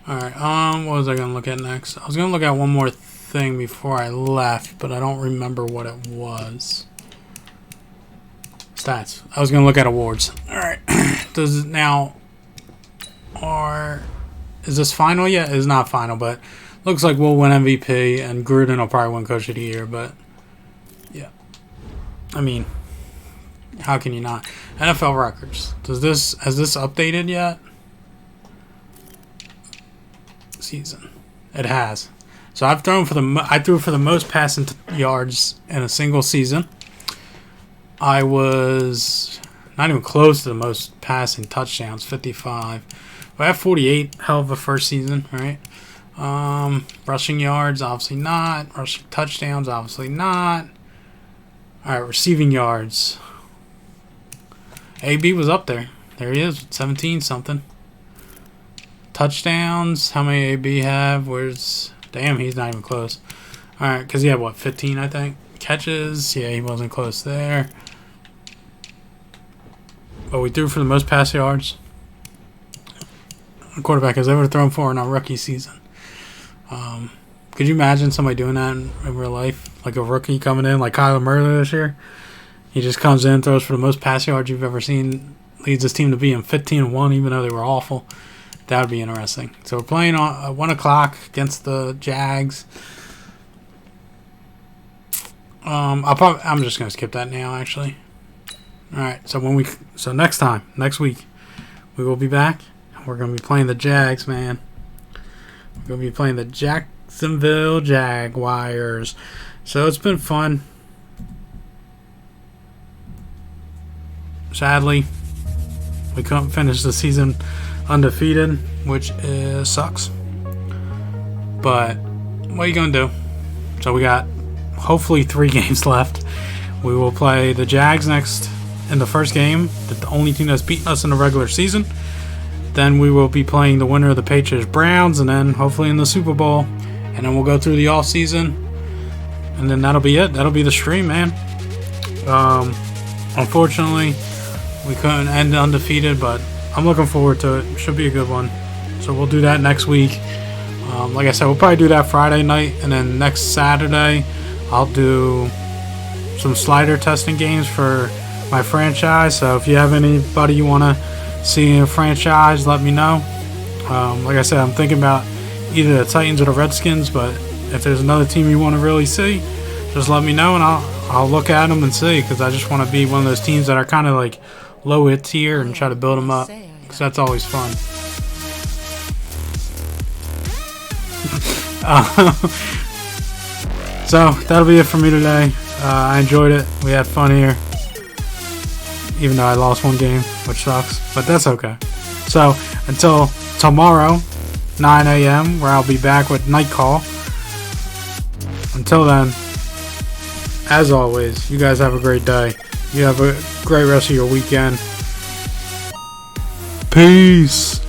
Alright, what was I gonna look at next? I was gonna look at one more thing before I left, but I don't remember what it was. Stats. I was gonna look at awards. Alright. Does it now is this final yet? It's not final, but looks like we'll win MVP and Gruden will probably win Coach of the Year, but yeah. I mean, how can you not? NFL records. Has this updated yet? Season. It has. So I've thrown for I threw for the most passing yards in a single season. I was not even close to the most passing touchdowns, 55. But I have 48. Hell of a first season, right? Rushing yards, obviously not. Rushing touchdowns, obviously not. All right, receiving yards. AB was up there. There he is, 17 something. Touchdowns. How many AB have? Damn, he's not even close. All right, because he had what, 15, I think. Catches. Yeah, he wasn't close there. But we threw for the most pass yards a quarterback has ever thrown for in our rookie season. Could you imagine somebody doing that in real life? Like a rookie coming in, like Kyler Murray this year? He just comes in, throws for the most pass yards you've ever seen, leads his team to being 15-1, even though they were awful. That would be interesting. So we're playing on 1 o'clock against the Jags. I'm just gonna skip that now, actually. All right. So next week, we will be back. We're gonna be playing the Jags, man. We're gonna be playing the Jacksonville Jaguars. So it's been fun. Sadly, we couldn't finish the season undefeated, which sucks. But what are you gonna do? So we got hopefully 3 games left. We will play the Jags next in the first game, the only team that's beaten us in the regular season. Then we will be playing the winner of the Patriots-Browns, and then hopefully in the Super Bowl. And then we'll go through the off season, and then that'll be it. That'll be the stream, man. Unfortunately, we couldn't end undefeated, but I'm looking forward to it. Should be a good one. So we'll do that next week. Like I said, we'll probably do that Friday night, and then next Saturday I'll do some slider testing games for my franchise. So if you have anybody you want to see in a franchise, let me know. Like I said, I'm thinking about either the Titans or the Redskins, but if there's another team you want to really see, just let me know, and I'll look at them and see, because I just want to be one of those teams that are kind of like low tier and try to build them up, because that's always fun. So that'll be it for me today. I enjoyed it. We had fun here, even though I lost one game, which sucks, but that's okay. So until tomorrow, 9 a.m., where I'll be back with Night Call. Until then, as always, you guys have a great day. You have a great rest of your weekend. Peace.